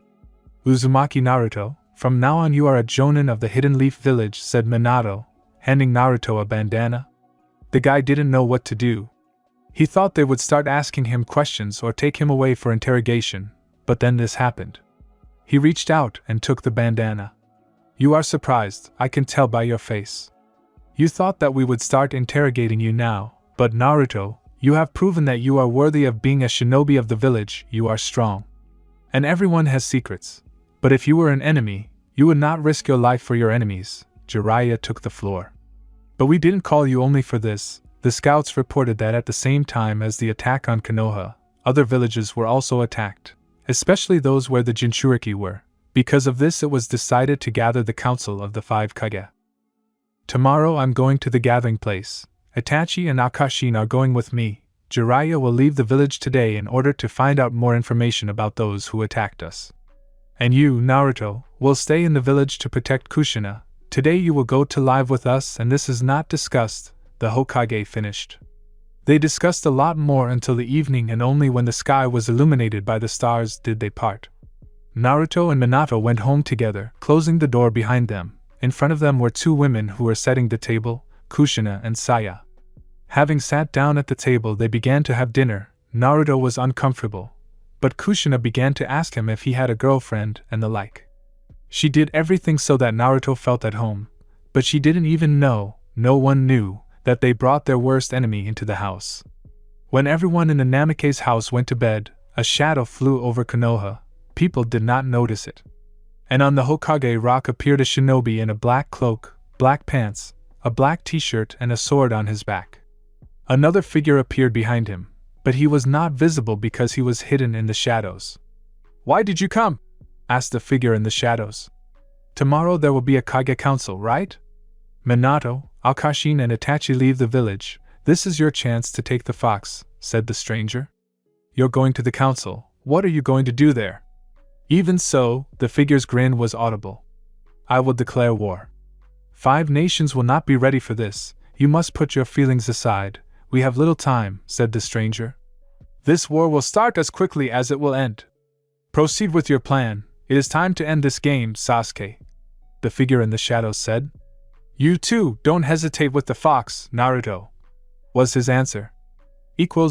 Uzumaki Naruto, from now on you are a jonin of the Hidden Leaf Village, said Minato, handing Naruto a bandana. The guy didn't know what to do. He thought they would start asking him questions or take him away for interrogation, but then this happened. He reached out and took the bandana. You are surprised, I can tell by your face. You thought that we would start interrogating you now, but Naruto, you have proven that you are worthy of being a shinobi of the village. You are strong. And everyone has secrets. But if you were an enemy, you would not risk your life for your enemies. Jiraiya took the floor. But we didn't call you only for this. The scouts reported that at the same time as the attack on Konoha, other villages were also attacked, especially those where the Jinchuriki were. Because of this it was decided to gather the council of the 5 Kage. Tomorrow I'm going to the gathering place. Itachi and Akashin are going with me. Jiraiya will leave the village today in order to find out more information about those who attacked us. And you, Naruto, will stay in the village to protect Kushina. Today you will go to live with us, and this is not discussed, the Hokage finished. They discussed a lot more until the evening, and only when the sky was illuminated by the stars did they part. Naruto and Minato went home together, closing the door behind them. In front of them were 2 women who were setting the table, Kushina and Saya. Having sat down at the table, they began to have dinner. Naruto was uncomfortable, but Kushina began to ask him if he had a girlfriend and the like. She did everything so that Naruto felt at home, but she didn't even know, no one knew, that they brought their worst enemy into the house. When everyone in the Namikaze house went to bed, a shadow flew over Konoha. People did not notice it. And on the Hokage rock appeared a shinobi in a black cloak, black pants, a black t-shirt and a sword on his back. Another figure appeared behind him, but he was not visible because he was hidden in the shadows. "Why did you come?" asked the figure in the shadows. "Tomorrow there will be a Kage council, right? Minato, Akashin and Itachi leave the village. This is your chance to take the fox," said the stranger. "You're going to the council. What are you going to do there?" Even so, the figure's grin was audible. "I will declare war. 5 nations will not be ready for this. You must put your feelings aside. We have little time," said the stranger. "This war will start as quickly as it will end. Proceed with your plan. It is time to end this game, Sasuke," the figure in the shadows said. "You too, don't hesitate with the fox, Naruto," was his answer. Chapter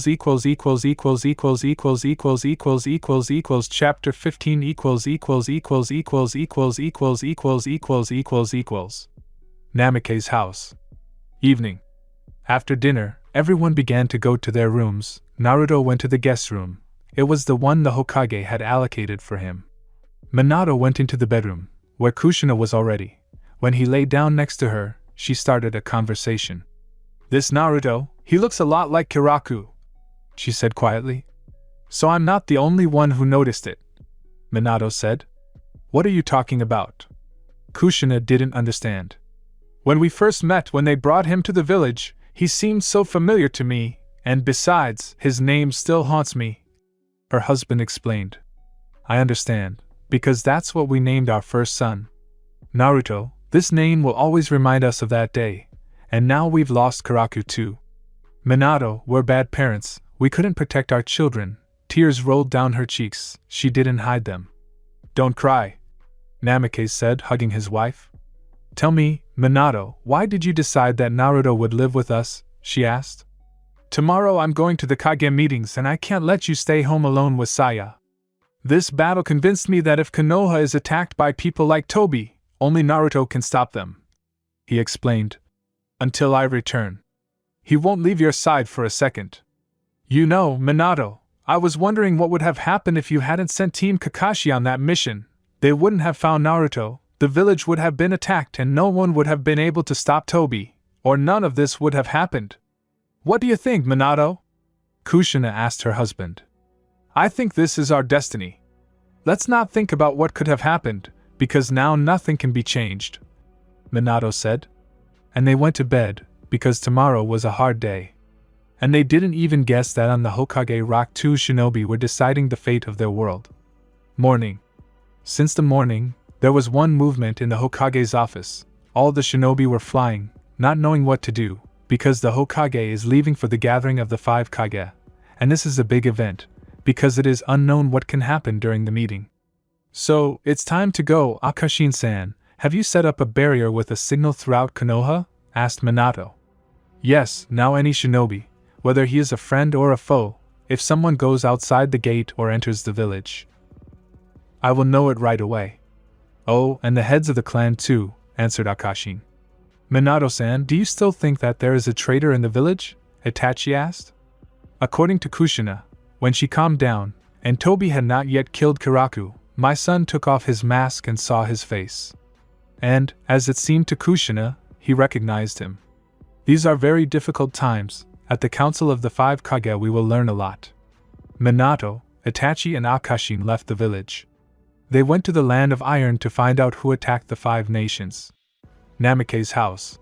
15 Namake's house. Evening. After dinner, everyone began to go to their rooms. Naruto went to the guest room. It was the one the Hokage had allocated for him. Minato went into the bedroom, where Kushina was already. When he lay down next to her, she started a conversation. "This Naruto, he looks a lot like Kiraku," she said quietly. "So I'm not the only one who noticed it," Minato said. "What are you talking about?" Kushina didn't understand. "When we first met when they brought him to the village, he seemed so familiar to me, and besides, his name still haunts me," her husband explained. "I understand, because that's what we named our first son. Naruto, this name will always remind us of that day, and now we've lost Kiraku too. Minato, we're bad parents, we couldn't protect our children." Tears rolled down her cheeks, she didn't hide them. "Don't cry," Namikaze said, hugging his wife. "Tell me, Minato, why did you decide that Naruto would live with us?" she asked. "Tomorrow I'm going to the Kage meetings and I can't let you stay home alone with Saya. This battle convinced me that if Konoha is attacked by people like Tobi, only Naruto can stop them," he explained. "Until I return. He won't leave your side for a second. You know, Minato, I was wondering what would have happened if you hadn't sent Team Kakashi on that mission. They wouldn't have found Naruto, the village would have been attacked and no one would have been able to stop Tobi, or none of this would have happened. What do you think, Minato?" Kushina asked her husband. "I think this is our destiny. Let's not think about what could have happened, because now nothing can be changed," Minato said. And they went to bed, because tomorrow was a hard day. And they didn't even guess that on the Hokage Rock 2 shinobi were deciding the fate of their world. Morning. Since the morning, there was one movement in the Hokage's office. All the shinobi were flying, not knowing what to do, because the Hokage is leaving for the gathering of the 5 Kage, and this is a big event, because it is unknown what can happen during the meeting. "So, it's time to go, Akashin-san. Have you set up a barrier with a signal throughout Konoha?" asked Minato. "Yes, now any shinobi, whether he is a friend or a foe, if someone goes outside the gate or enters the village, I will know it right away." "Oh, and the heads of the clan too," answered Akashin. "Minato-san, do you still think that there is a traitor in the village?" Itachi asked. According to Kushina, when she calmed down, and Tobi had not yet killed Kiraku, my son took off his mask and saw his face. And, as it seemed to Kushina, he recognized him. These are very difficult times. At the Council of the 5 Kage we will learn a lot. Minato, Itachi and Akashin left the village. They went to the Land of Iron to find out who attacked the 5 nations. Namikaze's house.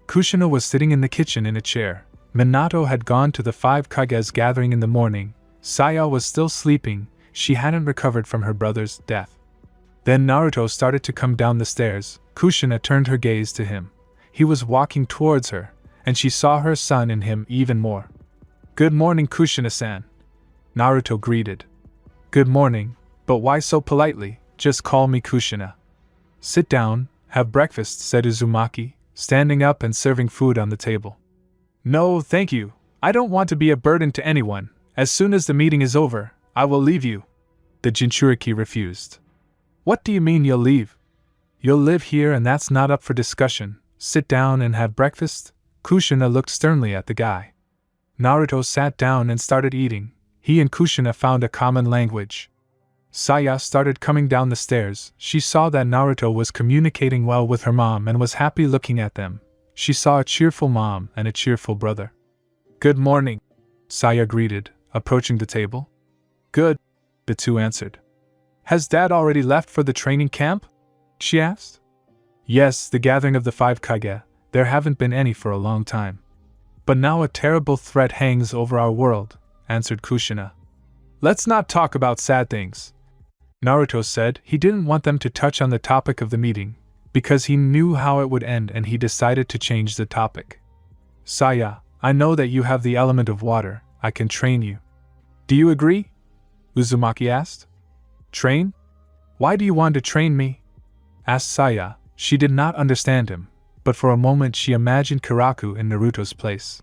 Kushina was sitting in the kitchen in a chair. Minato had gone to the 5 Kage's gathering in the morning. Saya was still sleeping, she hadn't recovered from her brother's death. Then Naruto started to come down the stairs. Kushina turned her gaze to him. He was walking towards her, and she saw her son in him even more. "Good morning, Kushina-san," Naruto greeted. "Good morning, but why so politely? Just call me Kushina." "Sit down, have breakfast," said Uzumaki, standing up and serving food on the table. "No, thank you. I don't want to be a burden to anyone. As soon as the meeting is over, I will leave you." The Jinchuriki refused. "What do you mean you'll leave? You'll live here and that's not up for discussion. Sit down and have breakfast." Kushina looked sternly at the guy. Naruto sat down and started eating. He and Kushina found a common language. Saya started coming down the stairs. She saw that Naruto was communicating well with her mom and was happy looking at them. She saw a cheerful mom and a cheerful brother. "Good morning," Saya greeted, approaching the table. "Good," the two answered. "Has Dad already left for the training camp?" she asked. "Yes, the gathering of the 5 Kage. There haven't been any for a long time. But now a terrible threat hangs over our world," answered Kushina. "Let's not talk about sad things," Naruto said. He didn't want them to touch on the topic of the meeting, because he knew how it would end, and he decided to change the topic. "Saya, I know that you have the element of water. I can train you. Do you agree?" Uzumaki asked. "Train? Why do you want to train me?" asked Saya. She did not understand him, but for a moment she imagined Kiraku in Naruto's place.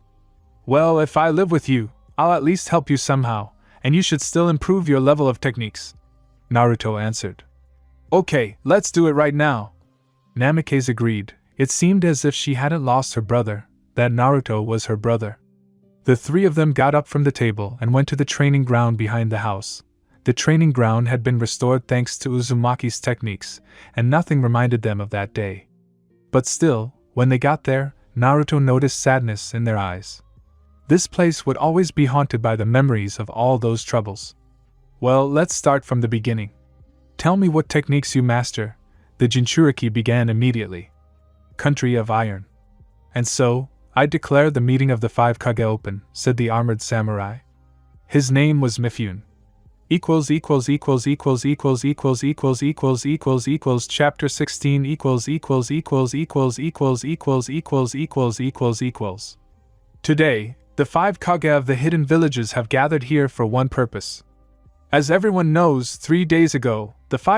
"Well, if I live with you, I'll at least help you somehow, and you should still improve your level of techniques," Naruto answered. "Okay, let's do it right now." Namikaze agreed. It seemed as if she hadn't lost her brother, that Naruto was her brother. The three of them got up from the table and went to the training ground behind the house. The training ground had been restored thanks to Uzumaki's techniques, and nothing reminded them of that day. But still, when they got there, Naruto noticed sadness in their eyes. This place would always be haunted by the memories of all those troubles. "Well, let's start from the beginning. Tell me what techniques you master." The Jinchuriki began immediately. "Country of Iron." "And so, I declare the meeting of the 5 Kage open," said the armored samurai. His name was Mifune. Chapter 16 Today, the 5 Kage of the hidden villages have gathered here for one purpose. As everyone knows, 3 days ago, the 5